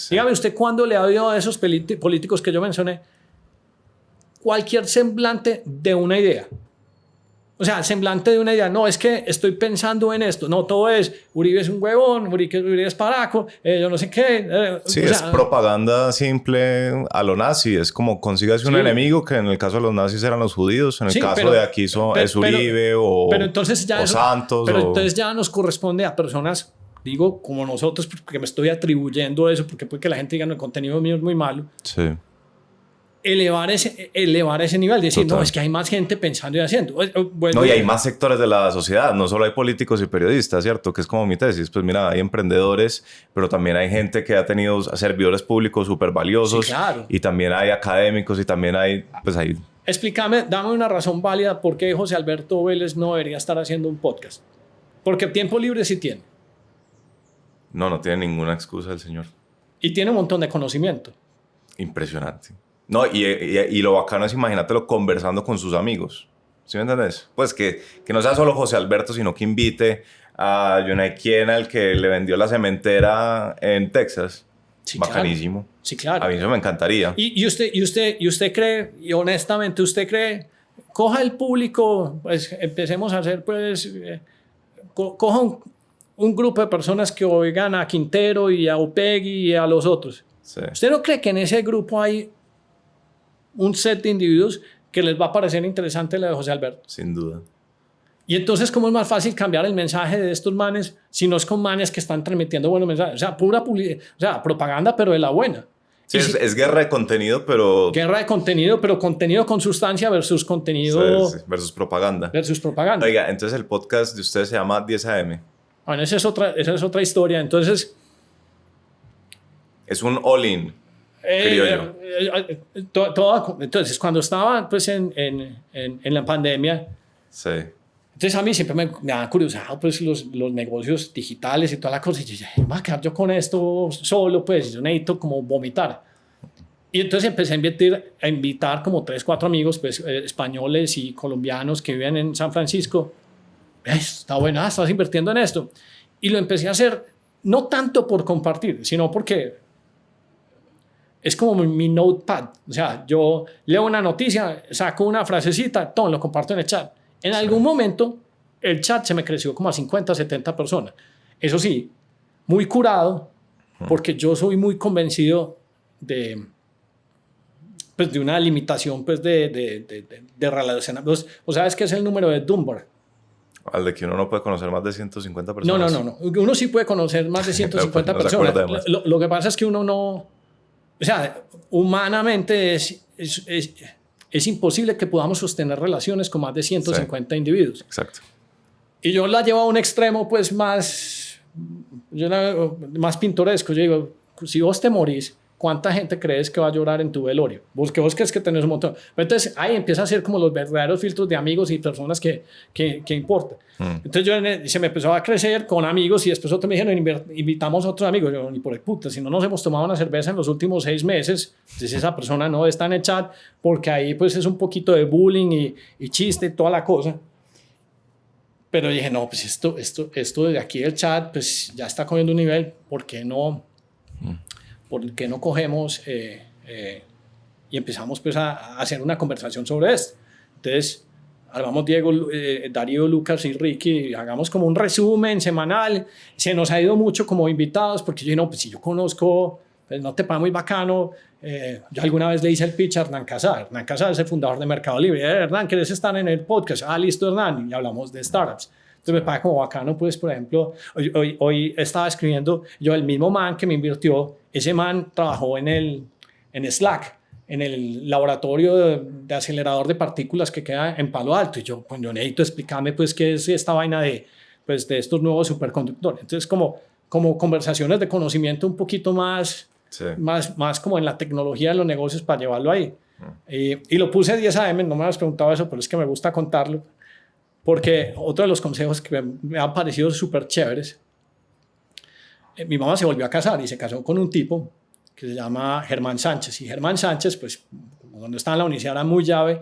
Dígame usted, ¿cuándo le ha oído a esos políticos que yo mencioné cualquier semblante de una idea? O sea, semblante de una idea. No, es que estoy pensando en esto. No, todo es Uribe es un huevón, Uribe es paraco, yo no sé qué. Es propaganda simple a lo nazi. Es como consígase un enemigo, que en el caso de los nazis eran los judíos. En el caso de aquí es Uribe o Santos. Pero entonces ya nos corresponde a personas, digo, como nosotros, porque me estoy atribuyendo eso, porque puede que la gente diga, no, el contenido mío es muy malo. Sí. elevar ese nivel, decir, Total. no, es que hay más gente pensando y haciendo. Bueno, No, y hay más sectores de la sociedad, no solo hay políticos y periodistas, ¿cierto? Que es como mi tesis. Pues mira, hay emprendedores, pero también hay gente que ha tenido servidores públicos súper valiosos. Sí, claro. Y también hay académicos y también hay, pues hay... Explícame, dame una razón válida por qué José Alberto Vélez no debería estar haciendo un podcast. Porque tiempo libre sí tiene. No tiene ninguna excusa el señor. Y tiene un montón de conocimiento. Impresionante. No, y lo bacano es, imagínatelo conversando con sus amigos. ¿Sí me entiendes? Pues que no sea solo José Alberto, sino que invite a Jonay Quien, al que le vendió la cementera en Texas. Sí, Bacanísimo. Claro. Sí, claro. A mí eso me encantaría. Y usted cree, y honestamente usted cree, coja el público, pues empecemos a hacer, pues, coja un grupo de personas que oigan a Quintero y a Upegui y a los otros. Sí. ¿Usted no cree que en ese grupo hay un set de individuos que les va a parecer interesante la de José Alberto? Sin duda. Y entonces, ¿cómo es más fácil cambiar el mensaje de estos manes si no es con manes que están transmitiendo buenos mensajes? O sea, pura propaganda, pero de la buena. Sí, es guerra de contenido, pero... Guerra de contenido, pero contenido con sustancia versus contenido... Sí, versus propaganda. Versus propaganda. Oiga, entonces el podcast de ustedes se llama 10 AM. Bueno, esa es otra historia. Entonces... Es un all-in. Criollo. Entonces, cuando estaba pues, en la pandemia, Sí. entonces a mí siempre me da curiosidad pues, los negocios digitales y toda la cosa. Y yo dije, ¿me voy a quedar yo con esto solo? Pues yo necesito como vomitar. Y entonces empecé a invitar como 3, 4 amigos pues, españoles y colombianos que viven en San Francisco. Está bueno, estás invirtiendo en esto. Y lo empecé a hacer no tanto por compartir, sino porque... Es como mi notepad. O sea, yo leo una noticia, saco una frasecita, todo lo comparto en el chat. En algún momento, el chat se me creció como a 50, 70 personas. Eso sí, muy curado, porque yo soy muy convencido de una limitación pues, de relacionamientos. ¿O sabes qué es el número de Dunbar? Al de que uno no puede conocer más de 150 personas. No. Uno sí puede conocer más de 150 no personas. Lo que pasa es que uno no... O sea, humanamente es imposible que podamos sostener relaciones con más de 150 individuos. Exacto. Y yo la llevo a un extremo pues más pintoresco. Yo digo, si vos te morís, ¿cuánta gente crees que va a llorar en tu velorio? Vos crees que tenés un montón. Entonces ahí empieza a ser como los verdaderos filtros de amigos y personas que importan. Entonces se me empezó a crecer con amigos y después otros me dijeron, invitamos a otros amigos. Yo, ni por el puta, si no nos hemos tomado una cerveza en los últimos 6 meses, entonces esa persona no está en el chat porque ahí pues es un poquito de bullying y chiste y toda la cosa. Pero dije, no, pues esto de aquí del chat pues ya está cogiendo un nivel, ¿por qué no cogemos y empezamos pues a hacer una conversación sobre esto? Entonces, vamos Diego, Darío, Lucas y Ricky, hagamos como un resumen semanal. Se nos ha ido mucho como invitados, porque yo no, pues si yo conozco, pues no te parece muy bacano. Yo alguna vez le hice el pitch a Hernán Casar. Hernán Casar es el fundador de Mercado Libre. Hernán, ¿quieres estar en el podcast? Listo, Hernán. Y hablamos de startups. Entonces me parece como bacano, pues, por ejemplo, hoy estaba escribiendo, yo el mismo man que me invirtió, ese man trabajó en Slack, en el laboratorio de acelerador de partículas que queda en Palo Alto. Y yo necesito explicarme, pues, qué es esta vaina de estos nuevos superconductores. Entonces, como conversaciones de conocimiento un poquito más, sí, más como en la tecnología de los negocios para llevarlo ahí. Y lo puse 10 AM, no me habías preguntado eso, pero es que me gusta contarlo. Porque otro de los consejos que me han parecido súper chéveres, mi mamá se volvió a casar y se casó con un tipo que se llama Germán Sánchez. Y Germán Sánchez, pues, cuando estaba en la universidad era muy llave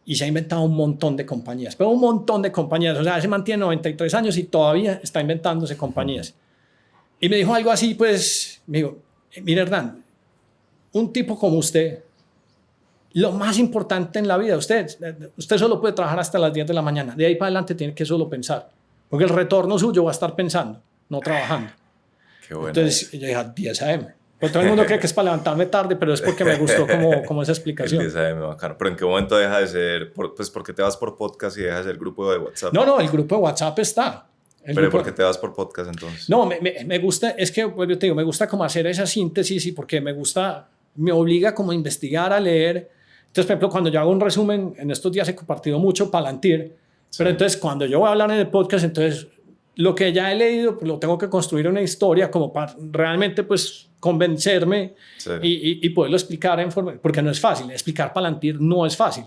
y se ha inventado un montón de compañías, pero un montón de compañías. O sea, se mantiene 93 años y todavía está inventándose compañías. Y me dijo algo así, pues, me dijo, mire Hernán, un tipo como usted, lo más importante en la vida, usted solo puede trabajar hasta las 10 de la mañana. De ahí para adelante tiene que solo pensar. Porque el retorno suyo va a estar pensando, no trabajando. Qué bueno. Entonces yo dije, 10 AM. Pues todo el mundo cree que es para levantarme tarde, pero es porque me gustó como esa explicación. El 10 AM, bacano. Pero ¿en qué momento deja de ser? Pues ¿por qué te vas por podcast y dejas el grupo de WhatsApp? No, el grupo de WhatsApp está. Pero ¿por qué te vas por podcast entonces? No, me gusta, es que pues, yo te digo, me gusta como hacer esa síntesis y porque me obliga como a investigar, a leer. Entonces, por ejemplo, cuando yo hago un resumen, en estos días he compartido mucho Palantir, pero entonces cuando yo voy a hablar en el podcast, entonces lo que ya he leído, pues lo tengo que construir una historia como para realmente pues convencerme y poderlo explicar en forma, porque no es fácil, explicar Palantir no es fácil.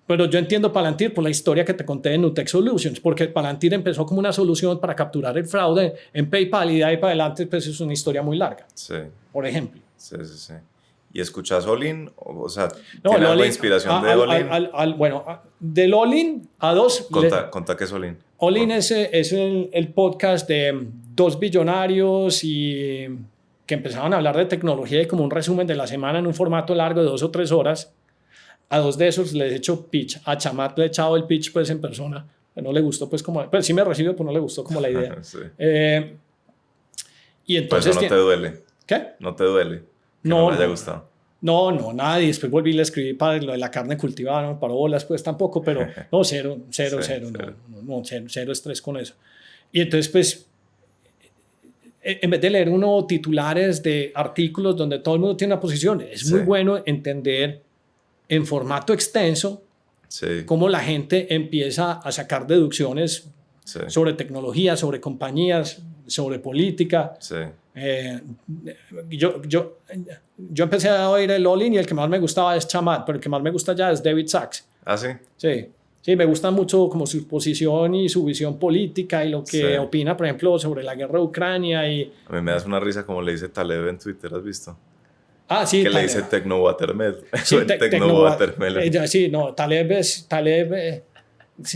Pero yo entiendo Palantir por la historia que te conté de Nutec Solutions, porque Palantir empezó como una solución para capturar el fraude en PayPal y de ahí para adelante pues es una historia muy larga, por ejemplo. Sí. ¿Y escuchas All-In? O sea, ¿tiene algo de inspiración de All-In? Bueno, del All-In a dos... Conta qué es All-In. All-In es el podcast de dos billonarios y que empezaron a hablar de tecnología y como un resumen de la semana en un formato largo de 2 o 3 horas. A dos de esos les he hecho pitch. A Chamat le he echado el pitch pues en persona. No le gustó pues como... Pues sí me recibió, pero no le gustó como la idea. Sí. Y entonces... Pues eso no te duele. ¿Qué? No te duele. No me haya gustado. No, nada. Y después volví y le escribí para lo de la carne cultivada, no me paró bolas pues tampoco, pero no, cero estrés con eso. Y entonces pues en vez de leer uno titulares de artículos donde todo el mundo tiene una posición, es muy bueno entender en formato extenso cómo la gente empieza a sacar deducciones sobre tecnología, sobre compañías, sobre política. Yo empecé a oír el All-In y el que más me gustaba es Chamat, pero el que más me gusta ya es David Sachs. ¿Ah, sí? Sí, me gusta mucho como su posición y su visión política y lo que opina, por ejemplo, sobre la guerra de Ucrania. A mí me das una risa como le dice Taleb en Twitter, ¿has visto? Ah, sí, que Taleb. Le dice Tecnowatermed. Sí,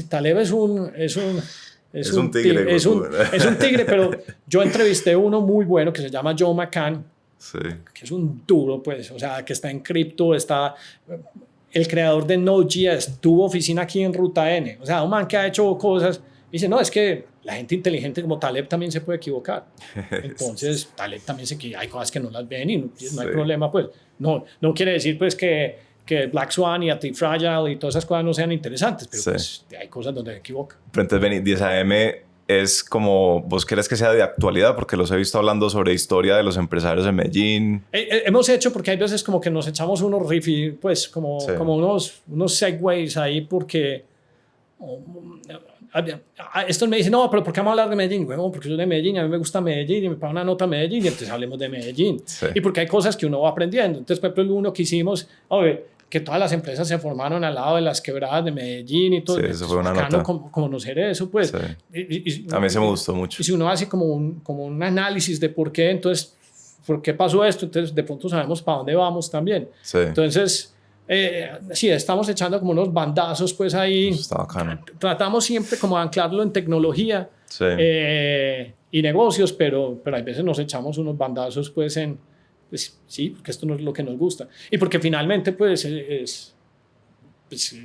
Taleb es un tigre. Es un tigre, pero yo entrevisté uno muy bueno que se llama Joe McCann, que es un duro, pues, o sea, que está en cripto, está... El creador de Node.js tuvo oficina aquí en Ruta N. O sea, un man que ha hecho cosas. Dice, no, es que la gente inteligente como Taleb también se puede equivocar. Entonces, Taleb también hay cosas que no las ven y no hay problema, pues. No quiere decir, pues, que Black Swan y Antifragile y todas esas cosas no sean interesantes, pero pues, hay cosas donde se equivoca. Pero entonces, Benny, 10 AM es como, ¿vos crees que sea de actualidad? Porque los he visto hablando sobre historia de los empresarios de Medellín. Hemos hecho, porque hay veces como que nos echamos unos riffs, pues como unos segways ahí, porque estos me dicen, no, pero ¿por qué vamos a hablar de Medellín? Bueno, porque yo soy de Medellín, a mí me gusta Medellín y me pagan una nota Medellín y entonces hablemos de Medellín. Y porque hay cosas que uno va aprendiendo. Entonces, por ejemplo, uno que hicimos, que todas las empresas se formaron al lado de las quebradas de Medellín y todo. Sí, eso fue una nota. Conocer eso, pues. A mí se me gustó mucho. Y si uno hace como un análisis de por qué, entonces, ¿por qué pasó esto? Entonces, de pronto sabemos para dónde vamos también. Entonces, sí, estamos echando como unos bandazos, pues ahí. Está bacano. Tratamos siempre como de anclarlo en tecnología y negocios, pero hay veces nos echamos unos bandazos, pues, pues sí, porque esto no es lo que nos gusta. Y porque finalmente, pues, pues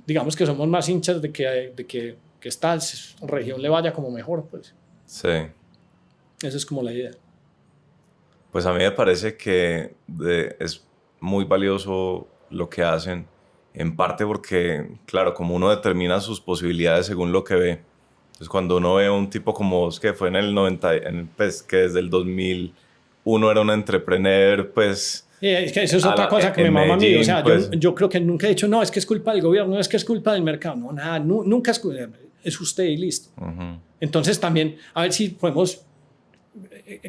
digamos que somos más hinchas de que esta región le vaya como mejor, pues. Sí. Esa es como la idea. Pues a mí me parece que es muy valioso lo que hacen, en parte porque, claro, como uno determina sus posibilidades según lo que ve. Entonces, cuando uno ve a un tipo como vos, que fue en el 90, pues, que desde el 2000 uno era un entrepreneur, pues... Es que eso es otra cosa que me mama a mí. O sea, pues, yo creo que nunca he dicho, no, es que es culpa del gobierno, no es que es culpa del mercado. No, nada, nunca es usted y listo. Entonces también, a ver si podemos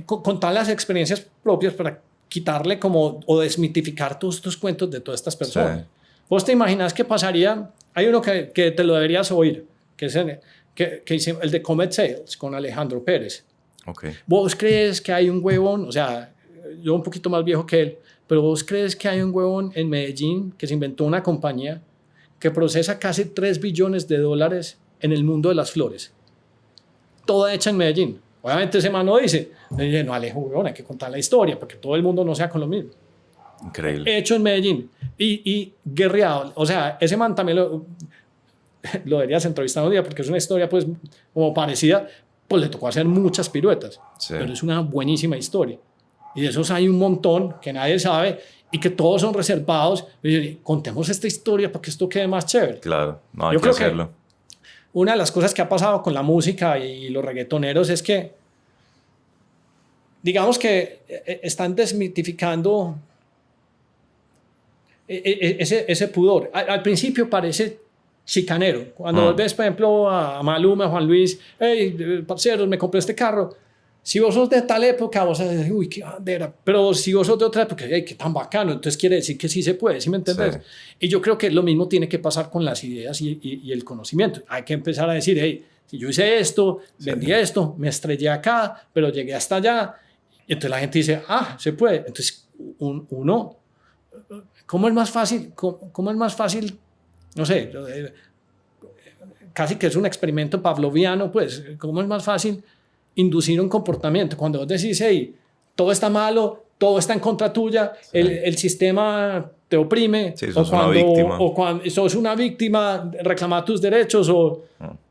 contar las experiencias propias para quitarle como, o desmitificar todos estos cuentos de todas estas personas. Vos te imaginas qué pasaría, hay uno que te lo deberías oír, que es el de Comet Sales con Alejandro Pérez. ¿Vos crees que hay un huevón, o sea, yo un poquito más viejo que él, pero vos crees que hay un huevón en Medellín que se inventó una compañía que procesa casi $3 billones en el mundo de las flores? Toda hecha en Medellín. Obviamente ese man no dice, no, Alejo, huevón, hay que contar la historia para que todo el mundo no sea con lo mismo. Increíble. Hecho en Medellín y guerreado. O sea, ese man también lo deberías entrevistar un día porque es una historia pues como parecida. Pues le tocó hacer muchas piruetas, pero es una buenísima historia. Y de esos hay un montón que nadie sabe y que todos son reservados. Y contemos esta historia para que esto quede más chévere. Claro, no hay que hacerlo. Una de las cosas que ha pasado con la música y los reggaetoneros es que, digamos que están desmitificando ese pudor. Al principio parece chicanero. Cuando ves, por ejemplo, a Maluma, a Juan Luis, hey, parceros, me compré este carro. Si vos sos de tal época, vos vas a decir, uy, qué bandera. Pero si vos sos de otra época, hey, qué tan bacano. Entonces quiere decir que sí se puede, ¿sí me entendés? Sí. Y yo creo que lo mismo tiene que pasar con las ideas y el conocimiento. Hay que empezar a decir, hey, si yo hice esto, vendí esto, me estrellé acá, pero llegué hasta allá. Y entonces la gente dice, se puede. Entonces uno, ¿cómo es más fácil? ¿Cómo es más fácil? No sé, casi que es un experimento pavloviano, pues, ¿cómo es más fácil inducir un comportamiento? Cuando vos decís, hey, todo está malo, todo está en contra tuya, el sistema te oprime, sos una víctima. O cuando sos una víctima, reclama tus derechos, o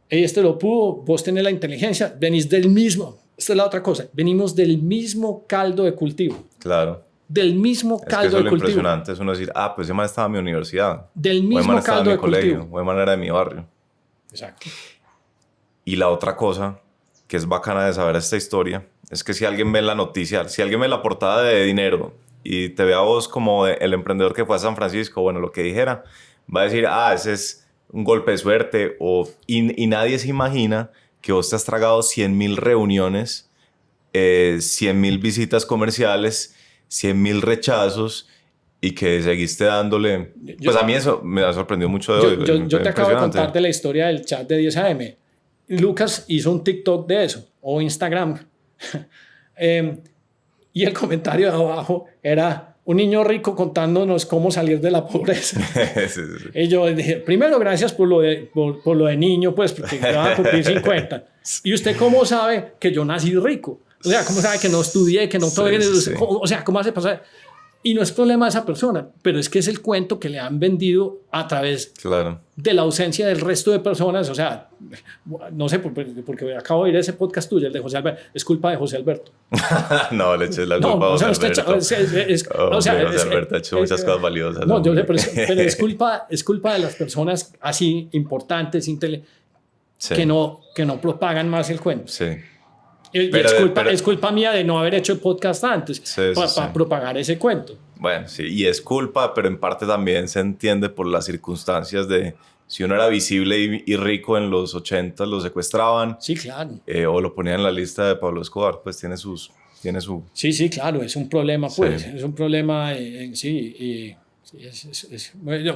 este lo pudo, vos tenés la inteligencia, venís del mismo, esta es la otra cosa, venimos del mismo caldo de cultivo. Claro. Del mismo caldo de cultivo. Es lo impresionante es uno decir, pues ese man estaba en mi universidad. Del mismo caldo de cultivo. O de manera de mi barrio. Exacto. Y la otra cosa que es bacana de saber esta historia es que si alguien ve la noticia, si alguien ve la portada de Dinero y te ve a vos como el emprendedor que fue a San Francisco, bueno, lo que dijera, va a decir, ese es un golpe de suerte, y nadie se imagina que vos te has tragado 100,000 reuniones, 100,000 visitas comerciales, 100,000 rechazos y que seguiste dándole. Pues a mí eso me ha sorprendido mucho de hoy. Yo te acabo de contar de la historia del chat de 10 AM. Lucas hizo un TikTok de eso, o Instagram. Y el comentario de abajo era un niño rico contándonos cómo salir de la pobreza. Sí. Y yo dije, primero, gracias por lo de niño, pues, porque me van a cumplir 50. ¿Y usted cómo sabe que yo nací rico? O sea, ¿cómo sabe que no estudié, que no todo? Sí. O sea, ¿cómo hace pasar? Y no es problema de esa persona, pero es que es el cuento que le han vendido a través de la ausencia del resto de personas. O sea, no sé, porque acabo de oír ese podcast tuyo, el de José Alberto. Es culpa de José Alberto. No, le eches la culpa a José Alberto. José Alberto ha hecho muchas cosas valiosas. No, yo sé, pero es culpa de las personas así importantes, que no propagan más el cuento. Sí. Es culpa mía de no haber hecho el podcast antes para propagar ese cuento. Bueno, sí, y es culpa, pero en parte también se entiende por las circunstancias de si uno era visible y rico en los 80, lo secuestraban. Sí, claro. O lo ponían en la lista de Pablo Escobar, pues tiene su... Sí, claro, es un problema, pues. Sí. Es un problema,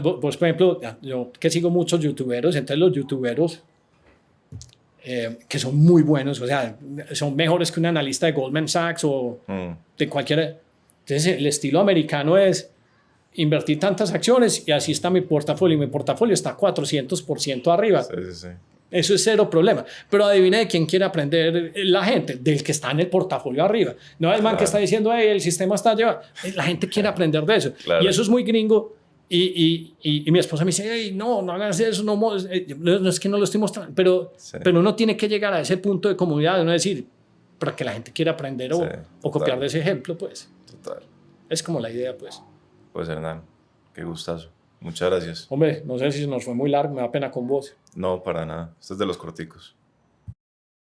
vos, por ejemplo, yo que sigo muchos youtuberos, entre los youtuberos que son muy buenos, o sea, son mejores que un analista de Goldman Sachs o de cualquiera. Entonces, el estilo americano es invertir tantas acciones y así está mi portafolio. Y mi portafolio está 400% arriba. Sí. Eso es cero problema. Pero adivina de quién quiere aprender la gente, del que está en el portafolio arriba. No el man que está diciendo, el sistema está llevado. La gente quiere aprender de eso. Claro. Y eso es muy gringo. Y mi esposa me dice, no hagas eso, no es que no lo estoy mostrando, pero uno tiene que llegar a ese punto de comodidad, de uno decir, para que la gente quiera aprender o copiar de ese ejemplo, pues. Total. Es como la idea, pues. Pues Hernán, qué gustazo. Muchas gracias. Hombre, no sé si nos fue muy largo, me da pena con vos. No, para nada. Esto es de los corticos.